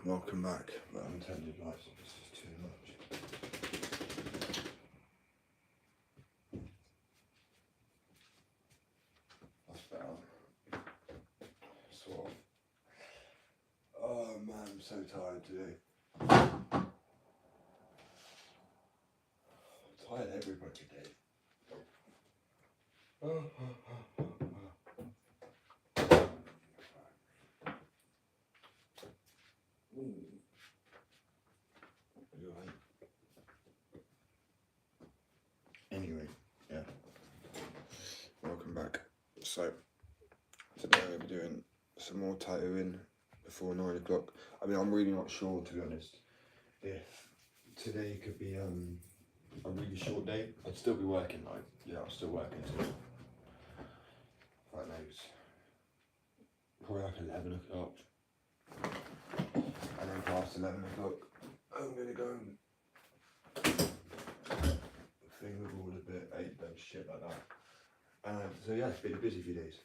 welcome back. But untended lights, this is too much. That's better. Sort of. Oh man, I'm so tired today. I'm tired every fucking day. Anyway, yeah. Welcome back. So today we'll be doing some more tattooing before 9 o'clock. I mean, I'm really not sure, to be honest, if today could be a really short day. I'd still be working, like, yeah, I'm still working till, right now, it's probably like 11 o'clock. And then past 11 o'clock, I'm gonna go fingerboard a bit, eight days, shit like that. So yeah, it's been a busy few days.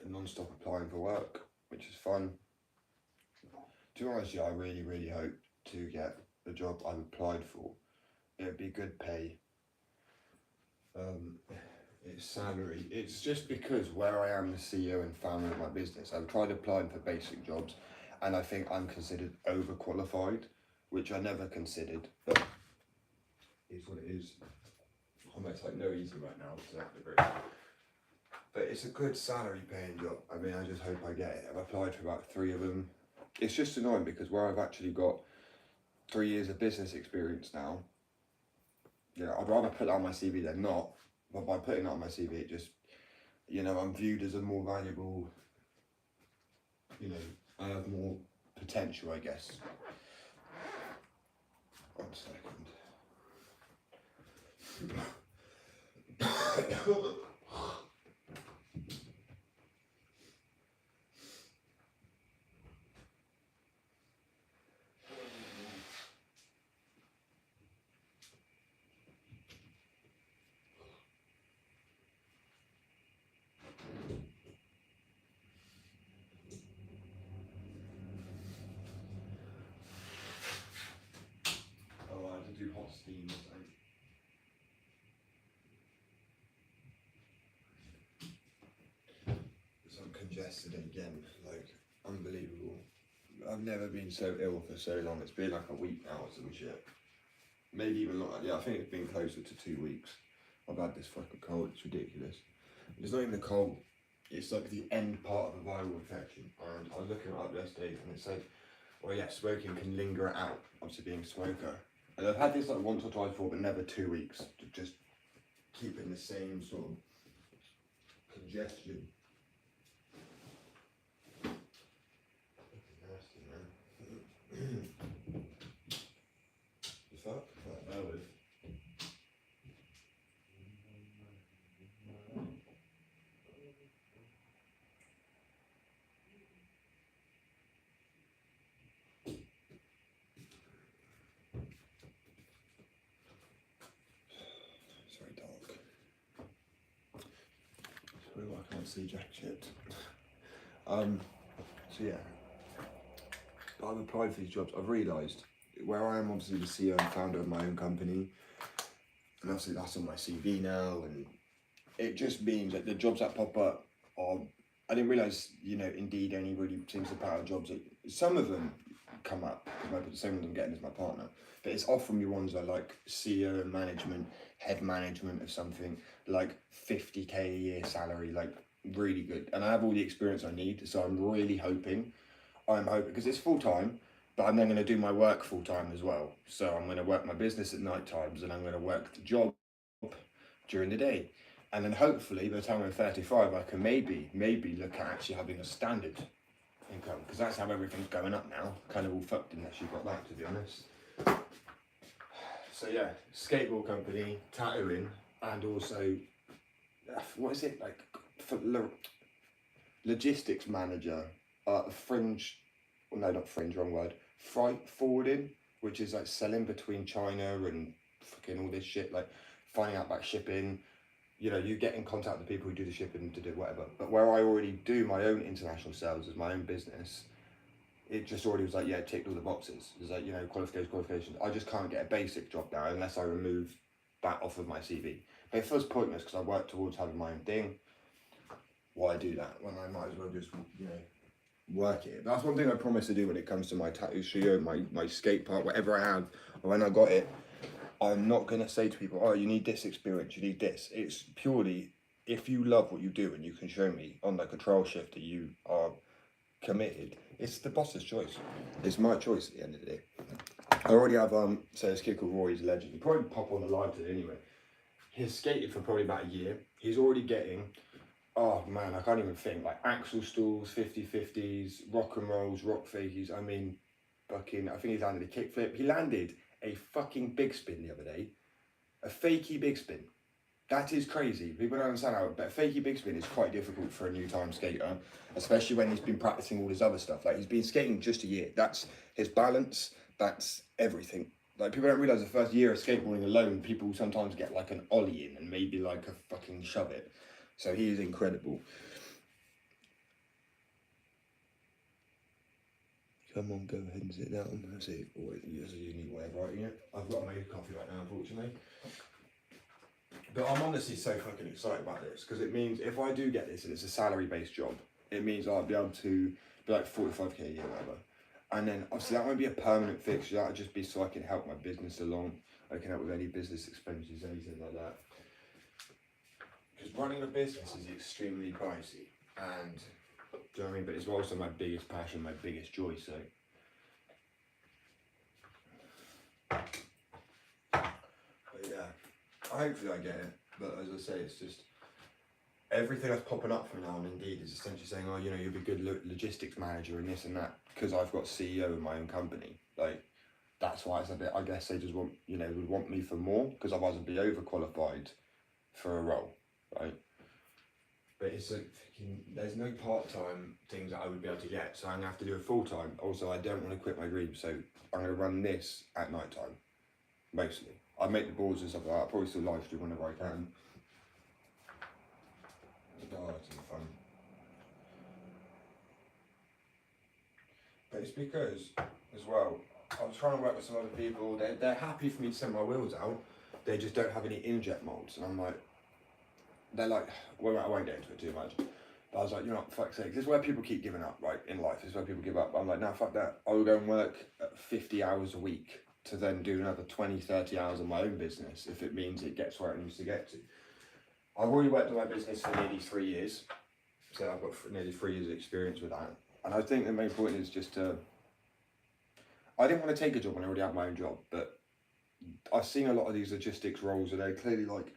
Non-stop applying for work, which is fun. To be honest, yeah, I really hope to get the job I've applied for. It would be good pay. It's salary. It's just because where I am the CEO and founder of my business, I've tried applying for basic jobs and I think I'm considered overqualified, which I never considered, but it's what it is. Almost like no easy right now to that degree. But it's a good salary paying job. I mean, I just hope I get it. I've applied for about 3 of them. It's just annoying because where I've actually got 3 years of business experience now, yeah, I'd rather put that on my CV than not. But by putting that on my CV, it just, you know, I'm viewed as a more valuable, you know, I have more potential, I guess. 1 second. Oh, I had to do hot steam or something. So I'm congested again, like, unbelievable. I've never been so ill for so long. It's been like a week now or some shit. Maybe even longer. Yeah, I think it's been closer to 2 weeks. I've had this fucking cold, it's ridiculous. It's not even the cold, it's like the end part of a viral infection. And I was looking it up yesterday and it said, well yeah, smoking can linger it out, obviously being a smoker. And I've had this like once or twice before, but never 2 weeks. Just keeping the same sort of congestion. Nasty, man. The fuck? Right, bear with. It's very dark. It's really why I can't see jack shit. So yeah, I've applied for these jobs. I've realised where I am obviously the CEO and founder of my own company, and obviously that's on my CV now, and it just means that the jobs that pop up are, I didn't realise, you know, Indeed only really seems to put out jobs that, some of them come up, the same ones I'm getting as my partner, but it's often the ones that are like CEO and management, head management of something, like 50k a year salary, like really good, and I have all the experience I need, so I'm hoping, because it's full time, but I'm then going to do my work full time as well. So I'm going to work my business at night times and I'm going to work the job during the day. And then hopefully by the time I'm 35, I can maybe look at actually having a standard income, because that's how everything's going up now. Kind of all fucked unless you've got that, to be honest. So yeah, skateboard company, tattooing, and also, what is it, like, logistics manager, fringe, no, not fringe, wrong word, freight forwarding, which is like selling between China and fucking all this shit, like finding out about shipping. You know, you get in contact with the people who do the shipping to do whatever. But where I already do my own international sales as my own business, it just already was like, yeah, ticked all the boxes. It's like, you know, qualifications. I just can't get a basic job now unless I remove that off of my CV. But it feels pointless because I work towards having my own thing. Why do that when I might as well just, you know, work it? That's one thing I promise to do when it comes to my tattoo studio, my skate park, whatever I have, or when I got it. I'm not going to say to people, oh, you need this experience, you need this. It's purely, if you love what you do and you can show me on like a trial shift that you are committed, it's the boss's choice. It's my choice at the end of the day. I already have, say, this kid called Roy, he's a legend. He'll probably pop on the live today anyway. He's skated for probably about a year. He's already getting, oh man, I can't even think, like axle stalls, 50-50s, rock and rolls, rock fakies. I mean, fucking, I think he's landed a kickflip. He landed a fucking big spin the other day. A fakey big spin. That is crazy. People don't understand how, but a fakey big spin is quite difficult for a new time skater, especially when he's been practicing all his other stuff. Like, he's been skating just a year. That's his balance, that's everything. Like, people don't realise the first year of skateboarding alone, people sometimes get like an ollie in and maybe like a fucking shove it. So he is incredible. Come on, go ahead and sit down. That's it. Always a unique way of writing it. I've got to make a coffee right now, unfortunately. But I'm honestly so fucking excited about this because it means if I do get this and it's a salary-based job, it means I'll be able to be like 45k a year, whatever. And then obviously that won't be a permanent fix. That'll just be so I can help my business along. I can help with any business expenses, anything like that. Because running a business is extremely pricey, and do you know what I mean? But it's also my biggest passion, my biggest joy. So, but yeah, hopefully I get it. But as I say, it's just everything that's popping up from now on Indeed is essentially saying, oh, you know, you'll be a good logistics manager and this and that, because I've got CEO in my own company. Like, that's why it's a bit, I guess they just want, you know, would want me for more, because otherwise I'd be overqualified for a role, right? But it's like, there's no part-time things that I would be able to get, so I'm going to have to do a full-time. Also, I don't want to quit my dream, so I'm going to run this at night time, mostly. I make the boards and stuff like that. I'll probably still live stream whenever I can. Oh, it's fun. But it's because, as well, I was trying to work with some other people. They're happy for me to send my wheels out. They just don't have any inkjet molds, and I'm like, they're like, well, I won't get into it too much. But I was like, you know, fuck's sake, this is where people keep giving up, right, in life. This is where people give up. I'm like, no, fuck that. I will go and work 50 hours a week to then do another 20, 30 hours of my own business if it means it gets where it needs to get to. I've already worked on my business for nearly 3 years. So I've got nearly 3 years of experience with that. And I think the main point is just to, I didn't want to take a job when I already had my own job, but I've seen a lot of these logistics roles and they're clearly like,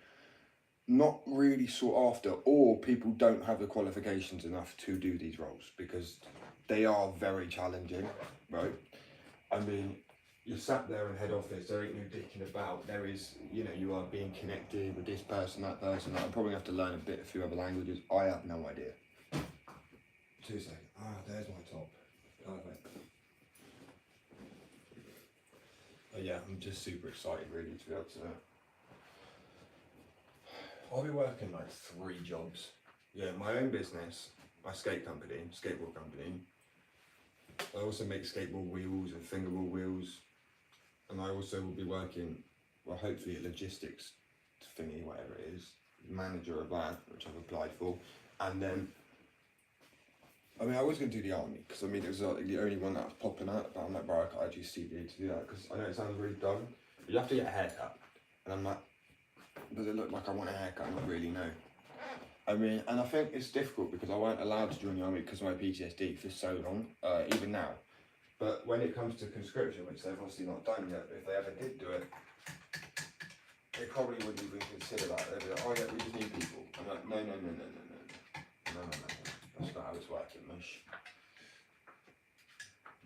not really sought after, or people don't have the qualifications enough to do these roles because they are very challenging, right? I mean, you're sat there in head office, there ain't no dicking about. There is, you know, you are being connected with this person, that person. I'm probably have to learn a few other languages. I have no idea. 2 seconds. Ah, there's my top. Perfect. But yeah, I'm just super excited really to be able to. I'll be working like 3 jobs. Yeah, my own business, my skateboard company. I also make skateboard wheels and fingerboard wheels. And I also will be working, well, hopefully a logistics thingy, whatever it is, manager of that, which I've applied for. And then, I mean, I was going to do the army, because I mean, it was like the only one that was popping up. But I'm like, bro, I can't actually see to do that, because I know it sounds really dumb, but you have to get a haircut. And I'm like, does it look like I want a haircut? I don't really know. I mean, and I think it's difficult because I weren't allowed to join the army because of my PTSD for so long, even now. But when it comes to conscription, which they've obviously not done yet, but if they ever did do it, they probably wouldn't even consider that. They'd be like, oh yeah, we just need people. I'm like, no. That's not how it's working, mush.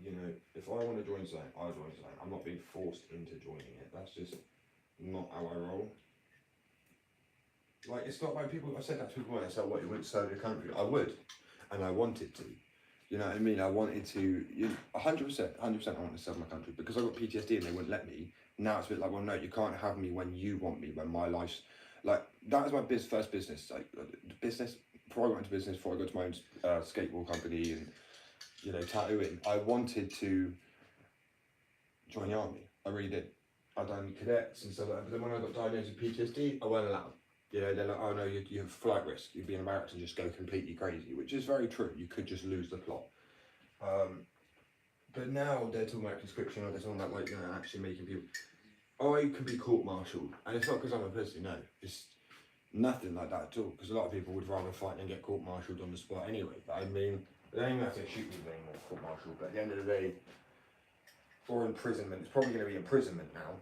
You know, if I want to join something, I'll join something. I'm not being forced into joining it. That's just not how I roll. Like, it's not like people, I said that to people when they said, what, you wouldn't serve your country? I would, and I wanted to. You know what I mean? I wanted to, 100% I want to serve my country, because I got PTSD and they wouldn't let me. Now it's a bit like, well, no, you can't have me when you want me, when my life's, like, that was my first business, like, business, before I got into business, before I got to my own skateboard company, and you know, tattooing, I wanted to join the army. I really did. I'd done cadets and stuff like that, but then when I got diagnosed with PTSD, I wasn't allowed. You know, they're like, oh no, you have flight risk. You'd be in America and just go completely crazy, which is very true. You could just lose the plot. But now they're talking about conscription, or they're talking about, like, you know, actually making people. I can be court-martialed, and it's not because I'm a pussy, no. It's nothing like that at all, because a lot of people would rather fight than get court-martialed on the spot anyway. But I mean, they don't even have to shoot me anymore, court-martialed, but at the end of the day, or imprisonment, it's probably going to be imprisonment now,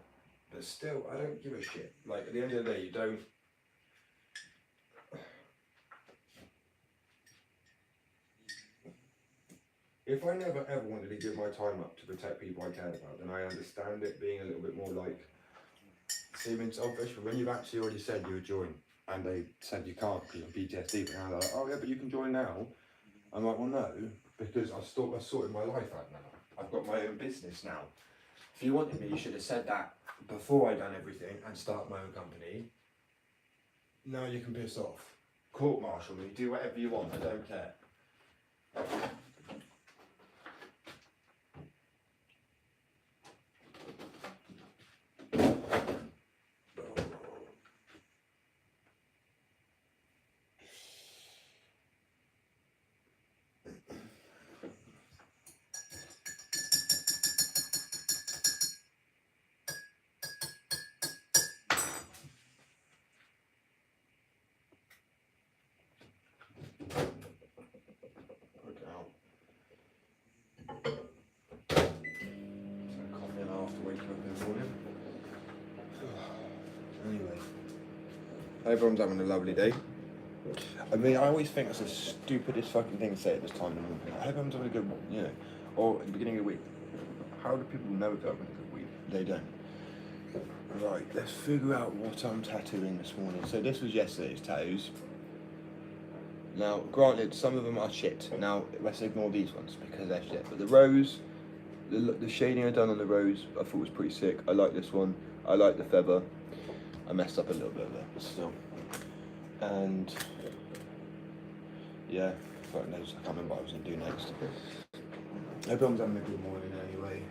but still, I don't give a shit. Like, at the end of the day, you don't. If I never ever wanted to give my time up to protect people I cared about, then I understand it being a little bit more like seeming selfish. But when you've actually already said you would join, and they said you can't because of PTSD, but now they're like, oh yeah, but you can join now. I'm like, well, no, because I've sorted my life out now. I've got my own business now. If you wanted me, you should have said that before I done everything and start my own company. Now you can piss off. Court-martial me, do whatever you want, I don't care. Anyway, everyone's having a lovely day. I mean, I always think it's the stupidest fucking thing to say at this time in the morning. I hope everyone's having a good one, you know, or at the beginning of the week. How do people know if they're having a good week? They don't. Right, let's figure out what I'm tattooing this morning. So this was yesterday's tattoos. Now, granted, some of them are shit. Now, let's ignore these ones because they're shit. But the rose, the shading I done on the rose, I thought was pretty sick. I like this one. I like the feather. I messed up a little bit there, but still. And yeah, fuck knows, I can't remember what I was going to do next. Everyone's having a good morning anyway.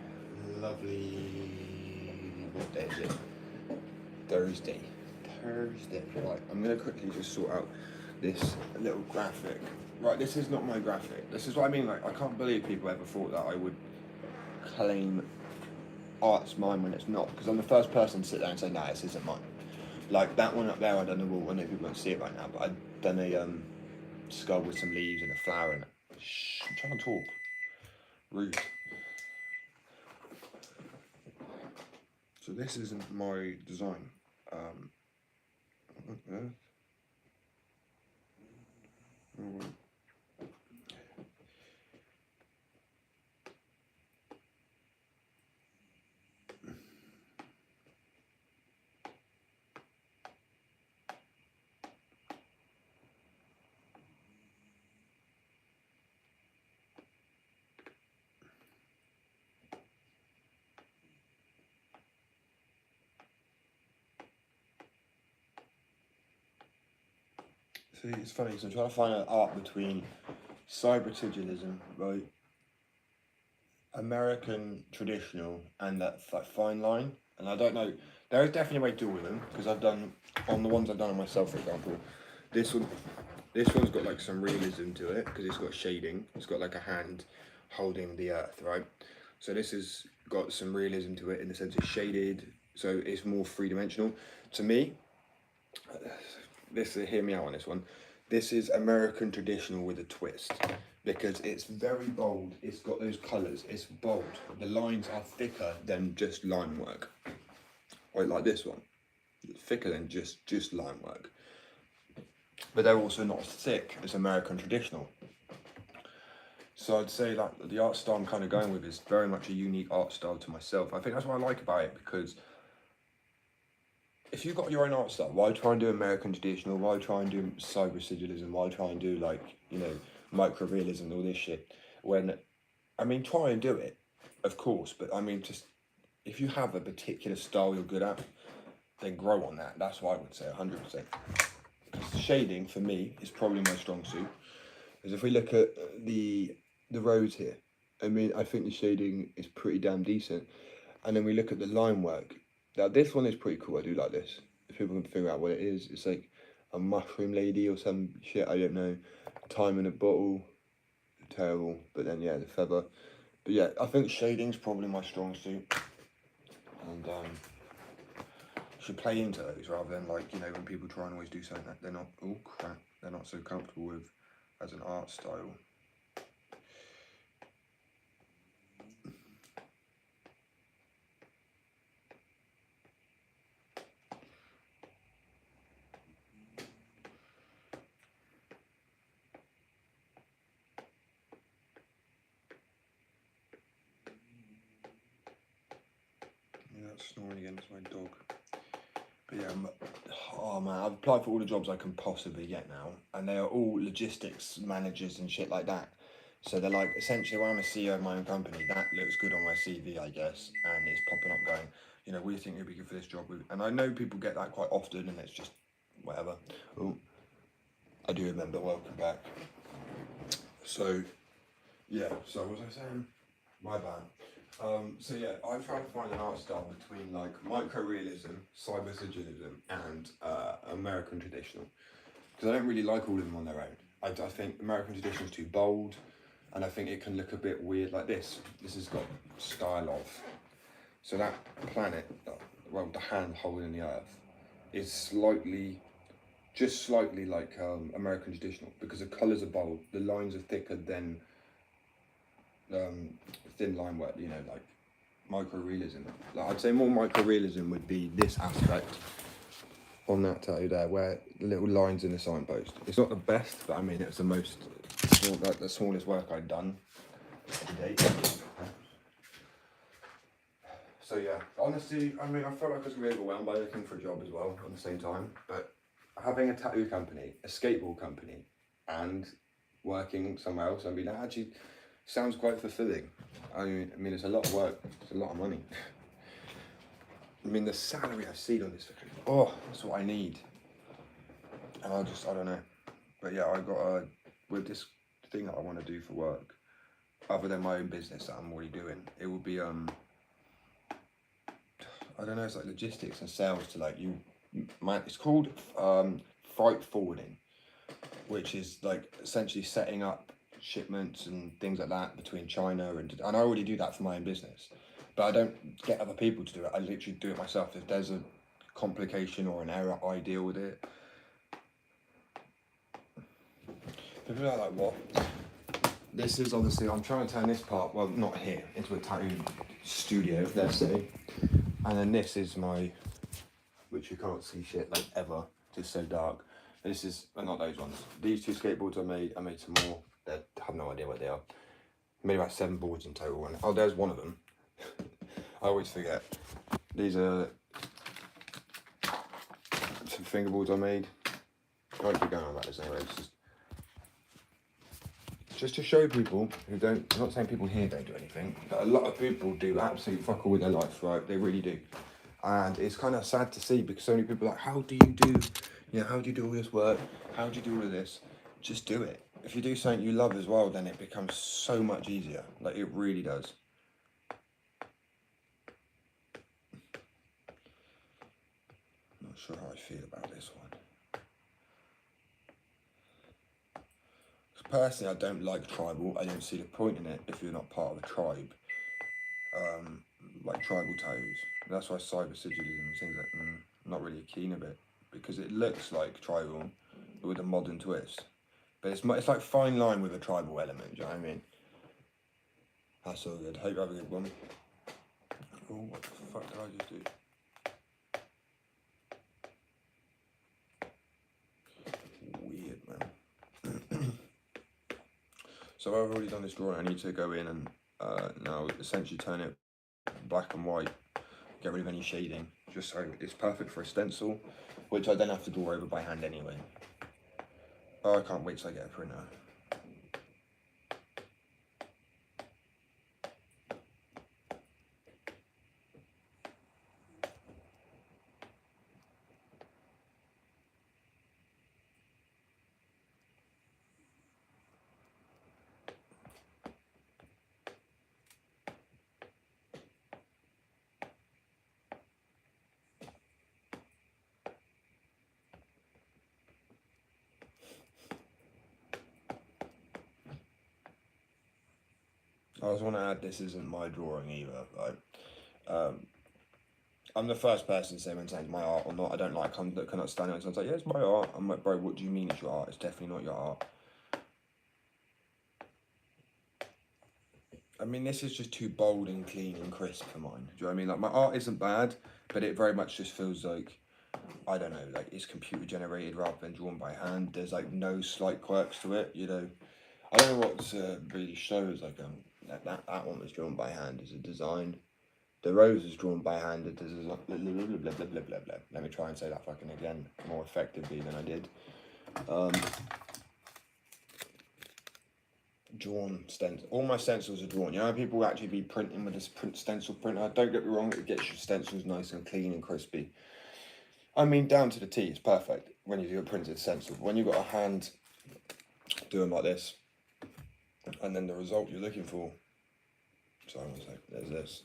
Lovely. What day is it? Thursday. Right, I'm going to quickly just sort out this little graphic. Right, this is not my graphic. This is what I mean, like, I can't believe people ever thought that I would claim art's mine when it's not, because I'm the first person to sit there and say, nah, this isn't mine. Like that one up there, I don't know what, I know people don't see it right now, but I've done a skull with some leaves and a flower in it. Shh, I'm trying to talk. Rude. So this isn't my design. See, it's funny because I'm trying to find an art between cybertigilism, right, American traditional, and that like fine line. And I don't know. There is definitely a way to deal with them because I've done on the ones I've done on myself, for example. This one's got like some realism to it because it's got shading. It's got like a hand holding the earth, right? So this has got some realism to it in the sense it's shaded, so it's more three-dimensional. To me, hear me out on this one. This is American traditional with a twist because it's very bold. It's got those colours. It's bold. The lines are thicker than just line work. Or like this one, thicker than just line work. But they're also not as thick as American traditional. So I'd say that the art style I'm kind of going with is very much a unique art style to myself. I think that's what I like about it, because if you've got your own art style, why try and do American traditional? Why try and do cyber-sigillism? Why try and do, like, you know, micro-realism and all this shit? When, I mean, try and do it, of course, but I mean, just, if you have a particular style you're good at, then grow on that. That's what I would say, 100%. Because shading, for me, is probably my strong suit. Because if we look at the the roads here. I mean, I think the shading is pretty damn decent. And then we look at the line work. Now this one is pretty cool. I do like this. If people can figure out what it is, it's like a mushroom lady or some shit. I don't know. Time in a bottle. Terrible. But then yeah, the feather. But yeah, I think shading's probably my strong suit. And should play into those rather than like, you know, when people try and always do something that they're not, oh crap, they're not so comfortable with as an art style. Yeah, that's snoring again, it's my dog. But yeah, oh man, I've applied for all the jobs I can possibly get now, and they are all logistics managers and shit like that. So they're like, essentially, when I'm a CEO of my own company, that looks good on my CV, I guess, and it's popping up going, you know, we think you'd be good for this job. And I know people get that quite often, and it's just whatever. Oh, I do remember, welcome back. So, yeah, so what was I saying? My bad. So yeah, I'm trying to find an art style between like micro-realism, cyber-sigillism, and American traditional. Because I don't really like all of them on their own. I think American traditional is too bold, and I think it can look a bit weird like this. This has got style of. So that planet, well, the hand holding the earth, is slightly, just slightly like American traditional, because the colours are bold, the lines are thicker than thin line work, you know, like micro-realism. Like, I'd say more micro-realism would be this aspect on that tattoo there, where the little lines in the signpost. It's not the best, but I mean, it's the most, like the smallest work I'd done to date. So yeah, honestly, I mean, I felt like I was really overwhelmed by looking for a job as well at the same time, but having a tattoo company, a skateboard company, and working somewhere else, I mean, that actually sounds quite fulfilling. I mean, it's a lot of work, it's a lot of money. I mean, the salary I've seen on this, oh, that's what I need. And I don't know. But yeah, I got with this thing that I want to do for work, other than my own business that I'm already doing, it would be, I don't know, it's like logistics and sales to like it's called freight forwarding, which is like essentially setting up shipments and things like that between China and I already do that for my own business, but I don't get other people to do it. I literally do it myself. If there's a complication or an error, I deal with it. People are like, what? This is obviously, I'm trying to turn this part, well, not here, into a tattoo studio, let's say. And then this is my, which you can't see shit like ever, just so dark. This is, well, not those ones. These two skateboards I made some more. I have no idea what they are. I made about 7 boards in total. And, oh, there's one of them. I always forget. These are some fingerboards I made. I won't keep going on about this anyway. It's just to show people who don't, I'm not saying people here don't do anything, but a lot of people do absolutely fuck all with their life, right? They really do. And it's kind of sad to see, because so many people are like, how do you do all this work? How do you do all of this? Just do it. If you do something you love as well, then it becomes so much easier. Like, it really does. Not sure how I feel about this one. Personally, I don't like tribal. I don't see the point in it if you're not part of a tribe. Like tribal tattoos. That's why cyber sigillism and things like I'm not really keen of it, because it looks like tribal, but with a modern twist. But it's like fine line with a tribal element. Do you know what I mean? That's all good. Hope you have a good one. Oh, what the fuck did I just do? Weird, man. So I've already done this drawing. I need to go in and now essentially turn it black and white, get rid of any shading, just so it's perfect for a stencil, which I then have to draw over by hand anyway. Oh, I can't wait till I get a printer. I just want to add, this isn't my drawing either. Like, I'm the first person to say when saying my art or not. I don't like looking at standing and someone's like, yeah, it's my art. I'm like, bro, what do you mean it's your art? It's definitely not your art. I mean, this is just too bold and clean and crisp for mine. Do you know what I mean? Like, my art isn't bad, but it very much just feels like, I don't know, like it's computer generated rather than drawn by hand. There's like no slight quirks to it, you know. I don't know what really shows. Like that one was drawn by hand as a design. The rose is drawn by hand. It does blah, blah, blah, blah, blah, blah, blah, blah. Let me try and say that fucking again more effectively than I did. Drawn stencil. All my stencils are drawn. You know, people actually be printing with this stencil printer. Don't get me wrong, it gets your stencils nice and clean and crispy. I mean, down to the T, it's perfect when you do a printed stencil. When you've got a hand doing like this, and then the result you're looking for. Sorry, one sec. There's this.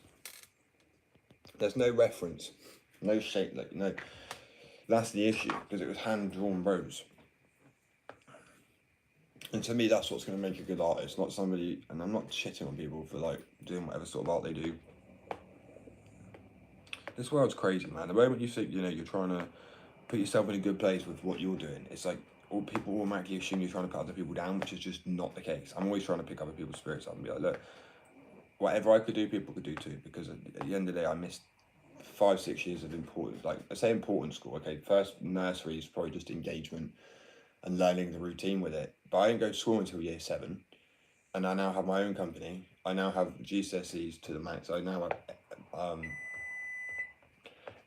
There's no reference, no shape, like no. That's the issue, because it was hand drawn rose. And to me, that's what's going to make a good artist, not somebody. And I'm not shitting on people for like doing whatever sort of art they do. This world's crazy, man. The moment you think, you know, you're trying to put yourself in a good place with what you're doing, it's like all people automatically assume you're trying to cut other people down, which is just not the case. I'm always trying to pick other people's spirits up and be like, look, whatever I could do, people could do too. Because at the end of the day, I missed 5-6 years of important, like I say important school. Okay, first nursery is probably just engagement and learning the routine with it. But I didn't go to school until year 7. And I now have my own company. I now have GCSEs to the max. I now have,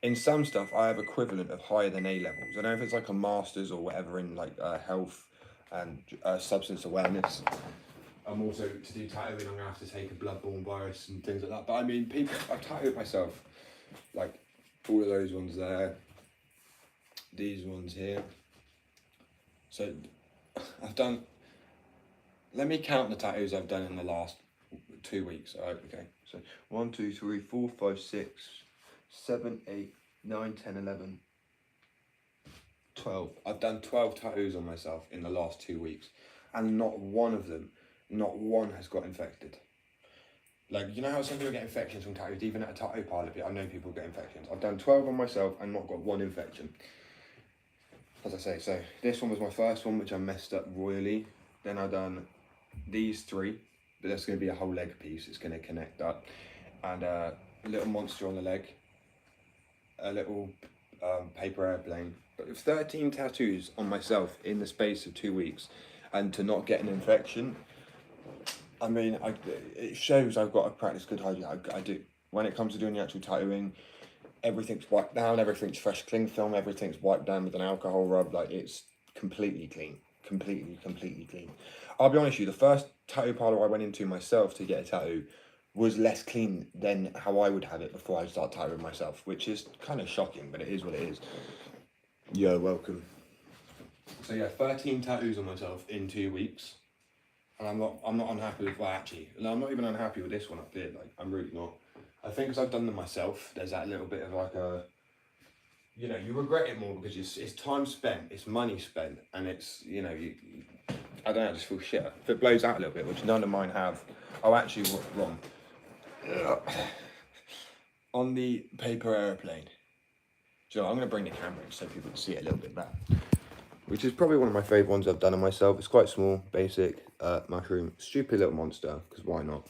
in some stuff, I have equivalent of higher than A levels. I don't know if it's like a master's or whatever in like health and substance awareness. I'm also, to do tattooing, I'm going to have to take a bloodborne virus and things like that. But I mean, people, I've tattooed myself. Like, all of those ones there. These ones here. So, I've done... Let me count the tattoos I've done in the last 2 weeks. Alright, okay. So, 1, 2, 3, 4, 5, 6, 7, 8, 9, 10, 11, 12. I've done 12 tattoos on myself in the last 2 weeks. And not one of them, not one has got infected. Like, you know how some people get infections from tattoos, even at a tattoo parlour, I know people get infections. I've done 12 on myself and not got one infection. As I say, so this one was my first one, which I messed up royally. Then I've done these 3, but that's going to be a whole leg piece. It's going to connect up. And a little monster on the leg. A little paper airplane. But 13 tattoos on myself in the space of 2 weeks. And to not get an infection, I mean, it shows I've got to practice good hygiene. I do. When it comes to doing the actual tattooing, everything's wiped down, everything's fresh cling film, everything's wiped down with an alcohol rub. Like, it's completely clean. Completely clean. I'll be honest with you, the first tattoo parlour I went into myself to get a tattoo was less clean than how I would have it before I start tattooing myself, which is kind of shocking, but it is what it is. You're welcome. So yeah, 13 tattoos on myself in 2 weeks. And I'm not unhappy with, well actually, no, I'm not even unhappy with this one up here, like, I'm really not. I think because I've done them myself, there's that little bit of like a, you know, you regret it more because it's time spent, it's money spent, and it's, you know, I don't know, I just feel shit. If it blows out a little bit, which none of mine have, oh actually, wrong. On the paper airplane. So I'm going to bring the camera in so people can see it a little bit better. Which is probably one of my favourite ones I've done on myself. It's quite small, basic, mushroom, stupid little monster, because why not?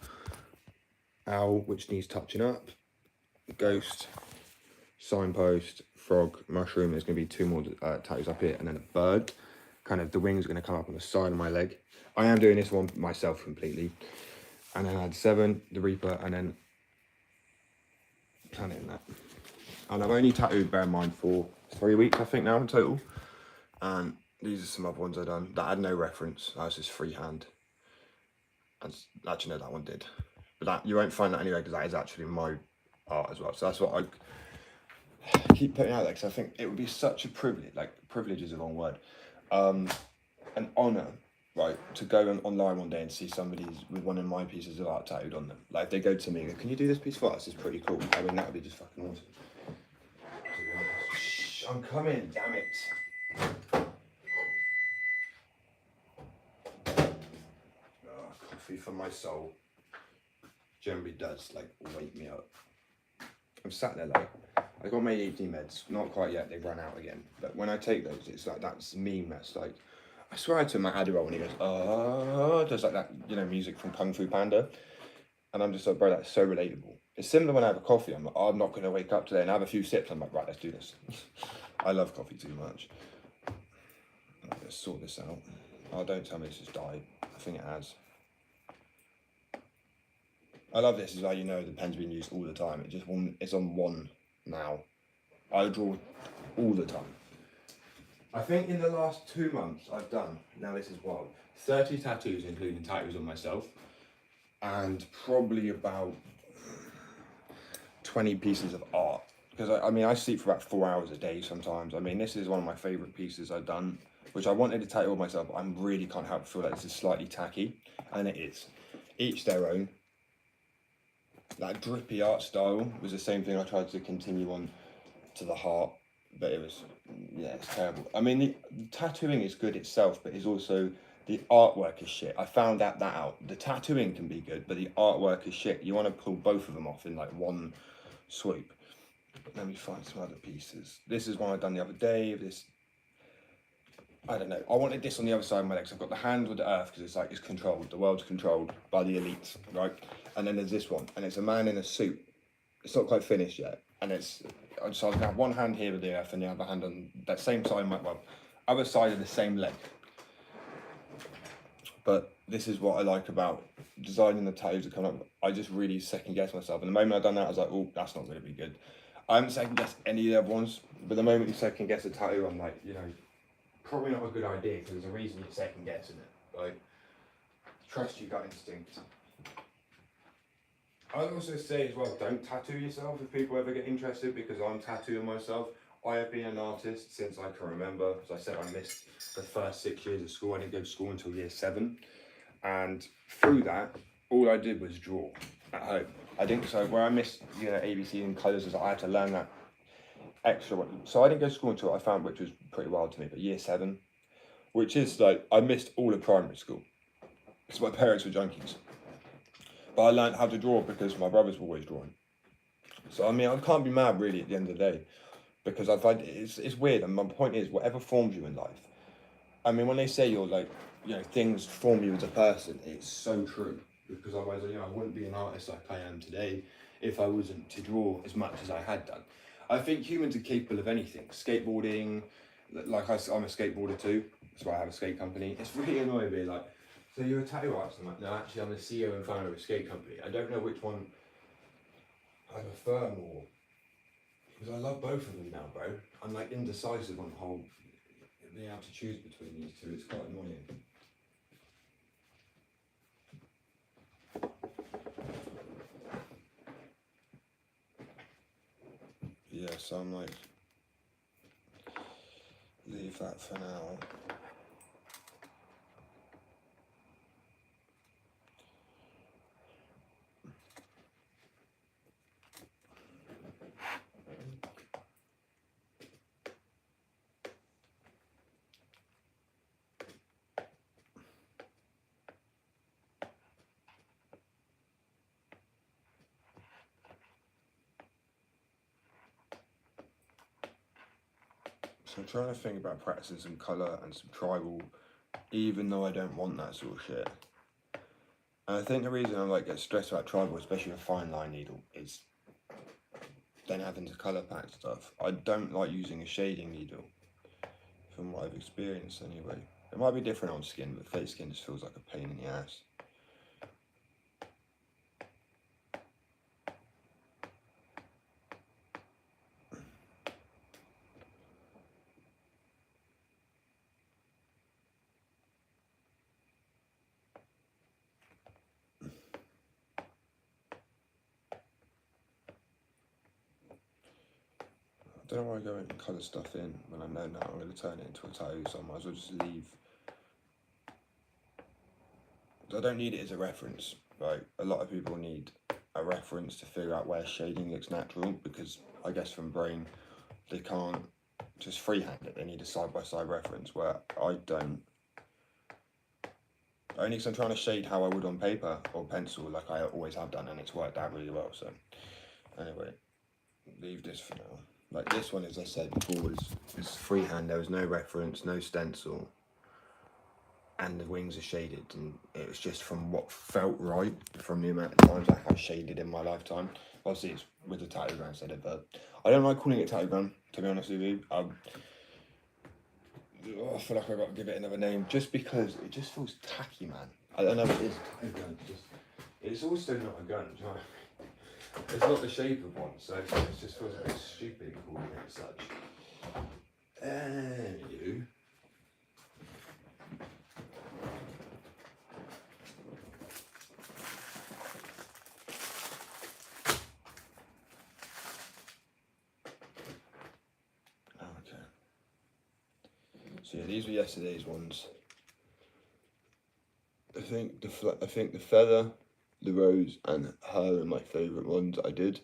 Owl, which needs touching up. Ghost, signpost, frog, mushroom. There's going to be 2 more tattoos up here, and then a bird. Kind of the wings are going to come up on the side of my leg. I am doing this one myself completely. And then I had 7, the Reaper, and then Planet in that. And I've only tattooed, bear in mind, for 3 weeks, I think, now in total. And these are some other ones I've done that had no reference. That was just freehand. And actually, no, that one did. But that, you won't find that anywhere because that is actually my art as well. So that's what I keep putting out there, because I think it would be such a privilege. Like, privilege is the wrong word. An honour, right, to go online one day and see somebody with one of my pieces of art tattooed on them. Like, if they go to me and go, can you do this piece for us? It's pretty cool. I mean, that would be just fucking awesome. Shh, I'm coming, damn it. Coffee for my soul. generally does like wake me up. I'm sat there like, I got my ADHD meds, not quite yet, they've run out again. But when I take those, it's like that's meme that's like, I swear I took my Adderall and he goes, does like that, you know, music from Kung Fu Panda. And I'm just like, bro, that's so relatable. It's similar when I have a coffee. I'm like, oh, I'm not going to wake up today and have a few sips. I'm like, right, let's do this. I love coffee too much. Let's sort this out. Oh, don't tell me this has died. I think it has. I love this, is how you know the pen's being used all the time. It just it's on one now. I draw all the time. I think in the last 2 months I've done, now this is wild, 30 tattoos, including tattoos on myself, and probably about 20 pieces of art. Because I mean, I sleep for about 4 hours a day sometimes. I mean, this is one of my favourite pieces I've done, which I wanted to tattoo on myself, but I really can't help but feel like this is slightly tacky, and it is. Each their own. That drippy art style was the same thing I tried to continue on to the heart, but it was, yeah, it's terrible. I mean, the tattooing is good itself, but it's also, the artwork is shit. I found that out. The tattooing can be good, but the artwork is shit. You want to pull both of them off in like one swoop. Let me find some other pieces. This is one I done the other day. This, I don't know. I wanted this on the other side of my legs. I've got the hand with the earth because it's like, it's controlled. The world's controlled by the elites, right? And then there's this one, and it's a man in a suit. It's not quite finished yet. And it's, so I was going to have one hand here with the earth and the other hand on that same side, well, other side of the same leg. But this is what I like about designing the tattoos that come up. I just really second guess myself. And the moment I've done that, I was like, oh, that's not going to be good. I haven't second guessed any of the other ones, but the moment you second guess a tattoo, I'm like, you know, probably not a good idea because there's a reason you're second guessing it. Like, trust your gut instinct. I'd also say as well, don't tattoo yourself if people ever get interested, because I'm tattooing myself. I have been an artist since I can remember. As I said, I missed the first 6 years of school. I didn't go to school until year 7. And through that, all I did was draw at home. I didn't, so where I missed, you know, ABC and colours, is I had to learn that extra one. So I didn't go to school until I found, which was pretty wild to me, but year 7, which is like, I missed all of primary school. Because my parents were junkies. But I learned how to draw because my brothers were always drawing. So I mean, I can't be mad really at the end of the day, because I find it's weird. And my point is, whatever forms you in life. I mean, when they say you're like, you know, things form you as a person, it's so true. Because otherwise, you know, I wouldn't be an artist like I am today if I wasn't to draw as much as I had done. I think humans are capable of anything. Skateboarding, like I'm a skateboarder too. That's why I have a skate company. It's really annoying me, like, so you're a tattoo artist? I'm like, no, actually I'm the CEO and founder of a skate company. I don't know which one I prefer more, because I love both of them now, bro. I'm like indecisive on the whole, being able to choose between these two. It's quite annoying. Yeah, so I'm like, leave that for now. So I'm trying to think about practicing some colour and some tribal, even though I don't want that sort of shit. And I think the reason I like get stressed about tribal, especially with a fine line needle, is then having to colour pack stuff. I don't like using a shading needle, from what I've experienced anyway. It might be different on skin, but fake skin just feels like a pain in the ass. I don't know why I go and colour stuff in when I know now I'm going to turn it into a tattoo, so I might as well just leave. I don't need it as a reference, right? A lot of people need a reference to figure out where shading looks natural, because I guess from brain they can't just freehand it. They need a side-by-side reference, where I don't. Only because I'm trying to shade how I would on paper or pencil, like I always have done, and it's worked out really well. So, anyway, leave this for now. Like this one, as I said before, is freehand. There was no reference, no stencil, and the wings are shaded, and it was just from what felt right from the amount of times I have shaded in my lifetime. Obviously, it's with the Tattoogram instead of I don't like calling it Tattoogram, to be honest with you. I feel like I've got to give it another name just because it just feels tacky, man. I don't know what it is. It's also not a gun, do you know what I mean? It's not the shape of one, so it just feels a bit stupid calling it such. Anywho. Okay. So yeah, these were yesterday's ones. I think the feather, the rose, and her are my favourite ones I did.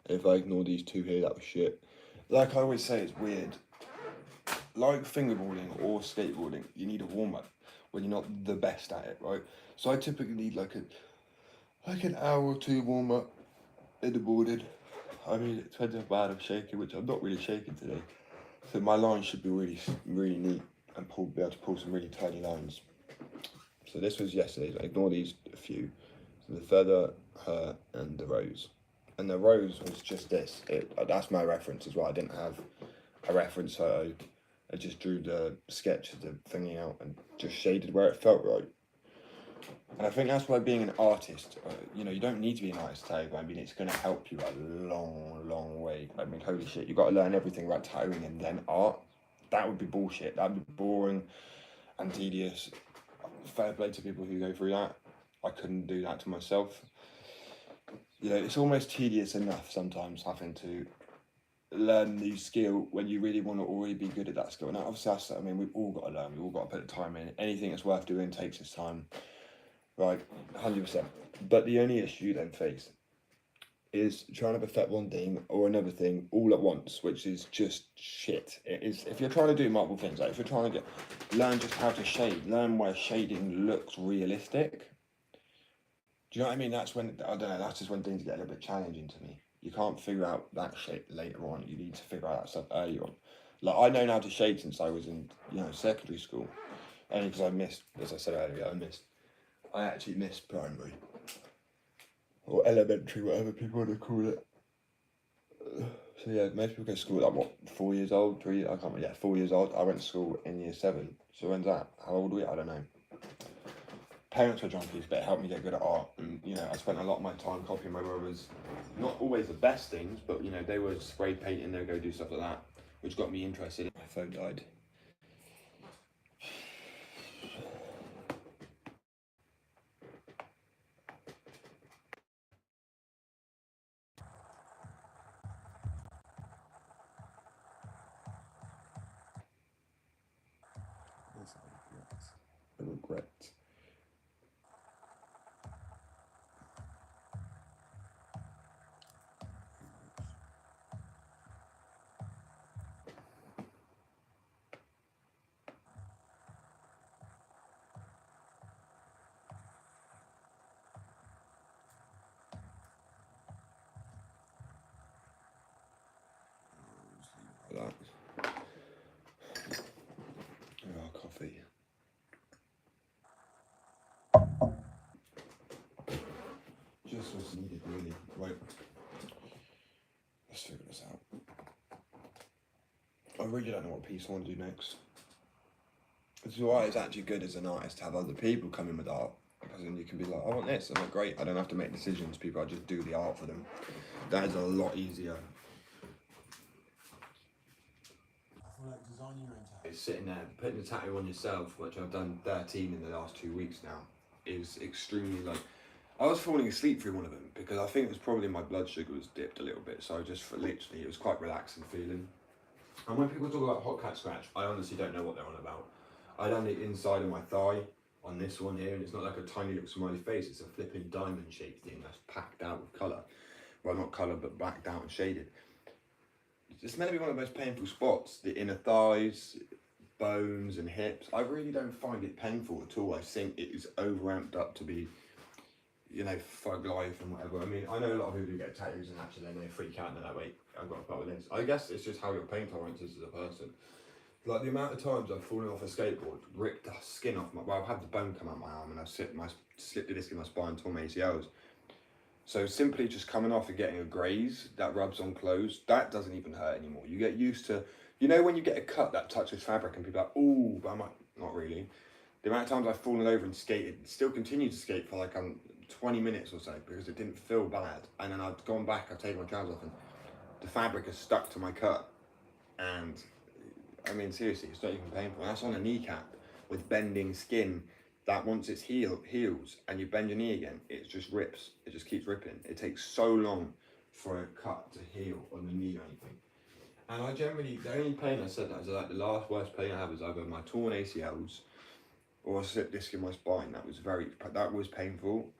And if I ignore these two here, that was shit. Like I always say, it's weird. Like fingerboarding or skateboarding, you need a warm up when you're not the best at it, right? So I typically need like an hour or two warm up in the boarding. I mean, it depends how bad I'm shaking, which I'm not really shaking today. So my line should be really neat and be able to pull some really tiny lines. So this was yesterday's. Ignore these a few. So the feather, her, and the rose. And the rose was just this. That's my reference as well. I didn't have a reference photo. I just drew the sketch of the thingy out and just shaded where it felt right. And I think that's why being an artist, you know, you don't need to be an artist tattoo. I mean, it's going to help you a long way. I mean, holy shit, you've got to learn everything about tattooing and then art. That would be bullshit. That would be boring and tedious. Fair play to people who go through that. I couldn't do that to myself. You know, it's almost tedious enough sometimes having to learn new skill when you really want to already be good at that skill. Now, obviously, I mean, we've all got to learn. We've all got to put the time in. Anything that's worth doing takes its time. Right, 100%. But the only issue you then face is trying to perfect one thing or another thing all at once, which is just shit. It is, if you're trying to do multiple things, like if you're trying to learn just how to shade, learn where shading looks realistic. Do you know what I mean? That's when, I don't know, that's just when things get a little bit challenging to me. You can't figure out that shape later on. You need to figure out that stuff early on. Like, I know how to shade since I was in, secondary school. Only because I missed, as I said earlier, I actually missed primary. Or elementary, whatever people want to call it. So yeah, most people go to school at what, 4 years old, 3, I can't remember, yeah, 4 years old. I went to school in year 7. So when's that? How old are we? I don't know. Parents were junkies, but it helped me get good at art. And, I spent a lot of my time copying my brother's, not always the best things, but, they were spray painting, they would go do stuff like that, which got me interested. My phone died. I regret. That. Oh, coffee. Just what's needed, really. Right. Let's figure this out. I really don't know what piece I want to do next. This is why it's actually good as an artist to have other people come in with art. Because then you can be like, I want this. I'm like, great. I don't have to make decisions. People, I just do the art for them. That is a lot easier. It's sitting there, putting the tattoo on yourself, which I've done 13 in the last 2 weeks now, is extremely like. I was falling asleep through one of them because I think it was probably my blood sugar was dipped a little bit. So I just literally, it was quite relaxing feeling. And when people talk about hot cat scratch, I honestly don't know what they're on about. I done the inside of my thigh on this one here, and it's not like a tiny little smiley face, it's a flipping diamond shaped thing that's packed out with colour. Well, not colour, but blacked out and shaded. It's meant to be one of the most painful spots, the inner thighs, bones and hips. I really don't find it painful at all. I think it is over-amped up to be, you know, thug life and whatever. I mean, I know a lot of people who get tattoos and actually then they freak out and they're like, wait, I've got to put with this. I guess it's just how your pain tolerance is as a person. Like the amount of times I've fallen off a skateboard, ripped the skin off my, well, I've had the bone come out my arm and I've slipped the disc in my spine, torn my ACLs. So simply just coming off and getting a graze that rubs on clothes, that doesn't even hurt anymore. You get used to, you know, when you get a cut that touches fabric and people are like, ooh, but I'm like, not really. The amount of times I've fallen over and skated, still continue to skate for like 20 minutes or so because it didn't feel bad. And then I've gone back, I've taken my trousers off and the fabric has stuck to my cut. And I mean, seriously, it's not even painful. And that's on a kneecap with bending skin that once it's heals and you bend your knee again, it just rips. It just keeps ripping. It takes so long for a cut to heal on the knee or anything. And I generally, the only pain I said that is like the last worst pain I have is either my torn ACLs or a slip disc in my spine. That was painful.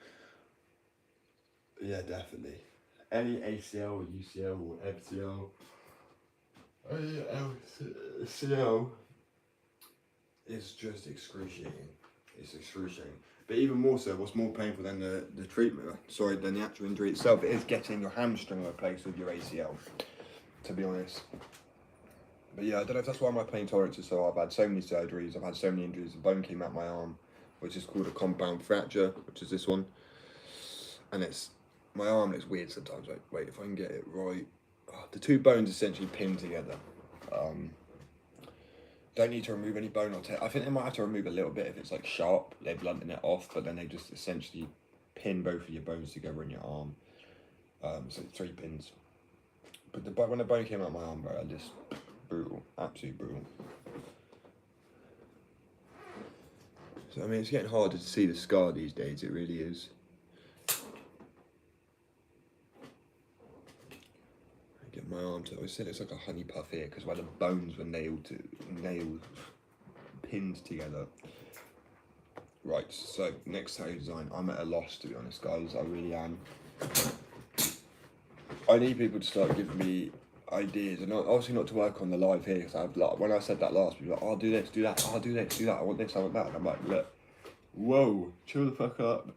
Yeah, definitely. Any ACL or UCL or MCL, LCL, it's just excruciating. It's excruciating. But even more so, what's more painful than the treatment, than the actual injury itself, it is getting your hamstring replaced with your ACL, to be honest. But yeah, I don't know if that's why my pain tolerance is so high. I've had so many surgeries, I've had so many injuries. A bone came out my arm, which is called a compound fracture, which is this one. And my arm looks weird sometimes. Like, wait, if I can get it right. Oh, the two bones essentially pinned together. Don't need to remove any bone or I think they might have to remove a little bit if it's like sharp. They're blunting it off, but then they just essentially pin both of your bones together in your arm. So 3 pins. But when the bone came out my arm, bro, just brutal, absolutely brutal. So I mean, it's getting harder to see the scar these days. It really is. Get my arm to. I said it's like a honey puff here because where the bones were pinned together. Right. So next tattoo design, I'm at a loss to be honest, guys. I really am. I need people to start giving me ideas, and obviously not to work on the live here because when I said that last, people were like, oh, I'll do this, do that, I'll do this, do that. I want this, I want that. And I'm like, look, whoa, chill the fuck up.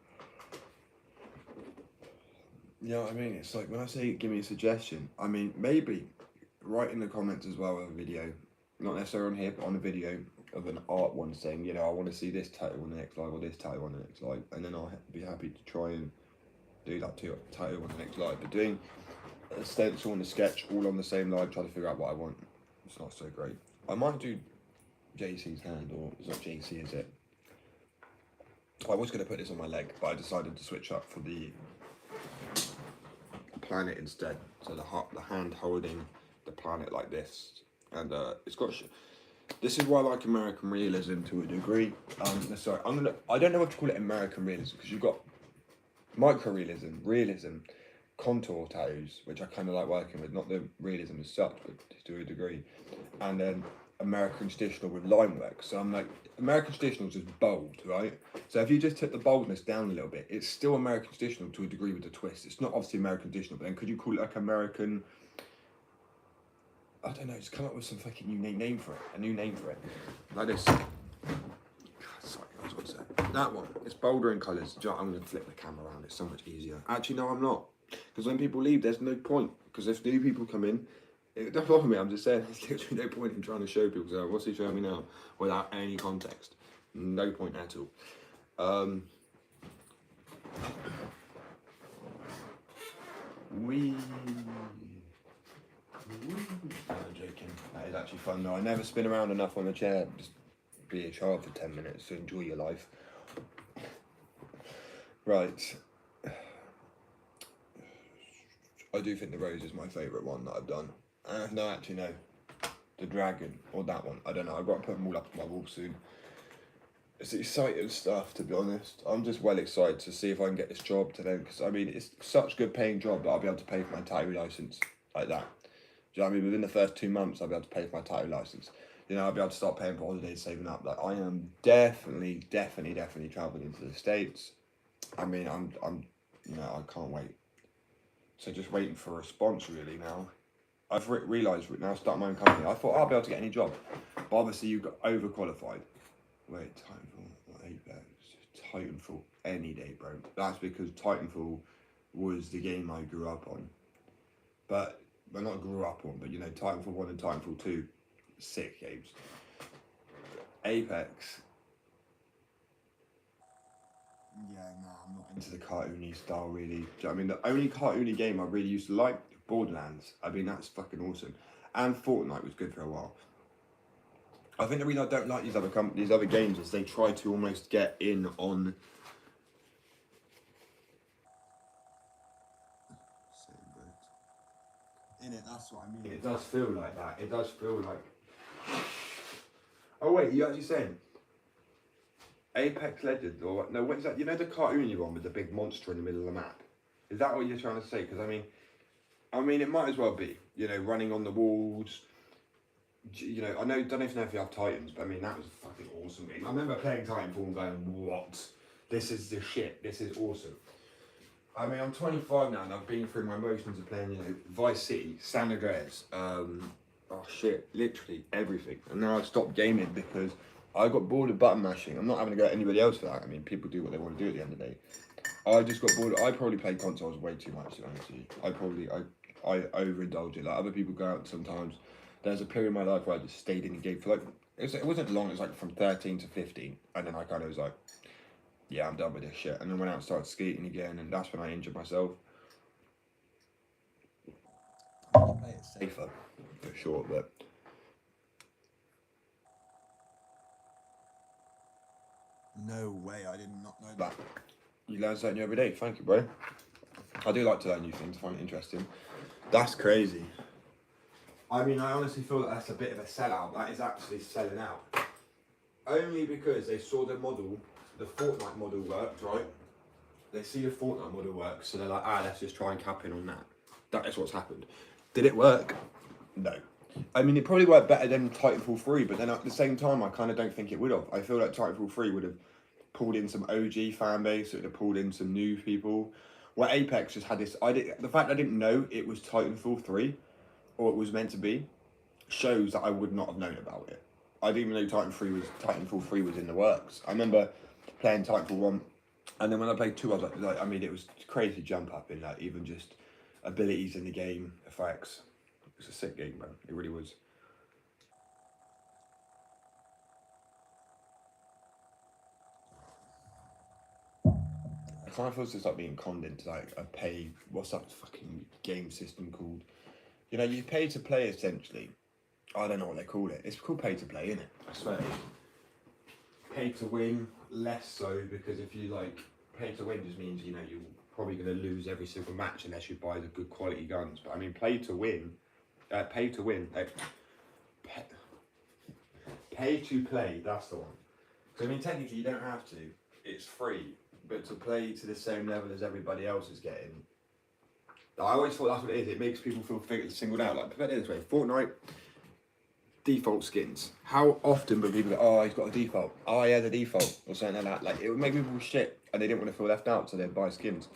You know what I mean? It's like when I say give me a suggestion, I mean maybe write in the comments as well of a video, not necessarily on here, but on a video of an art one saying, you know, I want to see this tattoo on the next live or this tattoo on the next live, and then I'll be happy to try and do that tattoo on the next live. But doing a stencil and a sketch all on the same live, trying to figure out what I want, it's not so great. I might do JC's hand, or it's not JC, is it? I was going to put this on my leg, but I decided to switch up for the planet instead. So the hand holding the planet like this, and it's got. This is why I like American realism to a degree. Sorry, I don't know what to call it American realism because you've got micro-realism, realism, contour tattoos, which I kind of like working with, not the realism as such, but to a degree, and then American traditional with line work. So I'm like, American traditional is just bold, right? So if you just took the boldness down a little bit, it's still American traditional to a degree with a twist. It's not obviously American traditional, but then could you call it like American, I don't know, just come up with some fucking unique name for it, a new name for it. Like this. God, sorry, I was going to say. That one, it's bolder in colours. I'm going to flip the camera around, it's so much easier. Actually, no, I'm not. Because when people leave, there's no point. Because if new people come in, it don't bother me, I'm just saying, there's literally no point in trying to show people, so what's he showing me now? Without any context. No point at all. I'm joking. That is actually fun though. I never spin around enough on the chair. Just be a child for 10 minutes to enjoy your life. Right. I do think the rose is my favourite one that I've done. No, actually no. The dragon, or that one. I don't know. I've got to put them all up on my wall soon. It's exciting stuff, to be honest. I'm just well excited to see if I can get this job to them, because I mean, it's such a good paying job that I'll be able to pay for my tattoo license like that. Do you know what I mean? Within the first 2 months, I'll be able to pay for my tattoo license. You know, I'll be able to start paying for holidays, saving up. Like, I am definitely traveling into the States. I mean, I'm, you know, I can't wait. So just waiting for a response really now. I've realised now starting my own company. I thought I'll be able to get any job, but obviously you got overqualified. Wait, Titanfall, Apex, Titanfall, any day, bro. That's because Titanfall was the game I grew up on. But, well, not grew up on, but you know, Titanfall 1 and Titanfall 2, sick games. Apex. Yeah, no, I'm not into the cartoony style really. Do you know what I mean? The only cartoony game I really used to like, Borderlands. I mean, that's fucking awesome. And Fortnite was good for a while. I think the reason I don't like these other games is they try to almost get in on. In it, that's what I mean. It does feel like that. It does feel like. Oh wait, you actually saying Apex Legends or no? What is that? You know the cartoony one with the big monster in the middle of the map. Is that what you're trying to say? Because I mean, it might as well be. You know, running on the walls. You know, don't know if you have Titans, but I mean that was a fucking awesome game. I remember playing Titanfall and going, "What? This is the shit. This is awesome." I mean, I'm 25 now, and I've been through my motions of playing, you know, Vice City, San Andreas, literally everything. And now I've stopped gaming because I got bored of button mashing. I'm not having to go at anybody else for that. I mean, people do what they want to do at the end of the day. I just got bored. I probably played consoles way too much, to be honest with you. I overindulge it. Like other people go out sometimes. There's a period in my life where I just stayed in the game for like, it wasn't long, it was like from 13 to 15. And then I kind of was like, yeah, I'm done with this shit. And then went out and started skating again, and that's when I injured myself. I need to play it safer, for sure, but. No way, I did not know that. You learn something new every day. Thank you, bro. I do like to learn new things, I find it interesting. That's crazy. I mean, I honestly feel that that's a bit of a sellout. That is actually selling out. Only because they saw the model, the Fortnite model worked, right? They see the Fortnite model works, so they're like, let's just try and cap in on that. That is what's happened. Did it work? No. I mean, it probably worked better than Titanfall 3, but then at the same time, I kind of don't think it would have. I feel like Titanfall 3 would have pulled in some OG fan base, it would have pulled in some new people. Where Apex just had this, the fact I didn't know it was Titanfall 3, or it was meant to be, shows that I would not have known about it. I didn't even know Titanfall 3 was in the works. I remember playing Titanfall 1, and then when I played 2, I was like, I mean, it was crazy jump up in like even just abilities in the game, effects. It's a sick game, man. It really was. I kind of feel just like being conned into like a pay. What's that fucking game system called? You know, you pay to play essentially. I don't know what they call it. It's called pay to play, isn't it? I swear. Pay to win, less so, because if you like pay to win just means, you know, you're probably going to lose every single match unless you buy the good quality guns. But I mean, pay to play, that's the one. So I mean, technically you don't have to. It's free, but to play to the same level as everybody else is getting. I always thought that's what it is. It makes people feel singled out. Like, put it this way, Fortnite. Default skins. How often would people go, he's got a default. Oh, yeah, the default. Or something like that. Like, it would make people shit and they didn't want to feel left out, so they'd buy skins.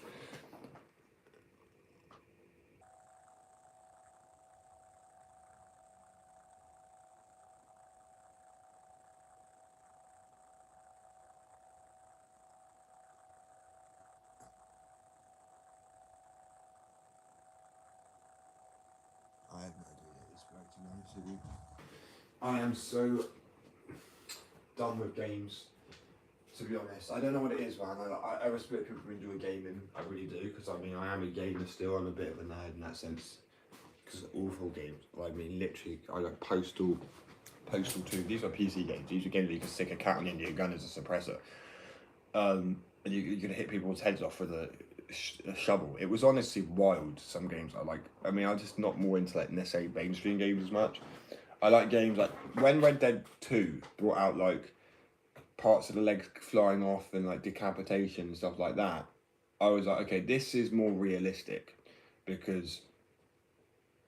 I have no idea what it's about, to be honest with you. I am so done with games, to be honest. I don't know what it is, man. I respect people who enjoy gaming. I really do, because I mean, I am a gamer still. I'm a bit of a nerd in that sense. Because awful games. I mean, literally, I got Postal 2. These are PC games. These are games where you can stick a cat on the end of your gun as a suppressor. And you're going to hit people's heads off with a shovel. It was honestly wild, some games I like. I mean, I'm just not more into like necessarily mainstream games as much. I like games like when Red Dead 2 brought out like parts of the legs flying off and like decapitation and stuff like that. I was like, okay, this is more realistic, because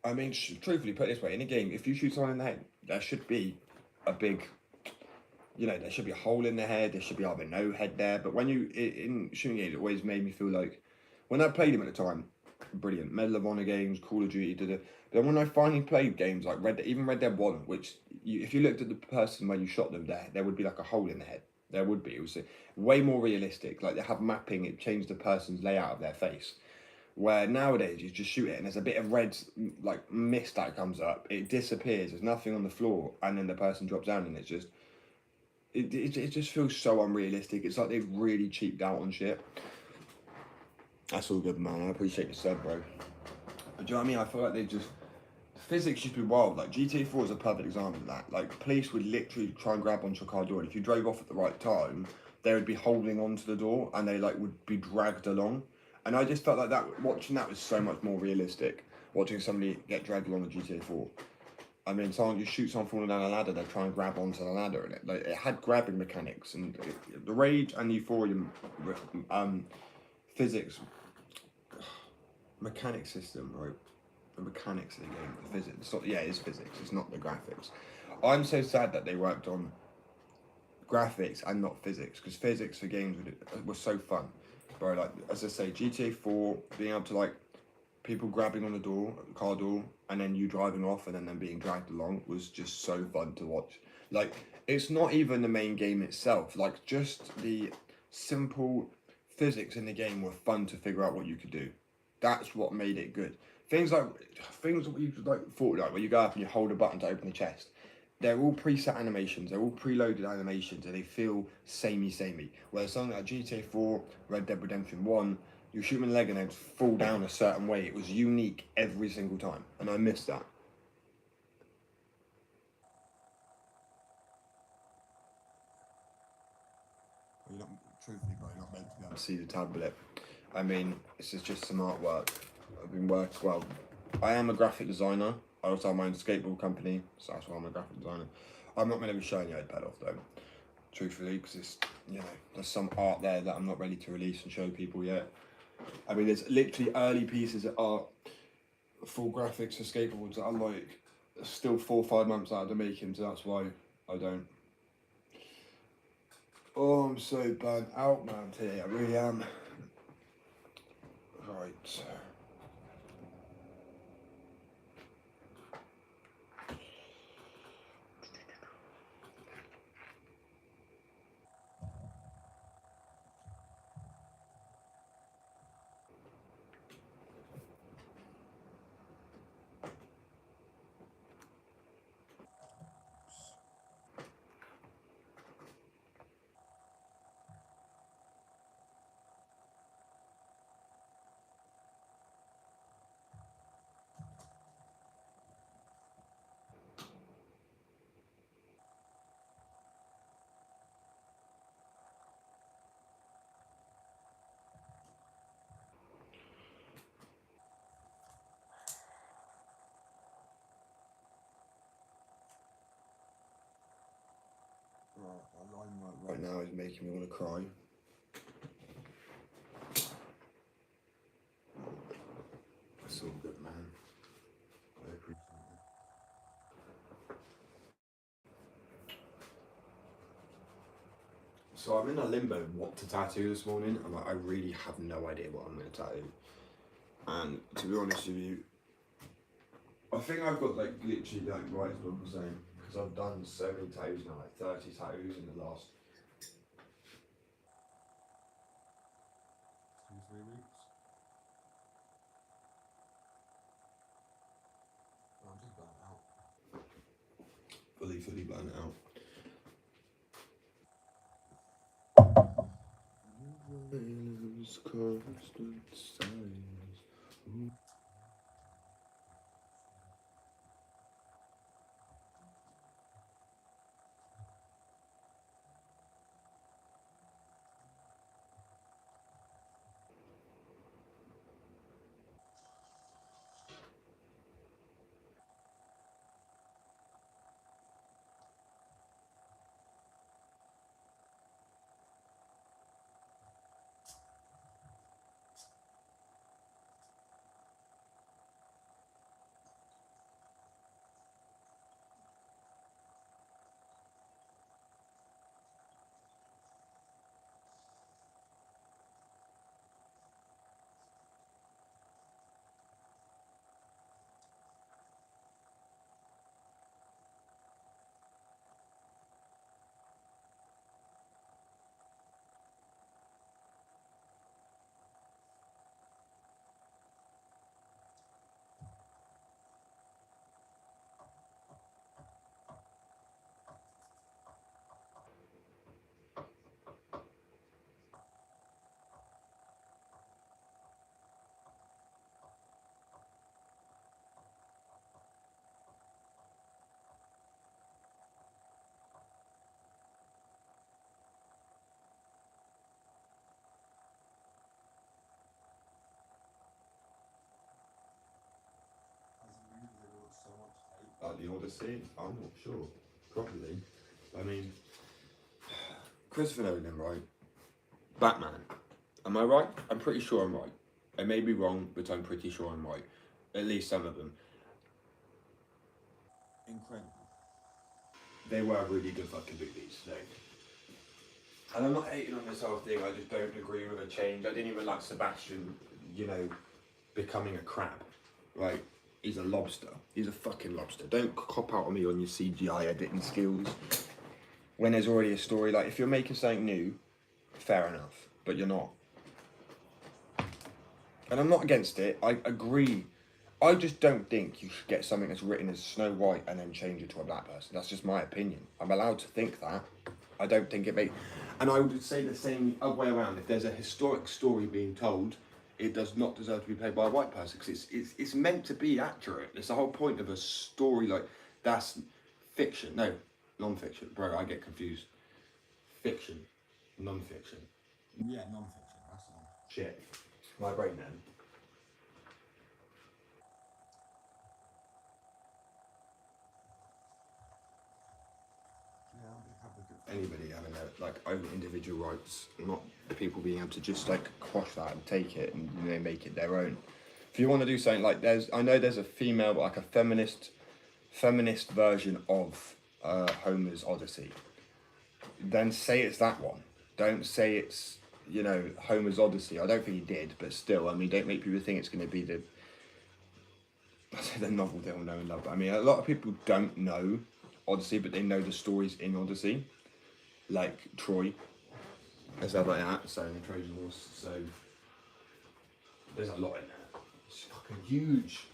I mean, truthfully, put it this way, in a game, if you shoot someone in the head, there should be a big, you know, there should be a hole in the head, there should be either no head there, but when you, in shooting games, it always made me feel like, when I played them at the time, brilliant. Medal of Honor games, Call of Duty, did it. But then when I finally played games like even Red Dead 1, which if you looked at the person when you shot them, there would be like a hole in the head. There would be. It was way more realistic. Like they have mapping, it changed the person's layout of their face. Where nowadays you just shoot it and there's a bit of red like mist that comes up, it disappears, there's nothing on the floor, and then the person drops down and it's just it just feels so unrealistic. It's like they've really cheaped out on shit. That's all good, man. I appreciate the sub, bro. But do you know what I mean? I feel like they just the physics used to be wild. Like GTA 4 is a perfect example of that. Like police would literally try and grab onto a car door, and if you drove off at the right time, they would be holding onto the door and they like would be dragged along. And I just felt like that watching that was so much more realistic. Watching somebody get dragged along the GTA 4. I mean, someone you shoot someone falling down a ladder, they try and grab onto the ladder, and it had grabbing mechanics, and the Rage and Euphoria physics mechanic system, right? The mechanics of the game, the physics. It's not, yeah, it is physics. It's not the graphics. I'm so sad that they worked on graphics and not physics, because physics for games was so fun, bro. Like as I say, GTA 4 being able to like people grabbing on the door, car door, and then you driving off and then them being dragged along was just so fun to watch. Like it's not even the main game itself. Like just the simple physics in the game were fun to figure out what you could do. That's what made it good. Things that you like Fortnite, where you go up and you hold a button to open the chest. They're all preset animations. They're all preloaded animations, and they feel samey. Whereas something like GTA 4, Red Dead Redemption 1, you shoot them in the leg and they'd fall down a certain way. It was unique every single time, and I missed that. Truthfully, bro, you're not meant to be able to see the tablet. I mean, this is just some artwork. I've been working, well, I am a graphic designer. I also have my own skateboard company, so that's why I'm a graphic designer. I'm not going to be showing you iPad off though, truthfully, because it's, you know, there's some art there that I'm not ready to release and show people yet. I mean, there's literally early pieces of art, full graphics for skateboards that are like still 4 or 5 months out of the making, so that's why I don't. Oh, I'm so burnt out, man, today. I really am. Right. Right now is making me want to cry. That's all good, man. I appreciate it. So I'm in a limbo what to tattoo this morning, and I really have no idea what I'm going to tattoo. And to be honest with you, I think I've got like literally like right as what I'm saying, because I've done so many tattoos now, like 30 tattoos in the last 2-3 weeks. I'm just burnt out. Fully burnt out. Constant silence. Like the Odyssey? I'm not sure. Probably. I mean, Christopher Nolan, right? Batman. Am I right? I'm pretty sure I'm right. I may be wrong, but I'm pretty sure I'm right. At least some of them. Incredible. They were really good fucking movies, though. And I'm not hating on this whole thing, I just don't agree with a change. I didn't even like Sebastian, you know, becoming a crab. Like, he's a lobster. He's a fucking lobster. Don't cop out on me on your CGI editing skills. When there's already a story, like, if you're making something new, fair enough. But you're not. And I'm not against it. I agree. I just don't think you should get something that's written as Snow White and then change it to a black person. That's just my opinion. I'm allowed to think that. I don't think it may. And I would say the same other way around. If there's a historic story being told, it does not deserve to be played by a white person because it's meant to be accurate. It's the whole point of a story. Like, that's fiction. No, non-fiction. Bro, I get confused. Fiction, non-fiction. Yeah, non-fiction. That's the one. Shit. My brain then. Anybody having a, like, own individual rights, not people being able to just like quash that and take it and, you know, make it their own. If you want to do something like I know there's a female, like a feminist version of Homer's Odyssey. Then say it's that one. Don't say it's, you know, Homer's Odyssey. I don't think he did, but still, I mean, don't make people think it's going to be the I say the novel they'll know and love. I mean, a lot of people don't know Odyssey, but they know the stories in Odyssey, like Troy and stuff like that. So the Trojan Horse. So there's a lot in there. It's fucking huge.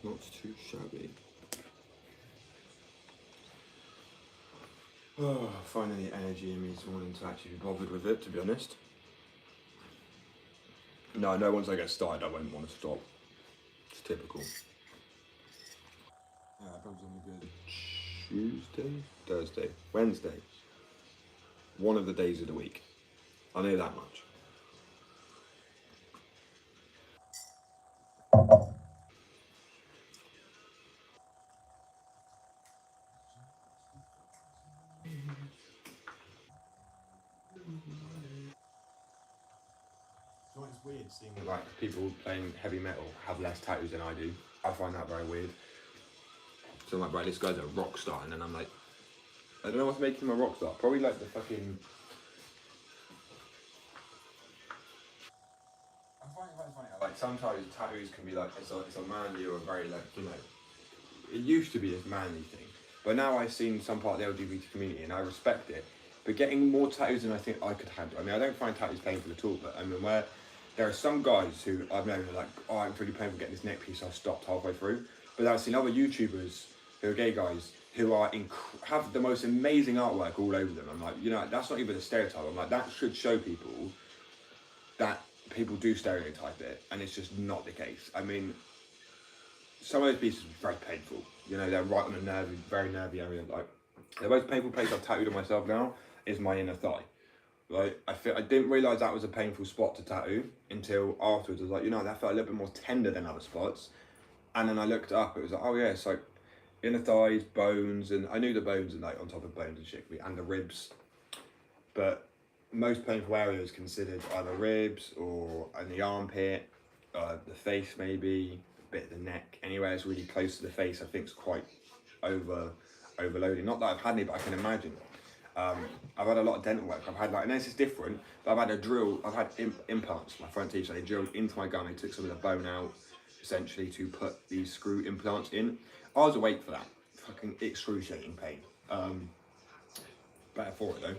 Not too shabby. Oh, finding the energy in me this morning to actually be bothered with it, to be honest. No, I know once I get started, I won't want to stop. It's typical. Yeah, probably on a good Tuesday, Thursday, Wednesday. One of the days of the week. I know that much. So it's weird seeing like people playing heavy metal have less tattoos than I do. I find that very weird. So I'm like, right, this guy's a rock star, and then I'm like, I don't know what's making him a rock star. Probably like the fucking. I find it quite funny. Like sometimes tattoos can be like it's a manly or a very like, you know. It used to be this manly thing, but now I've seen some part of the LGBT community, and I respect it. But getting more tattoos than I think I could handle. I mean, I don't find tattoos painful at all, but I mean, where there are some guys who I've known who are like, oh, I'm pretty painful getting this neck piece, I stopped halfway through. But I've seen other YouTubers who are gay guys who are have the most amazing artwork all over them. I'm like, you know, that's not even a stereotype. I'm like, that should show people that people do stereotype it, and it's just not the case. I mean, some of those pieces are very painful. You know, they're right on a nervy, very nervy area. Like, the most painful place I've tattooed on myself now is my inner thigh. Right, I didn't realise that was a painful spot to tattoo until afterwards. I was like, you know, that felt a little bit more tender than other spots. And then I looked up, it was like, oh yeah, it's like inner thighs, bones, and I knew the bones and like on top of bones and shit, and the ribs. But most painful areas considered either ribs or in the armpit, the face maybe, a bit of the neck. Anywhere it's really close to the face, I think is quite overloading. Not that I've had any, but I can imagine. I've had a lot of dental work. I've had like, and this is different, but I've had a drill, I've had implants, my front teeth, so they drilled into my gum, they took some of the bone out, essentially to put these screw implants in. I was awake for that. Fucking excruciating pain. Better for it though.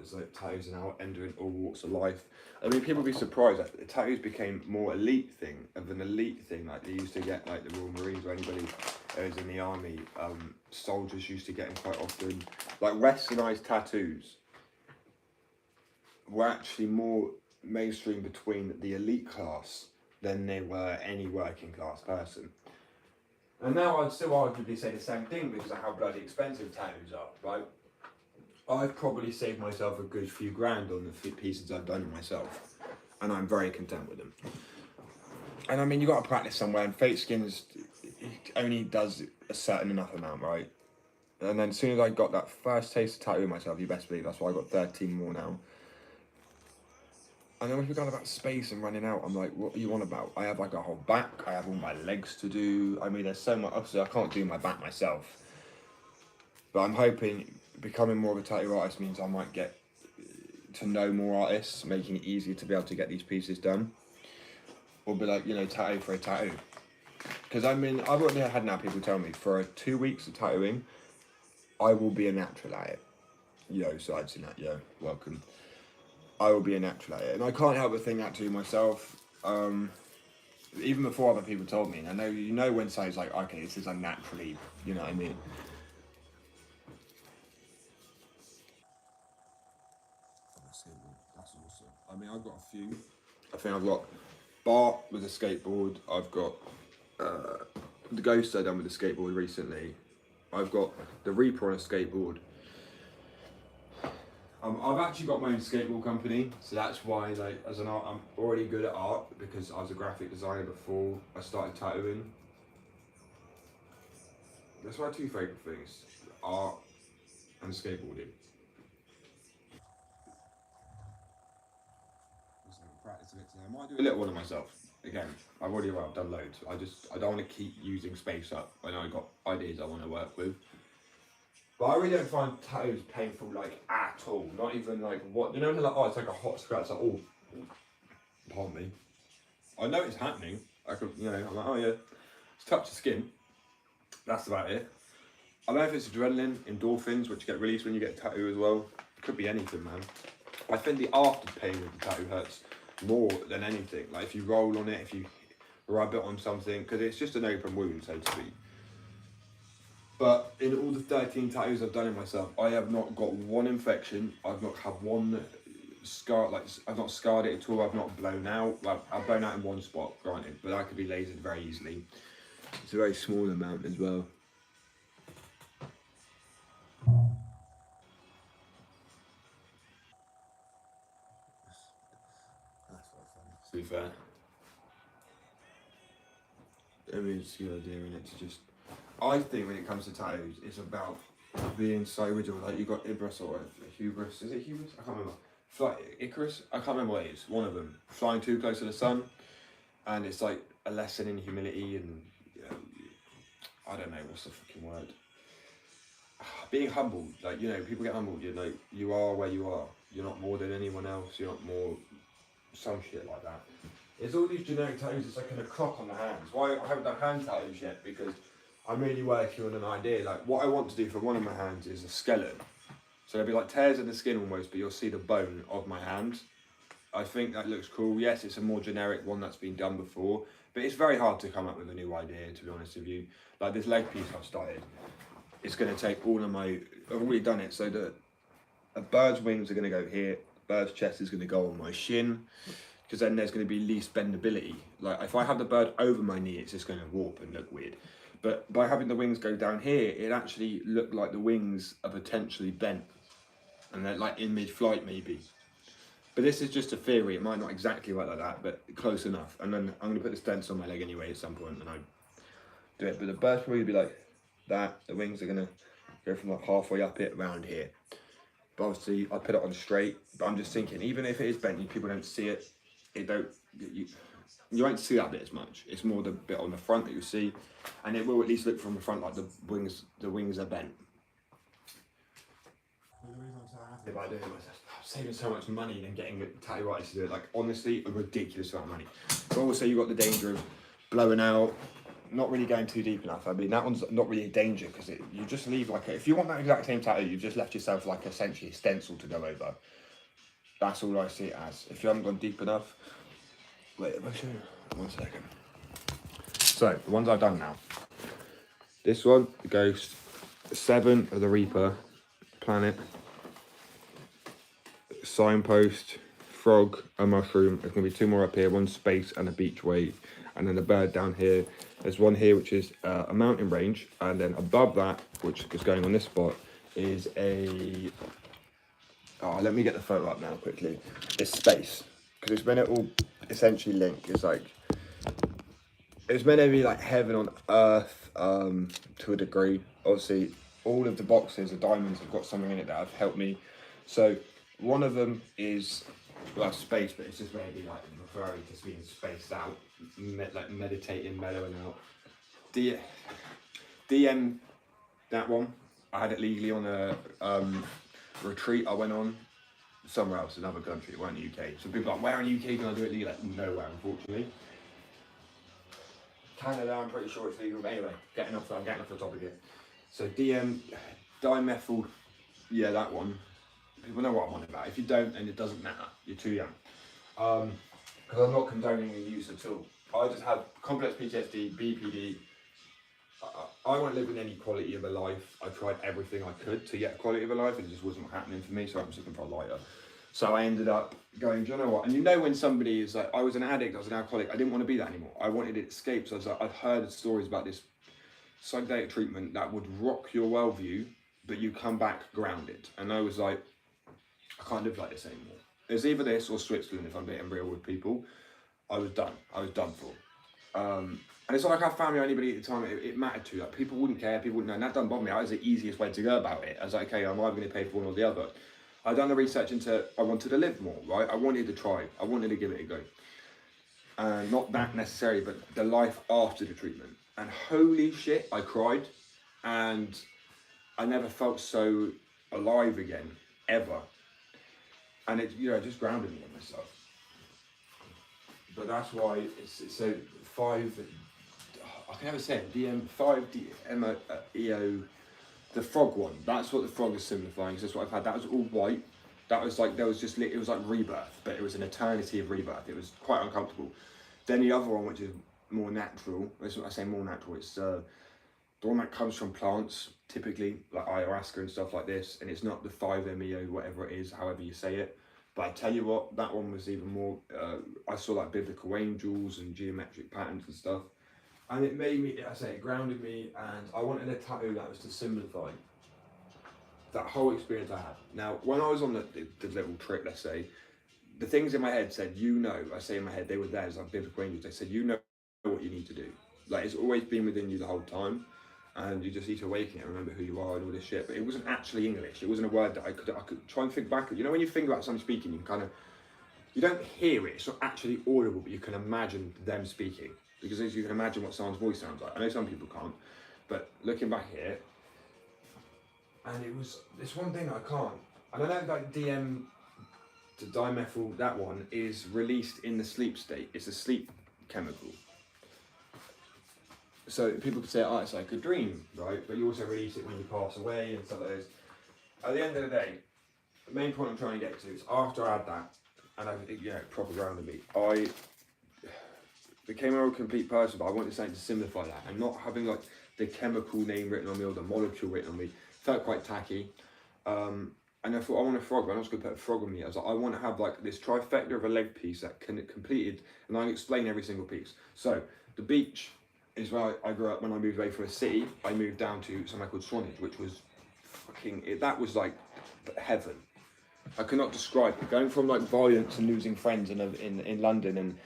There's like tattoos are now entering all walks of life. I mean, people be surprised that tattoos became more elite thing of an elite thing. Like they used to get like the Royal Marines or anybody who was in the army. Soldiers used to get them quite often. Like westernized tattoos were actually more mainstream between the elite class than they were any working class person. And now I'd still arguably say the same thing because of how bloody expensive tattoos are, right? I've probably saved myself a good few grand on the pieces I've done myself, and I'm very content with them. And I mean, you got to practice somewhere, and Fake Skins only does a certain enough amount, right? And then as soon as I got that first taste of tattooing myself, you best believe that's why I got 13 more now. And then when we got about space and running out, I'm like, what are you on about? I have like a whole back, I have all my legs to do. I mean, there's so much, obviously I can't do my back myself. But I'm hoping becoming more of a tattoo artist means I might get to know more artists, making it easier to be able to get these pieces done. Or be like, you know, tattoo for a tattoo. Because I mean, I've already had now people tell me for 2 weeks of tattooing, I will be a natural at it. Yo, so I'd seen that, yo, welcome. I will be a natural at it. And I can't help but think that to myself. Even before other people told me, and I know, you know, when someone's like, okay, this is unnaturally, you know what I mean? That's awesome. I mean, I've got a few. I think I've got Bart with a skateboard. I've got the Ghost I done with a skateboard recently. I've got the Reaper on a skateboard. I've actually got my own skateboard company, so that's why, like, as an art, I'm already good at art because I was a graphic designer before I started tattooing. That's my two favourite things: art and skateboarding. Practice a bit today. I might do a little one of myself. Again, I've done loads. I don't want to keep using space up. I know I've got ideas I want to work with. But I really don't find tattoos painful, like, at all. Not even like what, you know, like, oh, it's like a hot scratch, like, oh, pardon me. I know it's happening. I could, you know, I'm like, oh yeah, it's touch the skin. That's about it. I don't know if it's adrenaline, endorphins, which get released when you get a tattoo as well. It could be anything, man. I think the after pain with the tattoo hurts more than anything. Like if you roll on it, if you rub it on something, because it's just an open wound, so to speak. But in all the 13 tattoos I've done in myself, I have not got one infection. I've not had one scar, like I've not scarred it at all. I've not blown out. Well, I've blown out in one spot, granted, but that could be lasered very easily. It's a very small amount as well. That's quite funny. To be fair, I mean, it's the idea in it to just. I think when it comes to tattoos, it's about being so original. Like you got Ibris or Hubris. Is it Hubris? I can't remember. Icarus. I can't remember what it is. One of them flying too close to the sun, and it's like a lesson in humility and I don't know what's the fucking word. Being humble. Like, you know, people get humbled. You know, you are where you are. You're not more than anyone else. You're not more some shit like that. It's all these generic tattoos. It's like in a clock on the hands. Why I haven't done hand tattoos yet? Because I'm really working on an idea. Like what I want to do for one of my hands is a skeleton. So there'll be like tears in the skin almost, but you'll see the bone of my hand. I think that looks cool. Yes, it's a more generic one that's been done before, but it's very hard to come up with a new idea, to be honest with you. Like this leg piece I've started, it's going to take all of my, I've already done it, so a bird's wings are going to go here, bird's chest is going to go on my shin, because then there's going to be least bendability. Like if I have the bird over my knee, it's just going to warp and look weird. But by having the wings go down here, it actually looked like the wings are potentially bent. And they're like in mid-flight maybe. But this is just a theory. It might not exactly work like that, but close enough. And then I'm going to put the stencil on my leg anyway at some point and I do it. But the bird's probably be like that. The wings are going to go from like halfway up it around here. But obviously I put it on straight. But I'm just thinking, even if it is bent and people don't see it, you won't see that bit as much. It's more the bit on the front that you see, and it will at least look from the front like the wings are bent. The reason I'm so happy about doing this, I'm saving so much money than getting a tattoo artist to do it. Like honestly, a ridiculous amount of money. But also you got the danger of blowing out, not really going too deep enough. I mean, that one's not really a danger because you just leave like if you want that exact same tattoo, you've just left yourself like essentially a stencil to go over. That's all I see it as. If you haven't gone deep enough, wait, if I show you, 1 second. So the ones I've done now. This one, the Ghost, 7 of the Reaper, Planet, Signpost, Frog, a Mushroom. There's going to be 2 more up here, 1 Space and a Beach Wave. And then the bird down here. There's one here which is a mountain range. And then above that, which is going on this spot, is a... Oh, let me get the photo up now quickly. It's space. Because it's meant to all essentially link. It's like... It's meant to be like heaven on earth to a degree. Obviously, all of the boxes, the diamonds, have got something in it that have helped me. So, one of them is... Well, space, but it's just maybe like referring to being spaced out, like meditating, mellowing out. DM that one. I had it legally on a retreat I went on somewhere else, another country. It weren't the UK. So people are like, where in the UK can I do it legally? Like, nowhere, unfortunately. Canada, I'm pretty sure it's legal. But anyway, I'm getting off the topic here. So dimethyl, yeah, that one. People know what I'm on about. If you don't, then it doesn't matter. You're too young. Because I'm not condoning the use at all. I just have complex PTSD, BPD. I won't live with any quality of a life. I tried everything I could to get a quality of a life, and it just wasn't happening for me, so I was looking for a lighter. So I ended up going, do you know what? And you know when somebody is like, I was an addict, I was an alcoholic, I didn't want to be that anymore. I wanted to escape, so I was like, I'd heard stories about this psychedelic treatment that would rock your worldview, but you come back grounded. And I was like, I can't live like this anymore. It's either this or Switzerland, if I'm being real with people. I was done. I was done for. And it's not like our family or anybody at the time it mattered to. Like, people wouldn't care, people wouldn't know. And that doesn't bother me. That was the easiest way to go about it. I was like, okay, I'm either going to pay for one or the other. I'd done the research into, I wanted to live more, right? I wanted to try. I wanted to give it a go. Not that necessarily, but the life after the treatment. And holy shit, I cried. And I never felt so alive again, ever. And it, you know, just grounded me in myself. But that's why it's so 5. I can never say it. DM5 EO, the frog one. That's what the frog is signifying. That's what I've had. That was all white. That was like, there was just, it was like rebirth, but it was an eternity of rebirth. It was quite uncomfortable. Then the other one, which is more natural. That's what I say, more natural. It's the one that comes from plants, typically like ayahuasca and stuff like this, and it's not the 5-MeO, whatever it is, however you say it. But I tell you what, that one was even more, I saw like biblical angels and geometric patterns and stuff. And it made me, I say, it grounded me, and I wanted a tattoo that was to simplify that whole experience I had. Now, when I was on the little trip, let's say, the things in my head said, you know, I say in my head, they were there as like biblical angels. They said, you know what you need to do. Like, it's always been within you the whole time. And you just need to awaken it and remember who you are and all this shit. But it wasn't actually English. It wasn't a word that I could try and think back. You know when you think about someone speaking, you kind of, you don't hear it. It's not actually audible, but you can imagine them speaking. Because as you can imagine what someone's voice sounds like. I know some people can't. But looking back here, and it was, it's one thing I can't. And I know like dimethyl, that one is released in the sleep state. It's a sleep chemical. So people could say, oh, it's like a dream, right? But you also release it when you pass away and stuff like this. At the end of the day, the main point I'm trying to get to is after I had that, and I, you know, proper grounded me, I became a complete person, but I wanted something to simplify that. And not having like the chemical name written on me or the molecule written on me felt quite tacky. And I thought, I want a frog, but I'm not going to put a frog on me. I was like, I want to have like this trifecta of a leg piece that can completed, and I explain every single piece. So the beach is where I grew up. When I moved away from a city, I moved down to somewhere called Swanage, which was fucking, that was like heaven. I cannot describe it. Going from like violence and losing friends in London and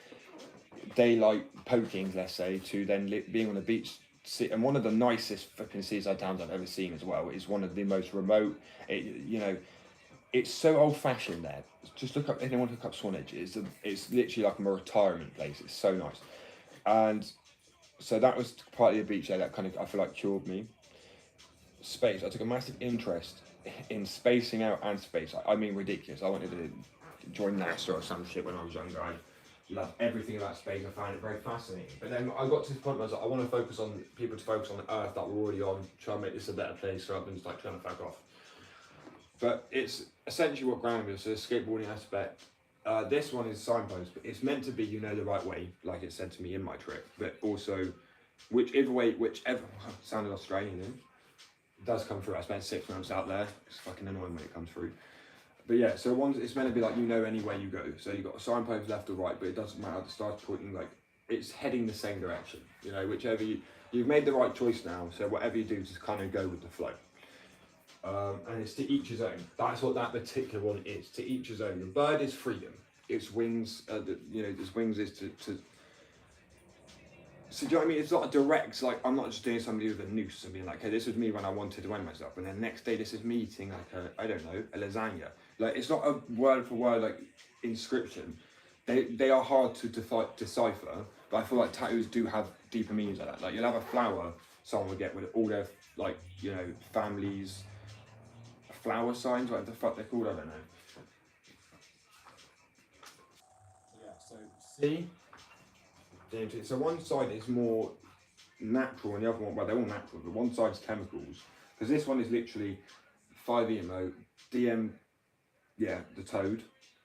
daylight poking, let's say, to then being on a beach, and one of the nicest fucking seaside towns I've ever seen as well. It's one of the most remote, you know, it's so old fashioned there. Just look up, anyone look up Swanage. It's literally like a retirement place. It's so nice. And so that was partly the beach there that kind of, I feel like, cured me. Space, I took a massive interest in spacing out and space. I mean, ridiculous. I wanted to join NASA or some shit when I was younger. love everything about space. I found it very fascinating. But then I got to the point where I was like, I want to focus on people to focus on the Earth that we're already on, try and make this a better place rather than just like trying to fuck off. But it's essentially what grounding is, so the skateboarding aspect. This one is signpost, but it's meant to be, you know, the right way, like it said to me in my trip, but also whichever sounded Australian then, does come through. I spent 6 months out there. It's fucking annoying when it comes through. But yeah, so it's meant to be like, you know, anywhere you go. So you've got a signpost left or right, but it doesn't matter. It starts pointing like it's heading the same direction. You know, whichever you've made the right choice now. So whatever you do, just kind of go with the flow. And it's to each his own. That's what that particular one is. To each his own. The bird is freedom. Its wings, its wings is to. So do you know what I mean? It's not a direct, like, I'm not just doing somebody with a noose and being like, hey, this was me when I wanted to end myself. And then next day, this is me eating like a lasagna. Like, it's not a word for word, like, inscription. They are hard to decipher, but I feel like tattoos do have deeper meanings like that. Like, you'll have a flower someone would get with all their, like, you know, families, flower signs, whatever the fuck they're called, I don't know. Yeah, so see? So one side is more natural and the other one, well, they're all natural, but one side's chemicals. Because this one is literally 5-EMO, DM, yeah, the toad,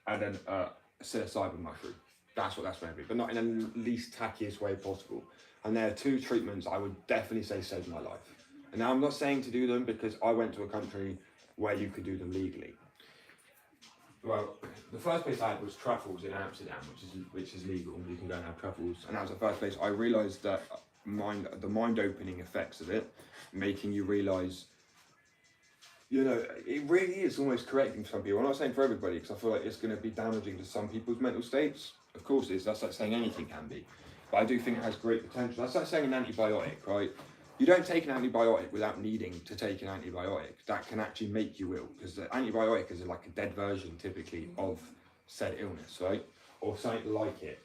and then a psilocybin mushroom. That's what that's meant to be, but not in the least tackiest way possible. And there are 2 treatments I would definitely say saved my life. And now I'm not saying to do them because I went to a country where you could do them legally. Well, the first place I had was truffles in Amsterdam, which is legal. You can go and have truffles, and that was the first place I realised that the mind-opening effects of it, making you realise, you know, it really is almost correcting some people. I'm not saying for everybody, because I feel like it's going to be damaging to some people's mental states. Of course it is. That's like saying anything can be, but I do think it has great potential. That's like saying an antibiotic, right? You don't take an antibiotic without needing to take an antibiotic. That can actually make you ill, because the antibiotic is like a dead version, typically, of said illness, right? Or something like it.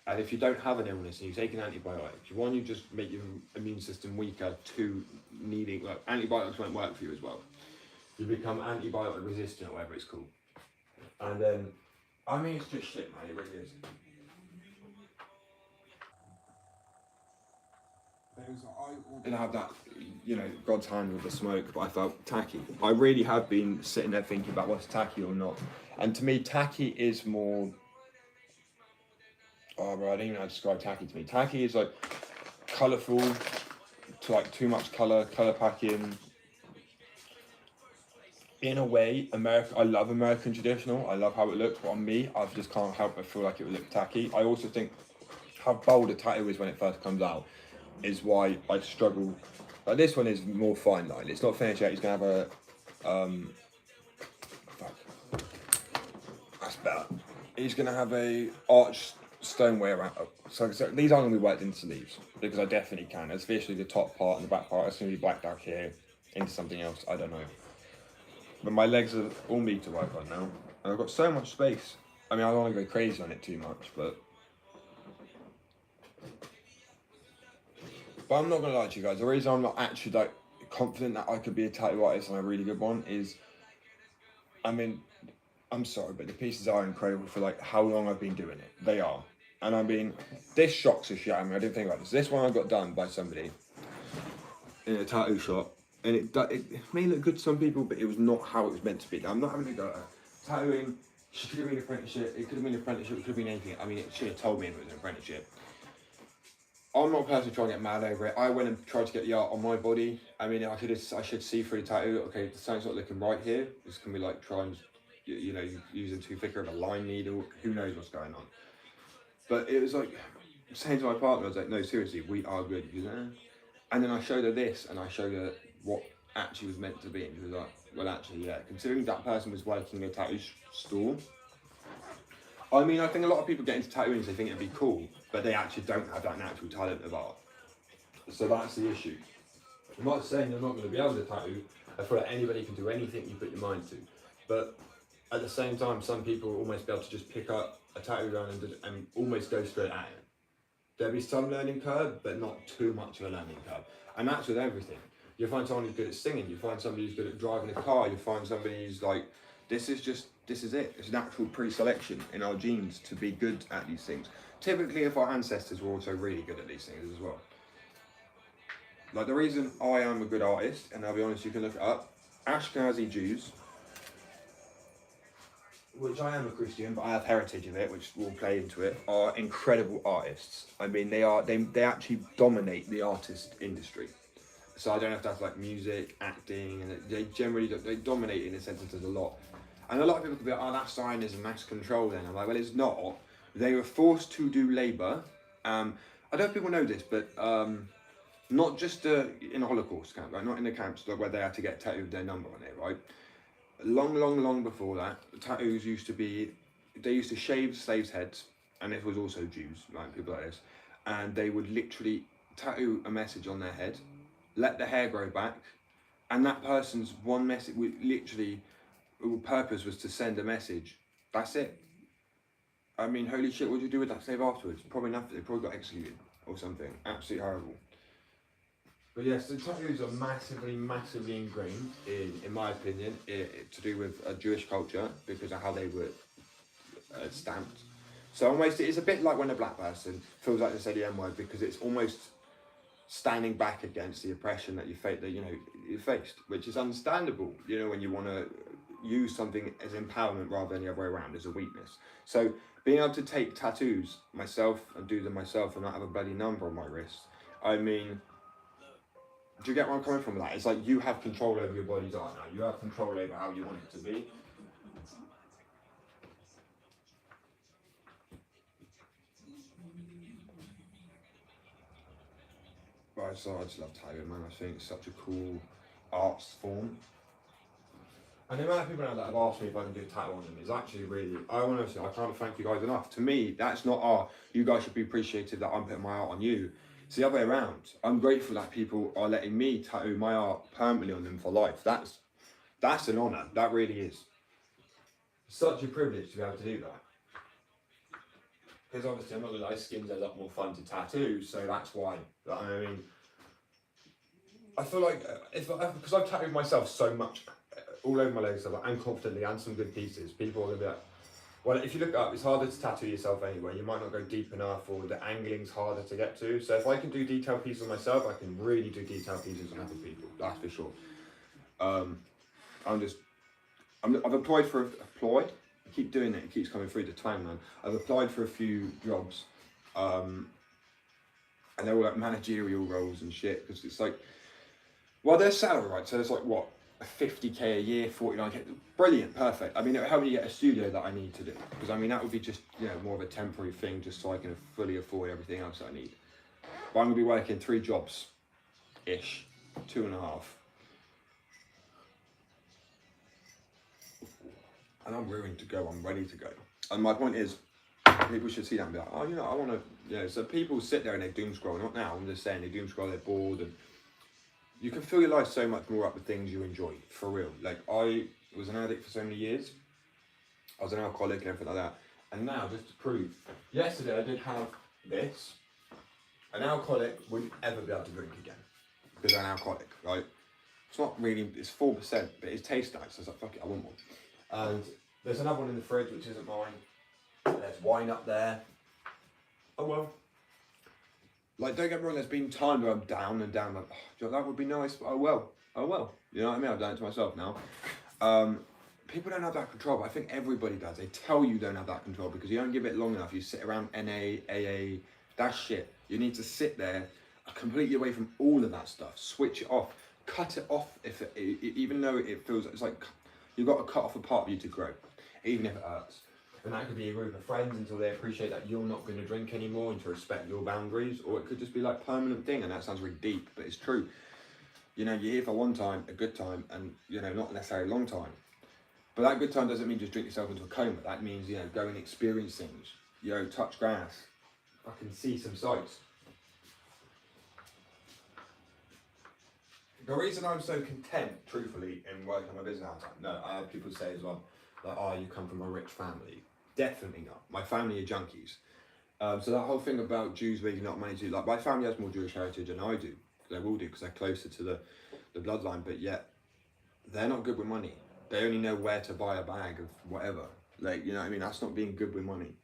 And if you don't have an illness and you take an antibiotic, one, you just make your immune system weaker, 2, needing, like, antibiotics won't work for you as well. You become antibiotic resistant, or whatever it's called. And then, I mean, it's just shit, man, it really is. And have that, you know, God's hand with the smoke, but I felt tacky. I really have been sitting there thinking about what's tacky or not. And to me, tacky is more, oh bro, I don't even know how to describe tacky to me. Tacky is like colourful, to like too much colour packing. In a way, I love American traditional. I love how it looks, but on me, I just can't help but feel like it would look tacky. I also think how bold a tattoo is when it first comes out is why I struggle. Like, this one is more fine line. It's not finished yet. He's gonna have a that's better. He's gonna have a arched stoneware around. So these aren't gonna be worked into sleeves because I definitely can. Especially the top part and the back part. It's gonna be blacked out here into something else. I don't know. But my legs are all me to work on now, and I've got so much space. I mean, I don't want to go crazy on it too much, but I'm not gonna lie to you guys. The reason I'm not actually like confident that I could be a tattoo artist and a really good one is, I mean, I'm sorry, but the pieces are incredible for like how long I've been doing it. They are, and I mean, this shocks the shit out of me. I didn't think about this. This one I got done by somebody in a tattoo shop, and it may look good to some people, but it was not how it was meant to be. Now, I'm not having to go tattooing. She could have been an apprenticeship. It could have been an apprenticeship. It could have been anything. I mean, it should have told me if it was an apprenticeship. I'm not a person trying to get mad over it. I went and tried to get the art on my body. I mean, I should see through the tattoo. Okay, the something's not looking right here. This can be like trying, you know, using too thicker of a line needle. Who knows what's going on? But it was like saying to my partner, I was like, no, seriously, we are good. You know? And then I showed her this, and I showed her what actually was meant to be, and she was like, well, actually, yeah. Considering that person was working in a tattoo store. I mean, I think a lot of people get into tattooing, they think it'd be cool, but they actually don't have that natural talent of art. So that's the issue. I'm not saying you're not going to be able to tattoo. I feel like anybody can do anything you put your mind to. But at the same time, some people will almost be able to just pick up a tattoo gun and almost go straight at it. There'll be some learning curve, but not too much of a learning curve. And that's with everything. You'll find someone who's good at singing, you'll find somebody who's good at driving a car, you'll find somebody who's like, this is it. It's natural pre-selection in our genes to be good at these things. typically if our ancestors were also really good at these things as well. Like the reason I am a good artist, and I'll be honest, you can look it up, Ashkenazi Jews, which I am a Christian, but I have heritage of it, which will play into it, are incredible artists. I mean, they actually dominate the artist industry. So I don't know if that's like music, acting, and they generally they dominate in a sense that there's a lot. And a lot of people could be like, oh, that's Zionism, mass control then. I'm like, well, it's not. They were forced to do labour. I don't know if people know this, but not just in a Holocaust camp, like not in the camps like, where they had to get tattooed their number on it, right? Long before that, tattoos used to be, they used to shave slaves' heads, and it was also Jews, like people like this, and they would literally tattoo a message on their head, let the hair grow back, and that person's one message, literally, purpose was to send a message. That's it. I mean, holy shit, what did you do with that slave afterwards? Probably nothing. They probably got executed or something. Absolutely horrible. But yes, the tattoos are massively ingrained in my opinion, to do with Jewish culture because of how they were stamped. So almost it's a bit like when a black person feels like they say the N word because it's almost standing back against the oppression that you faced, which is understandable. You know, when you want to use something as empowerment rather than the other way around as a weakness. So being able to take tattoos myself and do them myself and not have a bloody number on my wrist, I mean, do you get where I'm coming from with that? It's like you have control over your body's art now. You have control over how you want it to be. Right, so I just love tattooing, man. I think it's such a cool arts form. And the amount of people now that have asked me if I can do a tattoo on them is actually really, I honestly, I can't thank you guys enough. To me, that's not art. You guys should be appreciative that I'm putting my art on you. It's the other way around. I'm grateful that people are letting me tattoo my art permanently on them for life. That's an honour. That really is. Such a privilege to be able to do that. Because obviously, I'm not gonna lie, skins are a lot more fun to tattoo, so that's why. I mean, I feel like because I've tattooed myself so much all over my legs and confidently and some good pieces, people are gonna be like, well, if you look up, it's harder to tattoo yourself anyway. You might not go deep enough, or the angling's harder to get to. So if I can do detailed pieces on myself, I can really do detailed pieces on other people. That's for sure. I've applied for I keep doing it. It keeps coming through the twang, man. I've applied for a few jobs, and they're all like managerial roles and shit. Because it's like, well, they're salary, right? So it's like what, 50k a year, 49k. Brilliant, perfect. I mean, it would help me get a studio that I need to do. Because I mean, that would be just more of a temporary thing, just so I can fully afford everything else that I need. But I'm gonna be working 3 jobs, ish, 2.5. And I'm willing to go, I'm ready to go. And my point is, people should see that and be like, oh, I want to, so people sit there and they doom scroll, not now, I'm just saying they doom scroll, they're bored, and you can fill your life so much more up with things you enjoy, for real. Like, I was an addict for so many years, I was an alcoholic and everything like that, and now, just to prove, yesterday I did have this, an alcoholic wouldn't ever be able to drink again, because I'm an alcoholic, right? It's not really, it's 4%, but it tastes nice, so I was like, fuck it, I want one. And there's another one in the fridge which isn't mine. There's wine up there. Oh well. Like, don't get me wrong, there's been times where I'm down and down, like, oh, that would be nice, but oh well. You know what I mean? I've done it to myself now. People don't have that control, but I think everybody does. They tell you don't have that control because you don't give it long enough. You sit around NA, AA, that's shit. You need to sit there completely away from all of that stuff. Switch it off. Cut it off, even though it feels, it's like, you've got to cut off a part of you to grow, even if it hurts. And that could be a group of friends until they appreciate that you're not going to drink anymore and to respect your boundaries, or it could just be like a permanent thing, and that sounds really deep, but it's true. You're here for one time, a good time, and not necessarily a long time. But that good time doesn't mean just drink yourself into a coma. That means, go and experience things. Touch grass. Fucking see some sights. The reason I'm so content, truthfully, in working on my business outside, I have people say as well, like, oh, you come from a rich family. Definitely not. My family are junkies. So that whole thing about Jews making not money to, like, my family has more Jewish heritage than I do. They will do because they're closer to the bloodline, but yet they're not good with money. They only know where to buy a bag of whatever. Like, you know what I mean? That's not being good with money.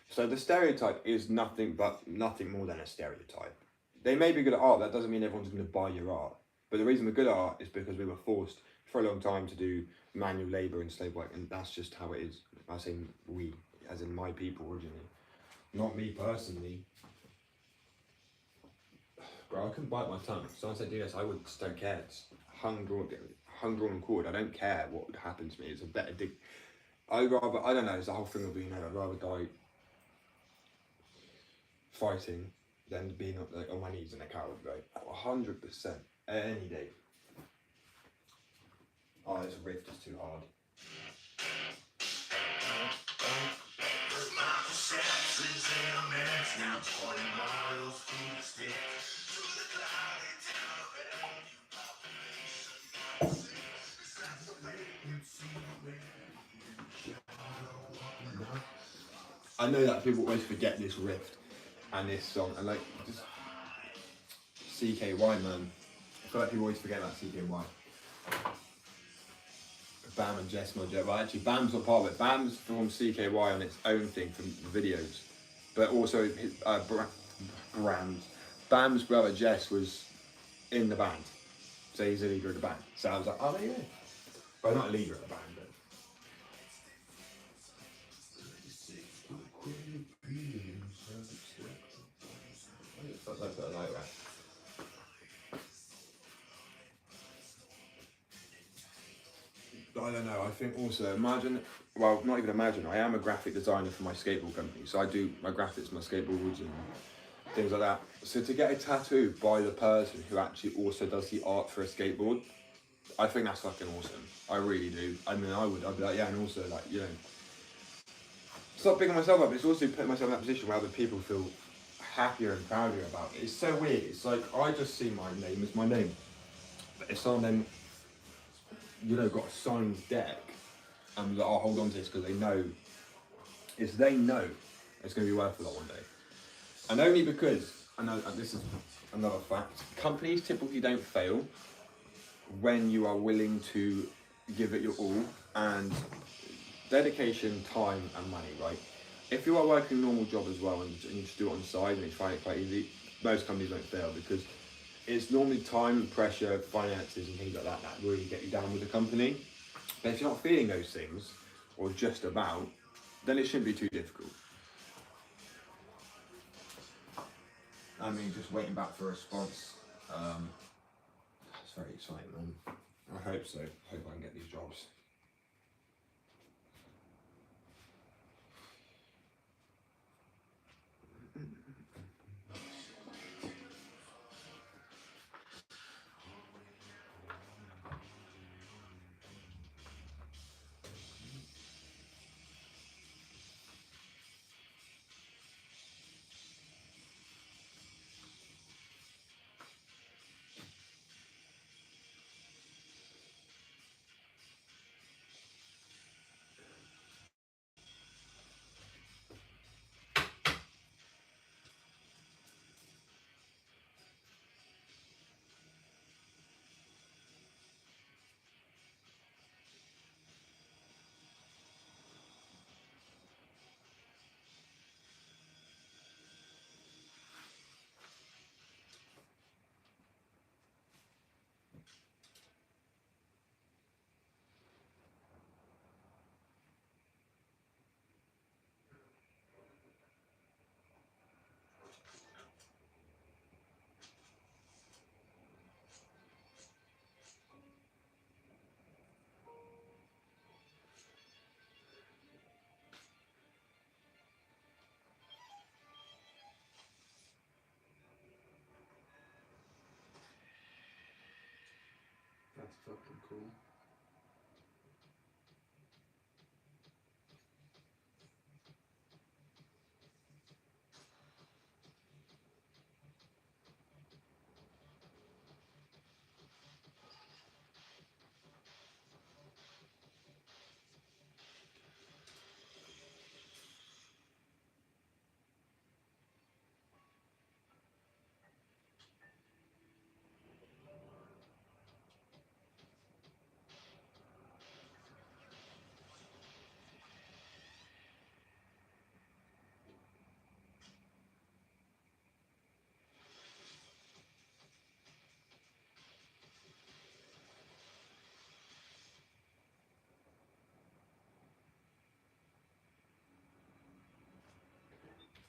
So the stereotype is nothing more than a stereotype. They may be good at art, that doesn't mean everyone's going to buy your art. But the reason we're good at art is because we were forced for a long time to do manual labour and slave work, and that's just how it is. I say we, as in my people originally. Not me personally. Bro, I couldn't bite my tongue. If someone said do this, I would just don't care. It's hung drawn cord. I don't care what would happen to me. It's a better I'd rather, I don't know, it's the whole thing of being, I'd rather die fighting than being like on my knees in a coward, right? 100%. Any day. Oh, this riff is too hard. I know that people always forget this riff and this song, and like just CKY, man. I feel like people always forget that CKY. Bam and Jess Mojo. Well, actually, Bam's not part of it. Bam's from CKY on its own thing from the videos, but also his Bam's brother Jess was in the band, so he's a leader of the band. So I was like, oh, there you go. But not a leader of the band, but. I don't know, I think also imagine, well, not even imagine, I am a graphic designer for my skateboard company, so I do my graphics, my skateboards and things like that. So to get a tattoo by the person who actually also does the art for a skateboard, I think that's fucking awesome. I really do. I mean, I'd be like, yeah, and also like, you know, stop picking myself up, it's also putting myself in that position where other people feel happier and prouder about it. It's so weird, it's like, I just see my name as my name. But if someone then, you know, got a signed deck, and like, I'll hold on to this because they know it's going to be worth a lot one day. And only because, I know this is another fact, companies typically don't fail when you are willing to give it your all and dedication, time and money, right? If you are working a normal job as well and you just do it on the side and you find it quite easy, most companies don't fail because it's normally time, pressure, finances and things like that that really get you down with the company. But if you're not feeling those things, or just about, then it shouldn't be too difficult. I mean, just waiting back for a response. It's very exciting, man. I hope so. I hope I can get these jobs. That's fucking cool.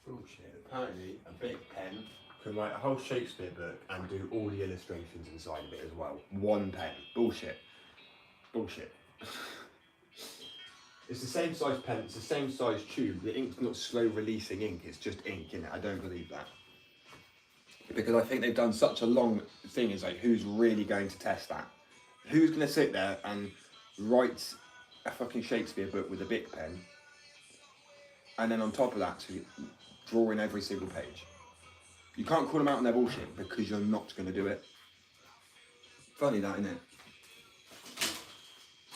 Bullshit. Apparently, a big pen can write a whole Shakespeare book and do all the illustrations inside of it as well. One pen. Bullshit. Bullshit. It's the same size pen, it's the same size tube. The ink's not slow releasing ink, it's just ink in it. I don't believe that. Because I think they've done such a long thing, is like, who's really going to test that? Who's going to sit there and write a fucking Shakespeare book with a Bic pen, and then on top of that, to draw in every single page? You can't call them out on their bullshit because you're not going to do it. Funny that, isn't it?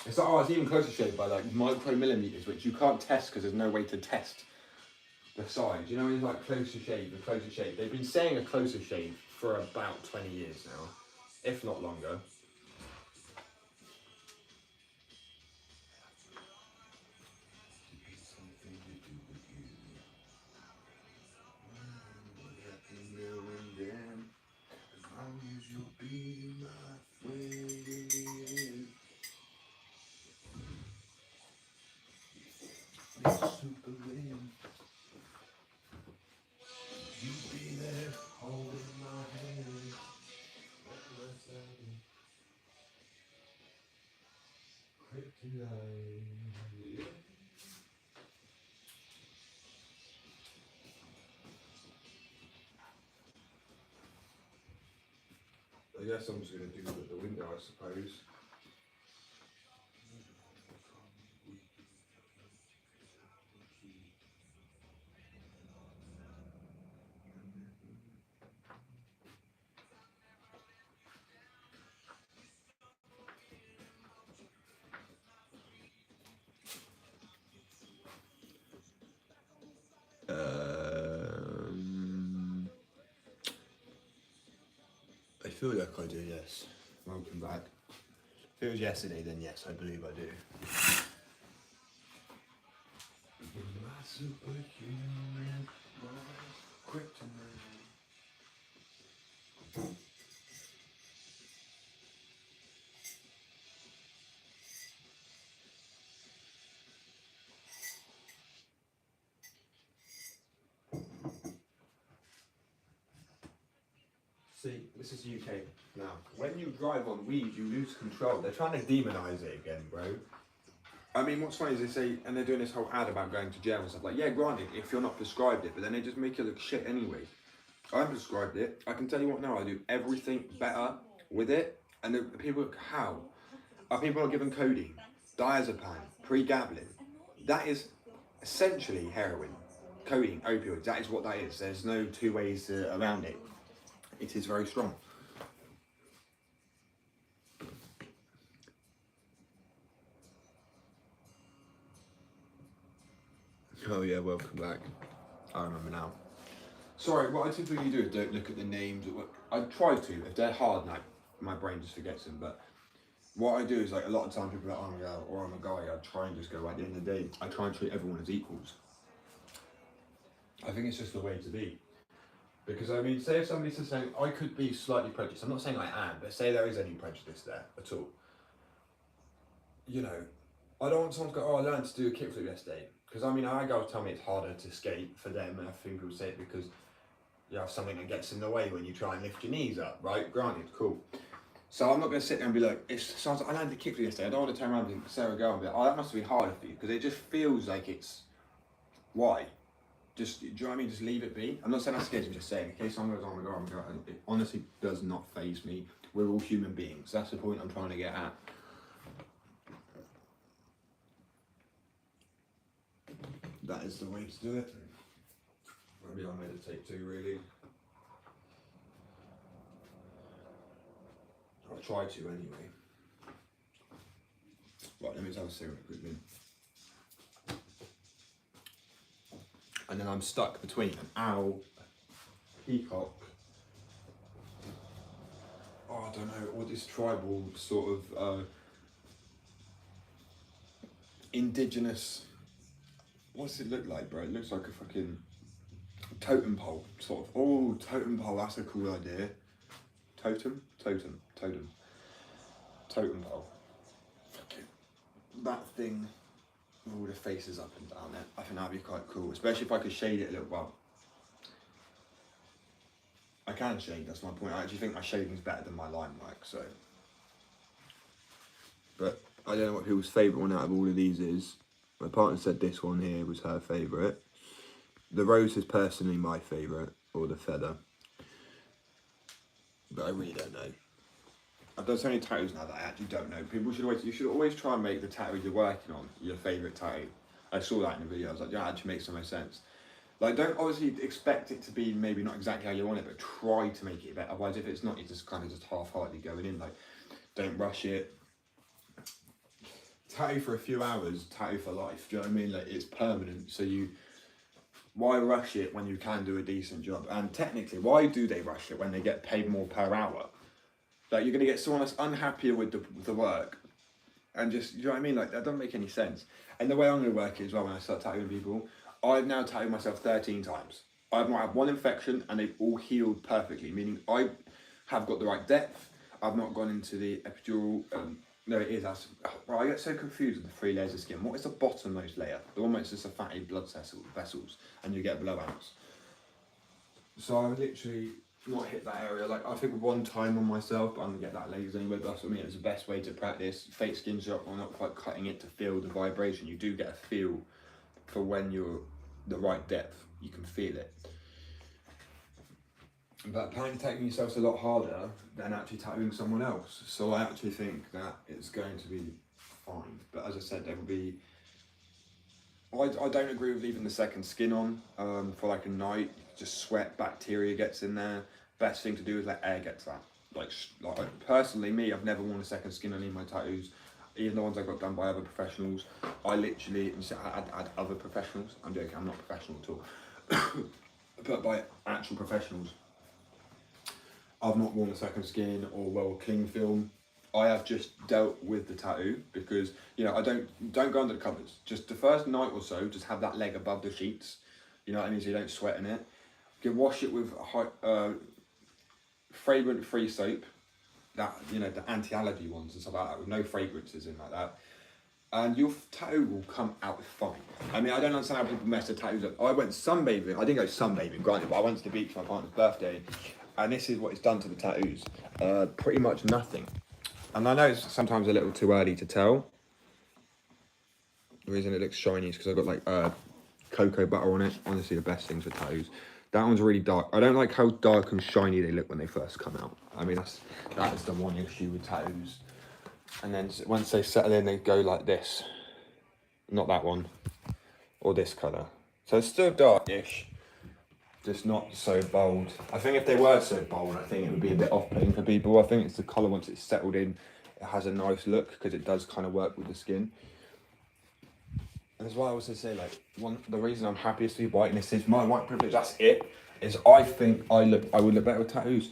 It's like, oh, it's even closer shade by like micromillimeters, which you can't test because there's no way to test the size. You know, it's like closer shade, the closer shade. They've been saying a closer shade for about 20 years now, if not longer. I guess I'm just going to do the window, I suppose. I feel like I do, yes. Welcome back. If it was yesterday, then yes, I believe I do. My superhuman, my kryptonite. See, this is UK now. When you drive on weed, you lose control. They're trying to demonise it again, bro. I mean, what's funny is they say, and they're doing this whole ad about going to jail and stuff. Like, yeah, granted, if you're not prescribed it, but then they just make you look shit anyway. I'm prescribed it. I can tell you what now, I do everything better with it. And the people, how? Are people not given codeine, diazepam, pregabalin? That is essentially heroin, codeine, opioids. That is what that is. There's no two ways around it. It is very strong. Oh yeah, welcome back. I remember now. Sorry, what I typically do is don't look at the names. I try to. If they're hard, like, my brain just forgets them. But what I do is, like, a lot of times people are like, oh, I'm a girl or I'm a guy. I try and just go, at the end of the day, I try and treat everyone as equals. I think it's just the way to be. Because, I mean, say if somebody says something, I could be slightly prejudiced. I'm not saying I am, but say there is any prejudice there at all. You know, I don't want someone to go, oh, I learned to do a kickflip yesterday. Because, I mean, I girls tell me it's harder to skate for them, and I think people say it because you have something that gets in the way when you try and lift your knees up, right? Granted, cool. So I'm not going to sit there and be like, if someone's like, I learned to kickflip yesterday, I don't want to turn around and Sarah go and be like, oh, that must be harder for you. Because it just feels like it's, why? Just, do you know what I mean? Just leave it be. I'm not saying I'm scared, I'm just saying, in case someone goes, oh my god, it honestly does not faze me. We're all human beings. That's the point I'm trying to get at. That is the way to do it. Maybe I'll meditate too, really. I'll try to anyway. Right, let me have a cigarette quickly. And then I'm stuck between an owl, a peacock, oh, I don't know, or this tribal sort of indigenous, what's it look like, bro? It looks like a fucking totem pole, sort of. Oh, totem pole, that's a cool idea. Totem pole. Fucking that thing with all the faces up and down there. I think that'd be quite cool, especially if I could shade it a little. Well, I can shade, that's my point. I actually think my shading's better than my line work, so. But I don't know what people's favourite one out of all of these is. My partner said this one here was her favourite. The rose is personally my favourite, or the feather. But I really don't know. I've done so many tattoos now that I actually don't know. You should always try and make the tattoo you're working on your favourite tattoo. I saw that in the video, I was like, yeah, that actually makes so much sense. Like, don't obviously expect it to be maybe not exactly how you want it, but try to make it better. Otherwise, if it's not, you're just kind of just half-heartedly going in. Like, don't rush it. Tattoo for a few hours, tattoo for life. Do you know what I mean? Like, it's permanent. So why rush it when you can do a decent job? And technically, why do they rush it when they get paid more per hour? Like, you're going to get someone that's unhappier with the work. And just, you know what I mean? Like, that doesn't make any sense. And the way I'm going to work it as well when I start tattooing people, I've now tattooed myself 13 times. I've not had one infection and they've all healed perfectly, meaning I have got the right depth. I've not gone into the epidural. No, it is. I get so confused with the 3 layers of skin. What is the bottommost layer? The one that's just a fatty blood vessels and you get blowouts. So I would literally not hit that area. Like, I think one time on myself, but I'm gonna get that lasers anyway. But that's what I mean. It's the best way to practice. Fake skin shot, I'm not quite cutting it to feel the vibration. You do get a feel for when you're the right depth. You can feel it. But apparently tattooing yourself's a lot harder than actually tattooing someone else. So I actually think that it's going to be fine. But as I said, there will be... I don't agree with leaving the second skin on for like a night. Just sweat, bacteria gets in there. Best thing to do is let air get to that. Like personally, me, I've never worn a second skin on any of my tattoos. Even the ones I got done by other professionals. I literally, I had other professionals. I'm joking, I'm not professional at all. But by actual professionals. I've not worn a second skin or well cling film. I have just dealt with the tattoo because, you know, I don't go under the covers. Just the first night or so, just have that leg above the sheets. You know what I mean? So you don't sweat in it. You can wash it with fragrant-free soap. That, you know, the anti-allergy ones and stuff like that, with no fragrances in like that. And your tattoo will come out fine. I mean, I don't understand how people mess their tattoos up. I went sunbathing. I didn't go sunbathing, granted, but I went to the beach for my partner's birthday. And this is what it's done to the tattoos. Pretty much nothing. And I know it's sometimes a little too early to tell. The reason it looks shiny is because I've got like cocoa butter on it. Honestly, the best things for tattoos. That one's really dark. I don't like how dark and shiny they look when they first come out. I mean, that is the one issue with tattoos. And then once they settle in, they go like this. Not that one. Or this colour. So it's still darkish. Just not so bold. I think if they were so bold, I think it would be a bit off-putting for people. I think it's the colour once it's settled in, it has a nice look because it does kind of work with the skin. And that's why I also say, like, the reason I'm happiest to be white, and this is my white privilege, that's it, is I think I would look better with tattoos.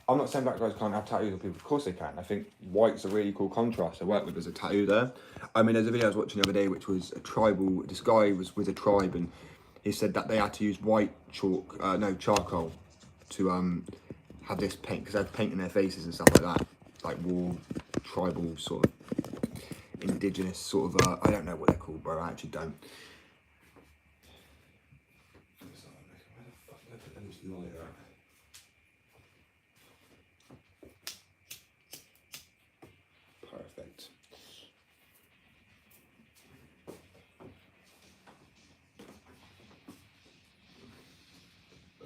I'm not saying black guys can't have tattoos on people, of course they can. I think white's a really cool contrast to work with as a tattoo there. I mean, there's a video I was watching the other day which was a tribal, this guy was with a tribe and he said that they had to use white charcoal to have this paint, because they had paint in their faces and stuff like that. Like war, tribal, sort of indigenous sort of, I don't know what they're called, bro, I actually don't. Perfect.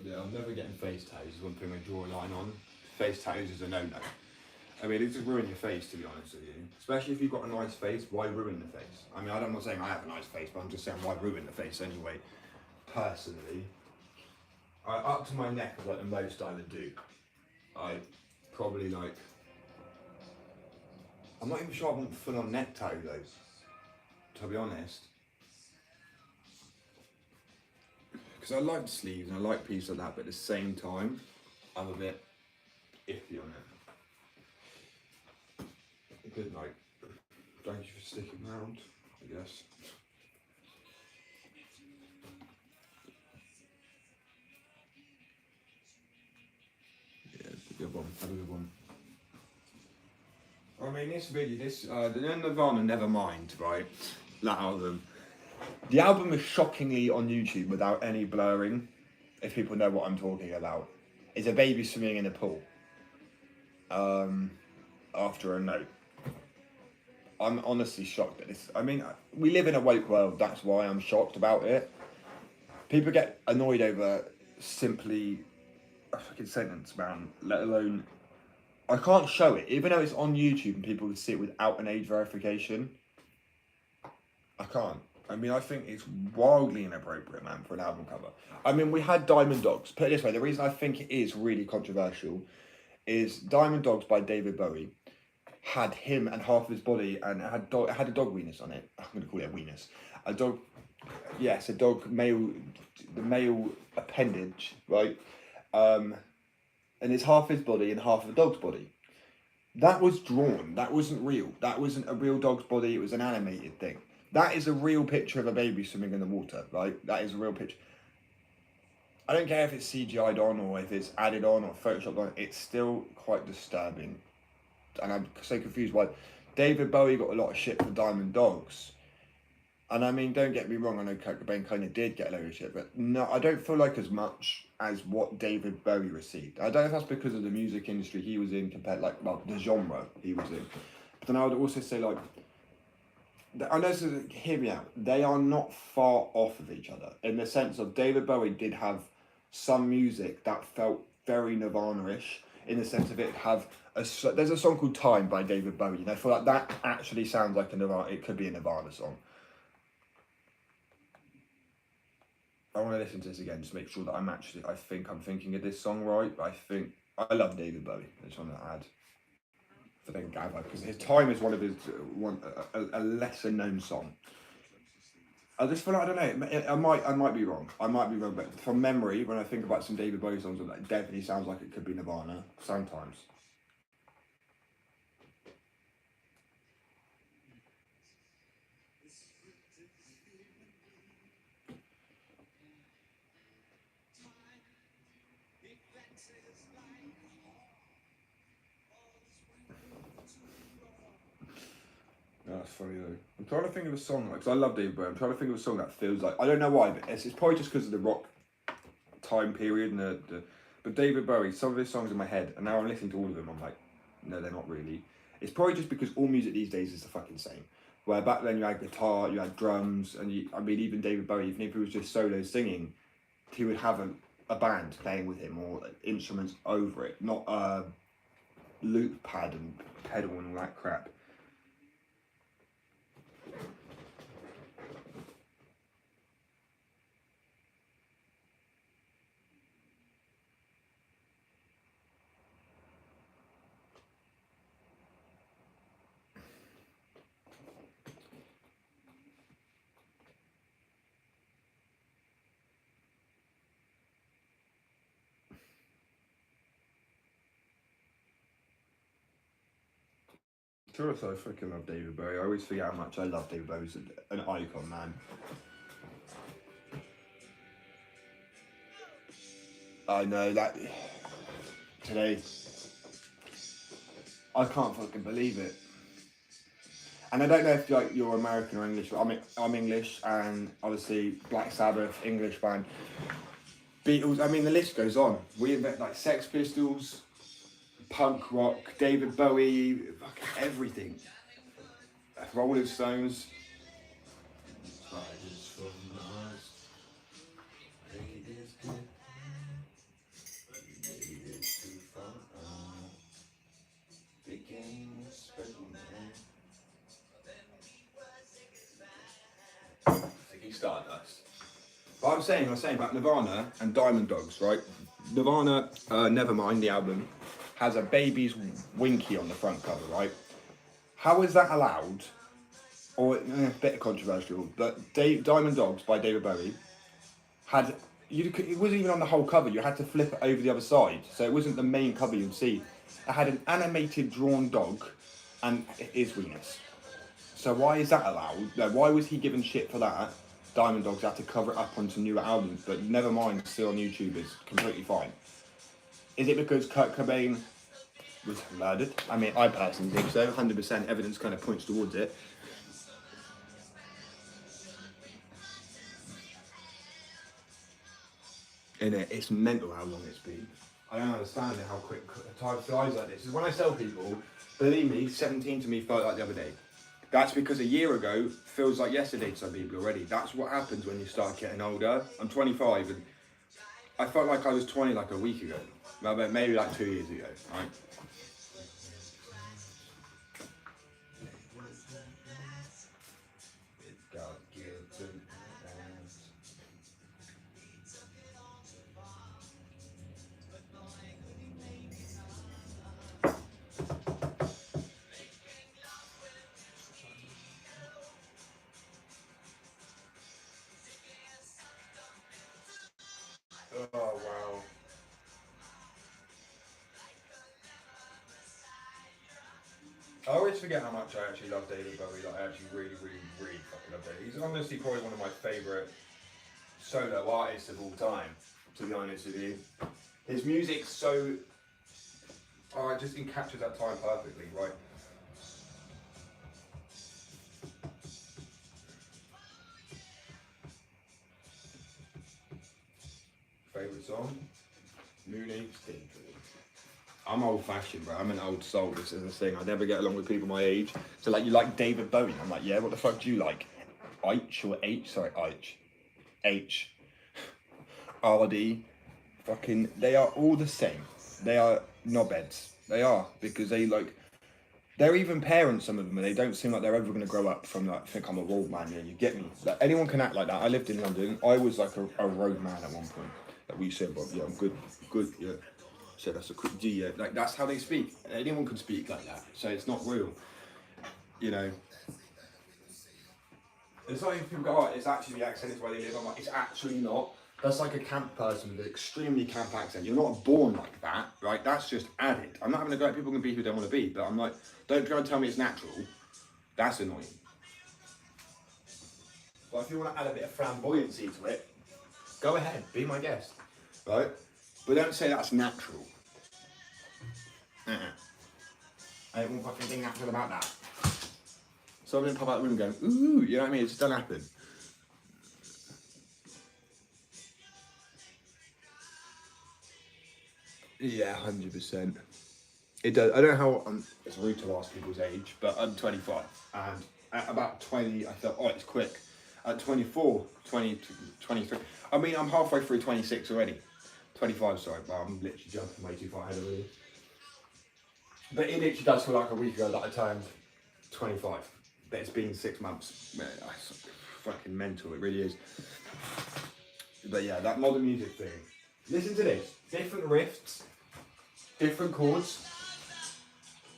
Yeah, I'm never getting face tattoos is one thing I draw a line on. Face tattoos is a no-no. I mean, it just ruin your face, to be honest with you. Especially if you've got a nice face, why ruin the face? I mean, I'm not saying I have a nice face, but I'm just saying why ruin the face anyway, personally. Up to my neck is like the most I would do. I probably like... I'm not even sure I want full-on neck tattoo though, to be honest. Because I like sleeves and I like pieces like that, but at the same time, I'm a bit iffy on it. Good night. Thank you for sticking around, I guess. Yeah, good one. Have a good one. I mean, this video, the Nirvana Nevermind, right? That album. The album is shockingly on YouTube without any blurring, if people know what I'm talking about. is a baby swimming in a pool. After a note. I'm honestly shocked at this. I mean, we live in a woke world, that's why I'm shocked about it. People get annoyed over simply a fucking sentence, man, let alone... I can't show it, even though it's on YouTube and people can see it without an age verification. I can't. I mean, I think it's wildly inappropriate, man, for an album cover. I mean, we had Diamond Dogs. Put it this way, the reason I think it is really controversial is Diamond Dogs by David Bowie had him and half of his body, and it had a dog weenus on it. I'm going to call it a weenus. A dog, yes, a dog male, the male appendage, right? And it's half his body and half of a dog's body. That was drawn. That wasn't real. That wasn't a real dog's body. It was an animated thing. That is a real picture of a baby swimming in the water, right? That is a real picture. I don't care if it's CGI'd on or if it's added on or photoshopped on. It's still quite disturbing. And I'm so confused why David Bowie got a lot of shit for Diamond Dogs. And I mean, don't get me wrong, I know Kurt Cobain kind of did get a load of shit, but no, I don't feel like as much as what David Bowie received. I don't know if that's because of the music industry he was in compared, like, well, the genre he was in. But then I would also say, like, I know, so hear me out, they are not far off of each other, in the sense of David Bowie did have some music that felt very Nirvana-ish, in the sense of it have there's a song called Time by David Bowie, and I feel like that actually sounds like a Nirvana, it could be a Nirvana song. I want to listen to this again, just make sure that I think I'm thinking of this song right, but I love David Bowie, I just want to add, for the Gabba, because his Time is one of his, a lesser known song. I just feel like, I don't know, I might be wrong, but from memory, when I think about some David Bowie songs, it definitely sounds like it could be Nirvana, sometimes. No, that's funny though. I'm trying to think of a song, because I love David Bowie. I'm trying to think of a song that feels like, I don't know why, but it's probably just because of the rock time period and but David Bowie, some of his songs in my head, and now I'm listening to all of them, I'm like, no, they're not really. It's probably just because all music these days is the fucking same. Where back then you had guitar, you had drums, and I mean, even David Bowie, even if he was just solo singing, he would have a band playing with him or instruments over it, not a loop pad and pedal and all that crap. Sure, I freaking love David Bowie. I always forget how much I love David Bowie. He's an icon, man. I know that today, I can't fucking believe it. And I don't know if like you're American or English, but I'm English, and obviously Black Sabbath, English band, Beatles. I mean, the list goes on. We invent like Sex Pistols, punk rock, David Bowie, fucking everything. Rolling Stones. Stardust. But I was saying about Nirvana and Diamond Dogs, right? Nirvana, Nevermind, the album, has a baby's winky on the front cover, right? How is that allowed? Or, a bit controversial, but Diamond Dogs by David Bowie it wasn't even on the whole cover, you had to flip it over the other side, so it wasn't the main cover you'd see. It had an animated drawn dog, and it is weenus. So why is that allowed? No, why was he given shit for that? Diamond Dogs had to cover it up onto newer albums, but Nevermind still on YouTube is completely fine. Is it because Kurt Cobain was murdered? I mean, I personally think so. 100% evidence kind of points towards it. And it's mental how long it's been. I don't understand it, how quick time flies like this. Is when I tell people, believe me, 17 to me felt like the other day. That's because a year ago feels like yesterday to some people already. That's what happens when you start getting older. I'm 25 and I felt like I was 20 like a week ago. Well, maybe like 2 years ago, right? Oh wow. I always forget how much I actually love David Bowie. Like, I actually really, really, really fucking love David. He's honestly probably one of my favourite solo artists of all time, to be honest with you. His music's so... Oh, it just captures that time perfectly, right? Favourite song? Mooney. I'm old fashioned, bro. I'm an old soul. This is the thing. I never get along with people my age. So, like, you like David Bowie? I'm like, yeah, what the fuck do you like? H or H? Sorry, H. H. RD. Fucking, they are all the same. They are knobheads. They are. Because they, like, they're even parents, some of them, and they don't seem like they're ever going to grow up from, like, think I'm a road man, yeah, you get me? Like, anyone can act like that. I lived in London. I was, like, a road man at one point. Like, we said, Bob, yeah, I'm good, yeah. So that's a quick G, yeah. Like, that's how they speak. Anyone can speak like that. So it's not real. You know. It's not even people go, oh, it's actually the accent is where they live. I'm like, it's actually not. That's like a camp person with an extremely camp accent. You're not born like that, right? That's just added. I'm not having a go at people can be who they want to be, but I'm like, don't try and tell me it's natural. That's annoying. But if you want to add a bit of flamboyancy to it, go ahead, be my guest, right? But don't say that's natural. I don't want fucking think natural about that. Someone didn't pop out the room going, ooh, you know what I mean? It just doesn't happen. Yeah, 100%. It does. I don't know how, it's rude to ask people's age, but I'm 25. And at about 20, I thought, oh, it's quick. At 24, 20, 23. I mean, I'm halfway through 26 already. 25, sorry, but I'm literally jumping way too far ahead of you. But it literally does feel like a week ago that I turned 25. But it's been 6 months. Man, it's fucking mental, it really is. But yeah, that modern music thing. Listen to this. Different riffs, different chords.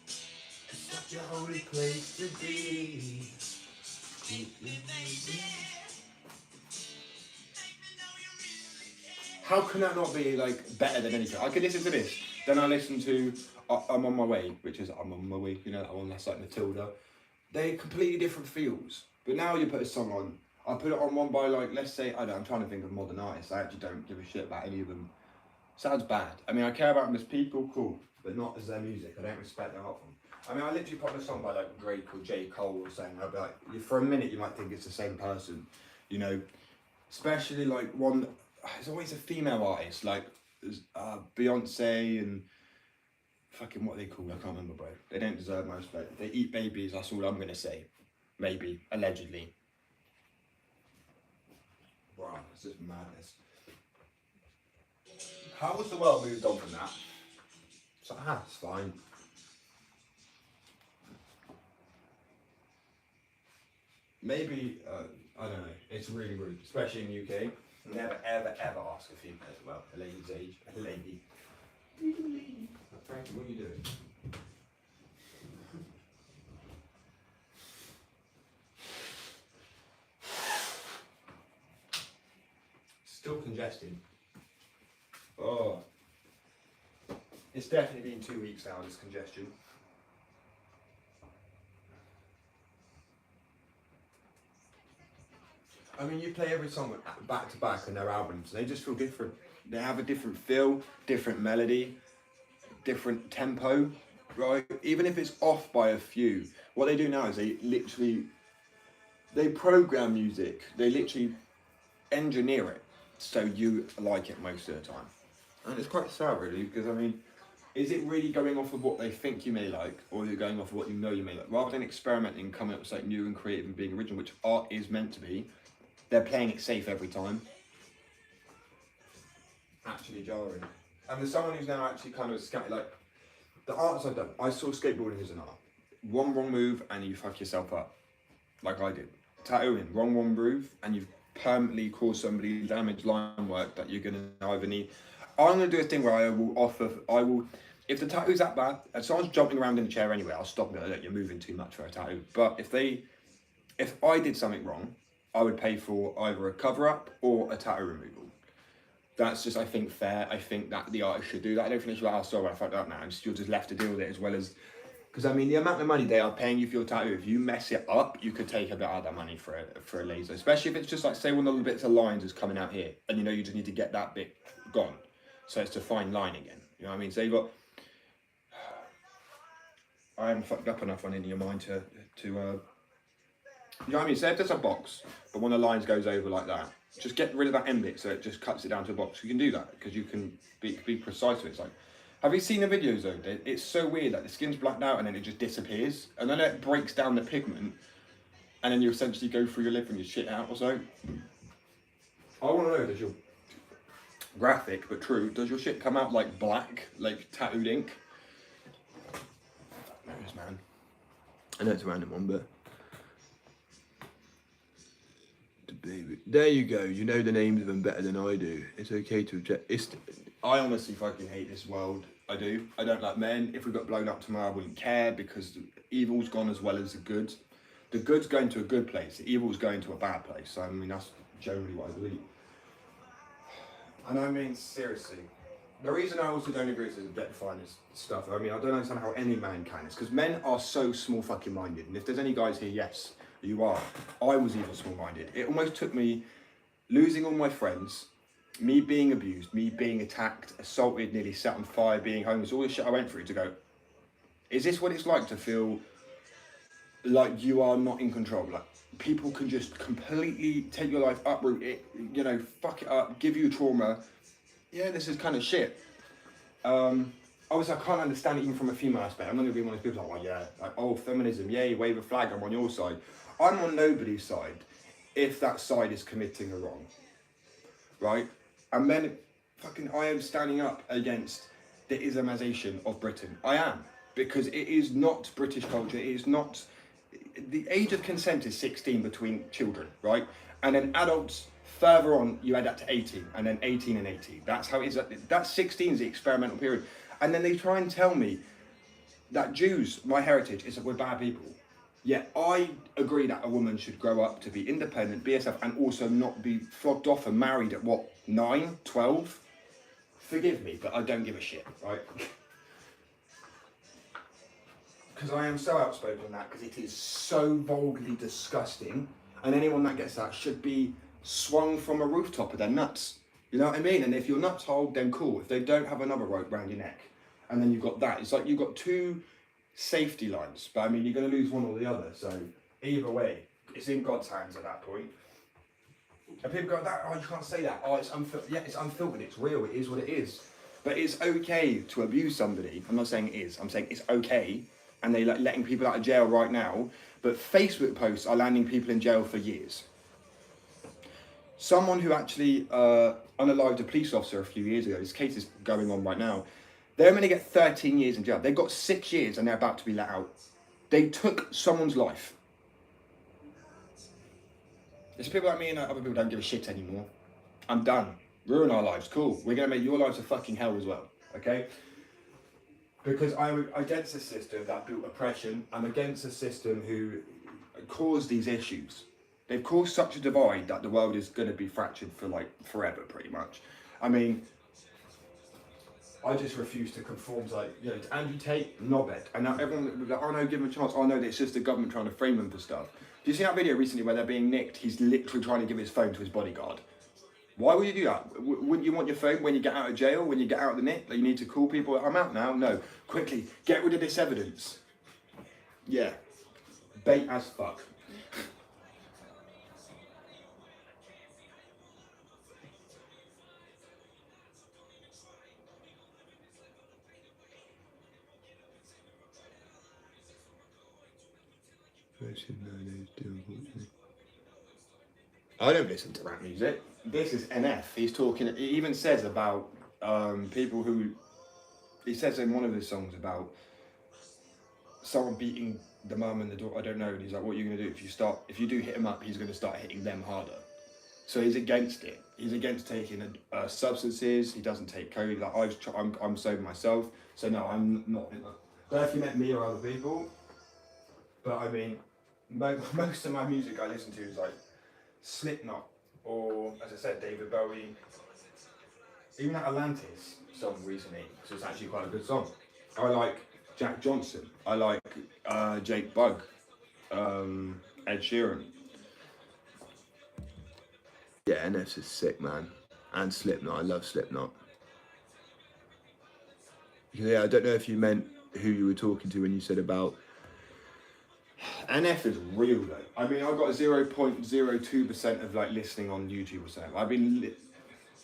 It's such a holy place to be. How can that not be like better than anything? I could listen to this, then I listen to I'm on my way, which is I'm on my way, you know, that one that's like Matilda. They're completely different feels. But now you put a song on, I put it on one by like, let's say, I don't know, I'm trying to think of modern artists. I actually don't give a shit about any of them. Sounds bad. I mean, I care about them as people, cool, but not as their music. I don't respect their art form. I mean, I literally put a song by like Drake or J. Cole or something. I'll be like, for a minute you might think it's the same person, you know. Especially like one, there's always a female artist like Beyonce and fucking what they call. I can't remember, bro. They don't deserve my respect. They eat babies. That's all I'm gonna say. Maybe allegedly. Wow, it's just madness. How has the world moved on from that? So, it's fine. Maybe, I don't know, it's really rude, especially in the UK. Never, ever, ever ask a female as well, a lady's age, a lady. Frankie, what are you doing? Still congested. Oh. It's definitely been 2 weeks now, this congestion. I mean, you play every song back to back on their albums, they just feel different. They have a different feel, different melody, different tempo, right? Even if it's off by a few, what they do now is they program music, they literally engineer it so you like it most of the time, And it's quite sad, really, because I mean, is it really going off of what they think you may like, or is it going off of what you know you may like? Rather than experimenting, coming up with something new and creative and being original, which art is meant to be, they're playing it safe every time. Actually jarring. And there's someone who's now actually kind of scattered, like, the arts I've done, I saw skateboarding as an art. One wrong move and you fuck yourself up, like I did. Tattooing, wrong move and you've permanently caused somebody damage line work that you're gonna either need. I'm gonna do a thing where I will, if the tattoo's that bad, and someone's jumping around in a chair anyway, I'll stop and go, look, you're moving too much for a tattoo. But if I did something wrong, I would pay for either a cover up or a tattoo removal. That's just, I think, fair. I think that the artist should do that. I don't think it's like, oh, sorry, I fucked up now. And you're just left to deal with it, as well as, because I mean, the amount of money they are paying you for your tattoo, if you mess it up, you could take a bit out of that money for a laser. Especially if it's just like, say one of the bits of lines is coming out here, and you know you just need to get that bit gone. So it's to fine line again. You know what I mean? So you've got, I haven't fucked up enough on in your mind to you know what I mean? Say if there's a box, but one of the lines goes over like that, just get rid of that end bit so it just cuts it down to a box. You can do that because you can be precise with it. It's like, have you seen the videos though? It's so weird that the skin's blacked out and then it just disappears, and then it breaks down the pigment, and then you essentially go through your lip and you shit out or so. I want to know, does your graphic but true, does your shit come out like black, like tattooed ink? Fuck knows, man. I know it's a random one, but. There you go. You know the names of them better than I do. It's okay to object. I honestly fucking hate this world. I do. I don't like men. If we got blown up tomorrow, I wouldn't care because the evil's gone as well as the good. The good's going to a good place. The evil's going to a bad place. So, I mean, that's generally what I believe. And I mean, seriously. The reason I also don't agree with objectifying this stuff, I mean, I don't understand how any man can. It's because men are so small fucking minded. And if there's any guys here, yes. You are. I was even small-minded. It almost took me losing all my friends, me being abused, me being attacked, assaulted, nearly set on fire, being homeless, all the shit I went through to go, is this what it's like to feel like you are not in control? Like people can just completely take your life, uproot it, you know, fuck it up, give you trauma. Yeah, this is kind of shit. Obviously, I can't understand it even from a female aspect. I'm not going to be one of those people like, oh yeah, like, oh, feminism, yay, wave a flag, I'm on your side. I'm on nobody's side if that side is committing a wrong, right? And then, I am standing up against the Islamization of Britain. I am, because it is not British culture, it is not, the age of consent is 16 between children, right? And then adults, further on, you add that to 18, and then 18 and 18. That's how it is, that's 16 is the experimental period. And then they try and tell me that Jews, my heritage, is that we're bad people. Yet I agree that a woman should grow up to be independent, be herself, and also not be flogged off and married at what, 9, 12? Forgive me, but I don't give a shit, right? Because I am so outspoken on that, because it is so vulgarly disgusting, and anyone that gets that should be swung from a rooftop of their nuts. You know what I mean? And if your nuts hold, then cool. If they don't, have another rope round your neck. And then you've got that. It's like you've got two safety lines, but I mean, you're going to lose one or the other. So either way, it's in God's hands at that point. And people go, "That, oh, you can't say that. Oh, it's unfiltered." Yeah, it's unfiltered. It's real. It is what it is. But it's okay to abuse somebody. I'm not saying it is. I'm saying it's okay. And they're like letting people out of jail right now. But Facebook posts are landing people in jail for years. Someone who actually unalived a police officer a few years ago, this case is going on right now, they're going to get 13 years in jail. They've got 6 years and they're about to be let out. They took someone's life. There's people like me and other people don't give a shit anymore. I'm done. Ruin our lives, cool. We're going to make your lives a fucking hell as well, okay? Because I'm against a system that built oppression. I'm against a system who caused these issues. They've caused such a divide that the world is going to be fractured for like forever, pretty much. I mean, I just refuse to conform to, like, you know, to Andrew Tate, knob it. And now everyone, like, oh no, give him a chance. Oh no, it's just the government trying to frame him for stuff. Do you see that video recently where they're being nicked? He's literally trying to give his phone to his bodyguard. Why would you do that? Wouldn't you want your phone when you get out of jail, when you get out of the nick? Like, you need to call people, I'm out now? No. Quickly, get rid of this evidence. Yeah. Bait as fuck. I don't listen to rap music. This is NF. He's talking. He even says about people who. He says in one of his songs about someone beating the mum and the daughter. I don't know. And he's like, "What are you gonna do if you do hit him up? He's gonna start hitting them harder." So he's against it. He's against taking substances. He doesn't take coke. Like I'm sober myself. So no, I'm not. I don't know if you met me or other people, but I mean, most of my music I listen to is like Slipknot, or as I said, David Bowie. Even that Atlantis song recently, so it's actually quite a good song. I like Jack Johnson. I like Jake Bugg, Ed Sheeran. Yeah, NF's is sick, man. And Slipknot, I love Slipknot. Yeah, I don't know if you meant who you were talking to when you said about. NF is real though. I mean, I've got 0.02% of like listening on YouTube or something. I've been, do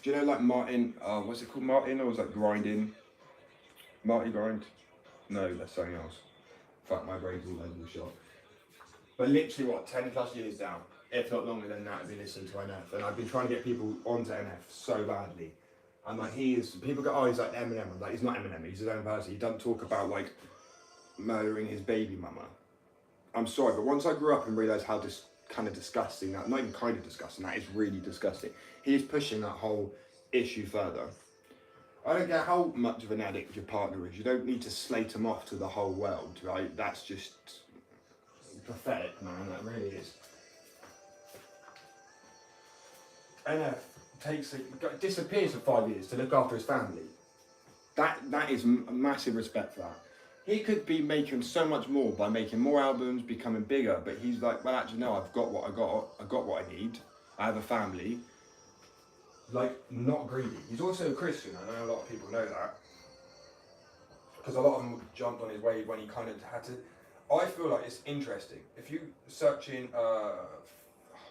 you know like Martin? What's it called, Martin? Or was that Grinding? Marty Grind? No, that's something else. Fuck, my brain's all over the shop. But literally, what, 10 plus years down, if not longer than that, I've been listening to NF, and I've been trying to get people onto NF so badly. And like people go, oh, he's like Eminem. I'm like, he's not Eminem. He's his own person. He doesn't talk about like murdering his baby mama. I'm sorry, but once I grew up and realised how kind of disgusting that, not even kind of disgusting, that is really disgusting. He's pushing that whole issue further. I don't care how much of an addict your partner is. You don't need to slate him off to the whole world, right? That's just pathetic, man. That really is. NF disappears for 5 years to look after his family. That is massive respect for that. He could be making so much more by making more albums, becoming bigger, but he's like, well, actually, no, I've got what I got. I got what I need. I have a family. Like, not greedy. He's also a Christian. I know a lot of people know that. Because a lot of them jumped on his wave when he kind of had to. I feel like it's interesting. If you search in,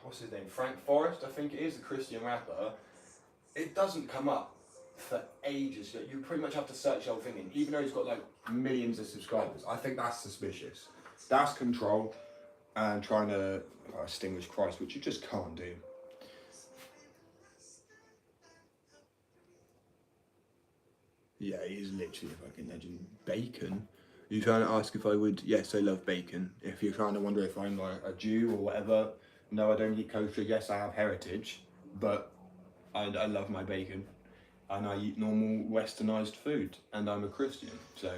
what's his name? Frank Forrest, I think it is, the Christian rapper. It doesn't come up for ages. You pretty much have to search the whole thing in, even though he's got like millions of subscribers. I think that's suspicious. That's control and trying to extinguish Christ, which you just can't do. Yeah, he's literally a fucking legend. Bacon? Are you trying to ask if I would? Yes, I love bacon. If you're trying to wonder if I'm like a Jew or whatever, no, I don't eat kosher. Yes, I have heritage, but I love my bacon. And I eat normal westernized food, and I'm a Christian, so.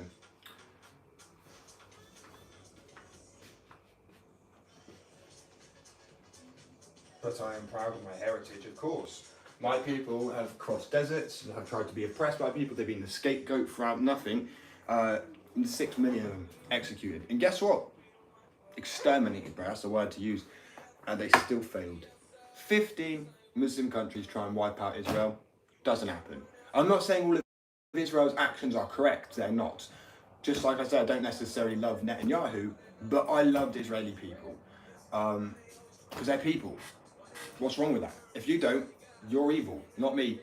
But I am proud of my heritage, of course. My people have crossed deserts and have tried to be oppressed by people. They've been the scapegoat throughout nothing. 6 million of them executed. And guess what? Exterminated, bro. That's the word to use. And they still failed. 15 Muslim countries try and wipe out Israel. Doesn't happen. I'm not saying all of Israel's actions are correct. They're not. Just like I said, I don't necessarily love Netanyahu, but I loved Israeli people. Because they're people. What's wrong with that? If you don't, you're evil, not me.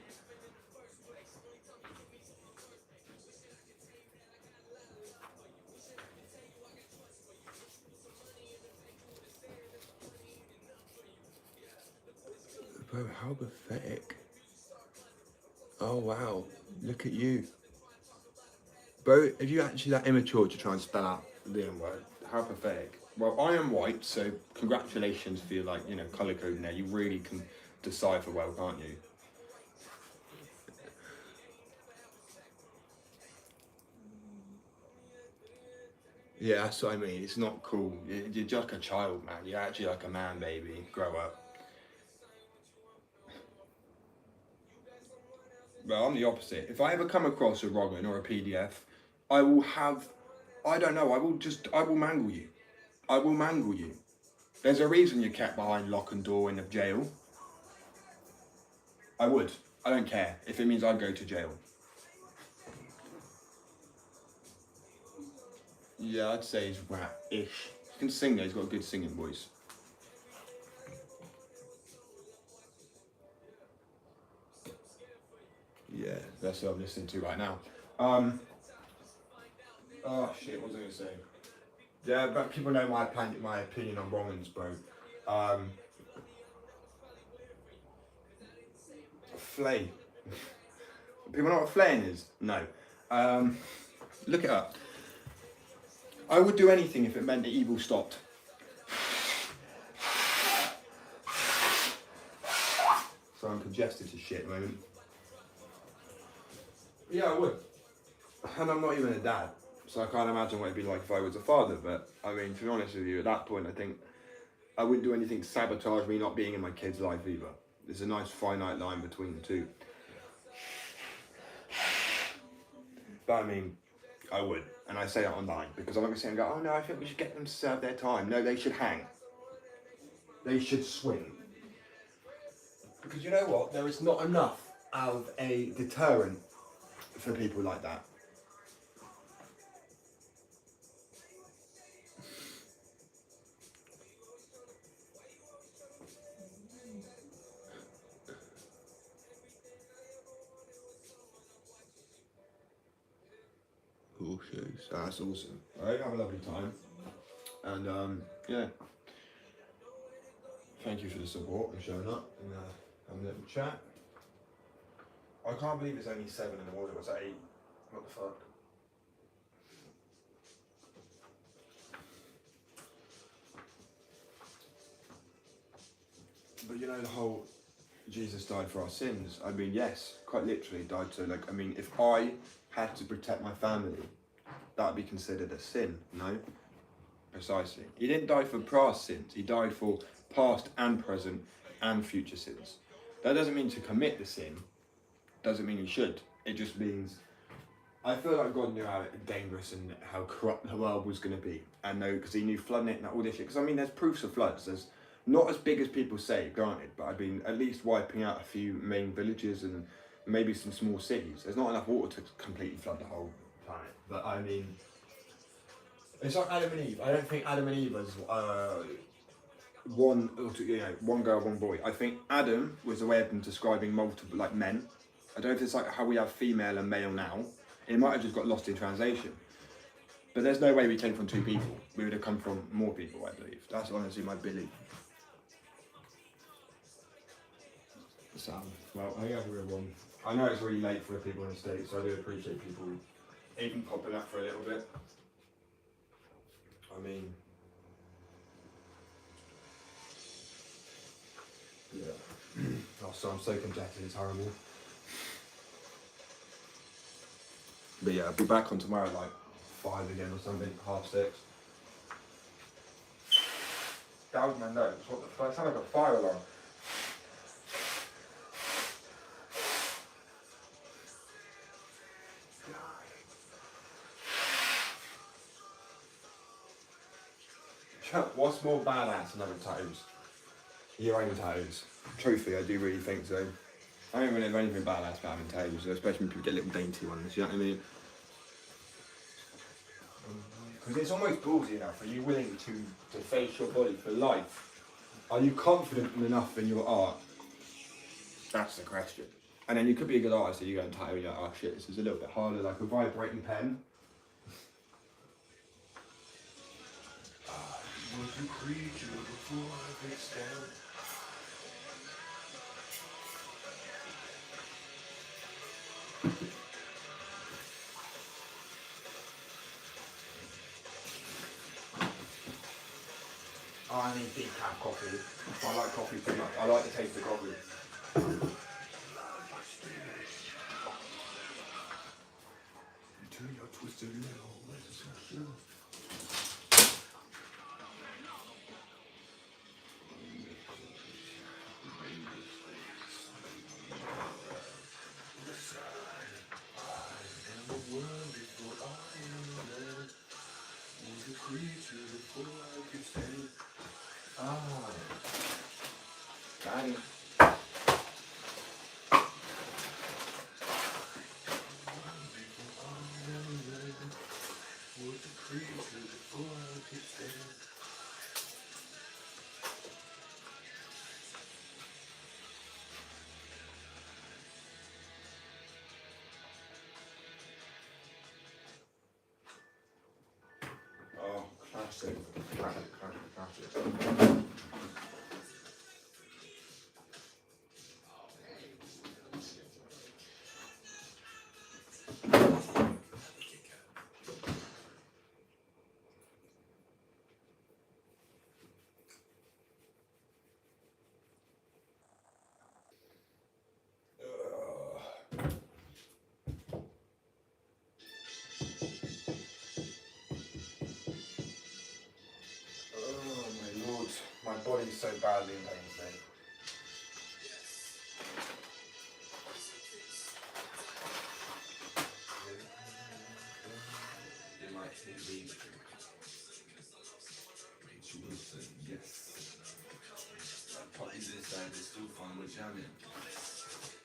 Bro, how pathetic. Oh wow, look at you. Bro, are you actually that immature to try and spell out the N-word? How pathetic. Well, I am white, so congratulations for your, like, colour coding there. You really can decipher well, can't you? Yeah, that's what I mean. It's not cool. You're just like a child, man. You're actually like a man, baby. Grow up. Well, I'm the opposite. If I ever come across a Robin or a PDF, I will have, I don't know, I will mangle you. I will mangle you. There's a reason you're kept behind lock and door in a jail. I would. I don't care if it means I go to jail. Yeah, I'd say he's rap-ish. He can sing though, he's got a good singing voice. Yeah, that's what I'm listening to right now. Oh shit, what was I gonna say? Yeah, but people know my opinion on wrongins, bro. Flay. People know what flaying is? No. Look it up. I would do anything if it meant the evil stopped. So I'm congested to shit at the moment. Yeah, I would. And I'm not even a dad, so I can't imagine what it'd be like if I was a father. But I mean, to be honest with you, at that point, I think I wouldn't do anything to sabotage me not being in my kid's life either. There's a nice finite line between the two. But I mean, I would, and I say that online because I'm not gonna sit and go, oh no, I think we should get them to serve their time. No, they should hang. They should swing. Because you know what? There is not enough of a deterrent for people like that. Horseshoes. That's awesome. Alright, have a lovely time. And yeah. Thank you for the support and showing up and having a little chat. I can't believe it's only 7 in the morning. What's that, 8? What the fuck? But you know the whole Jesus died for our sins. I mean, yes, quite literally died. So, like, I mean, if I had to protect my family, that would be considered a sin, no? Precisely. He didn't die for past sins. He died for past and present and future sins. That doesn't mean to commit the sin. Doesn't mean you should. It just means I feel like God knew how dangerous and how corrupt the world was going to be. And no, because he knew flooding it and all this shit. Because I mean, there's proofs of floods. There's not as big as people say, granted, but I've been at least wiping out a few main villages and maybe some small cities. There's not enough water to completely flood the whole planet. But I mean, it's like Adam and Eve. I don't think Adam and Eve was one girl, one boy. I think Adam was a way of them describing multiple, like, men. I don't know if it's like how we have female and male now. It might have just got lost in translation. But there's no way we came from 2 people. We would have come from more people, I believe. That's honestly my belief. So, well, I have a real one. I know it's really late for people in the States, so I do appreciate people even popping up for a little bit. I mean, yeah. Oh, so I'm so congested, it's horrible. But yeah, I'll be back on tomorrow at like 5 again or something, 6:30. That was my notes. What the fuck? It sounded like a fire alarm. What's more badass than having tattoos? Your own tattoos. Truthfully, I do really think so. I don't really know anything badass about having tattoos, especially when people get little dainty ones, you know what I mean? Because it's almost ballsy enough. Are you willing to face your body for life? Are you confident enough in your art? That's the question. And then you could be a good artist and you go and tattoo and you're like, oh shit, this is a little bit harder, like a vibrating pen. I was a creature before I could stand. Oh, I need decaf coffee. I like coffee too much. I like the taste of coffee. Turn your twisted little. Daddy. Oh, classic. So, classic. Oh my lord, my body's so badly in pain today. You might think me. Yes. Puppies inside, they're still fine with jamming.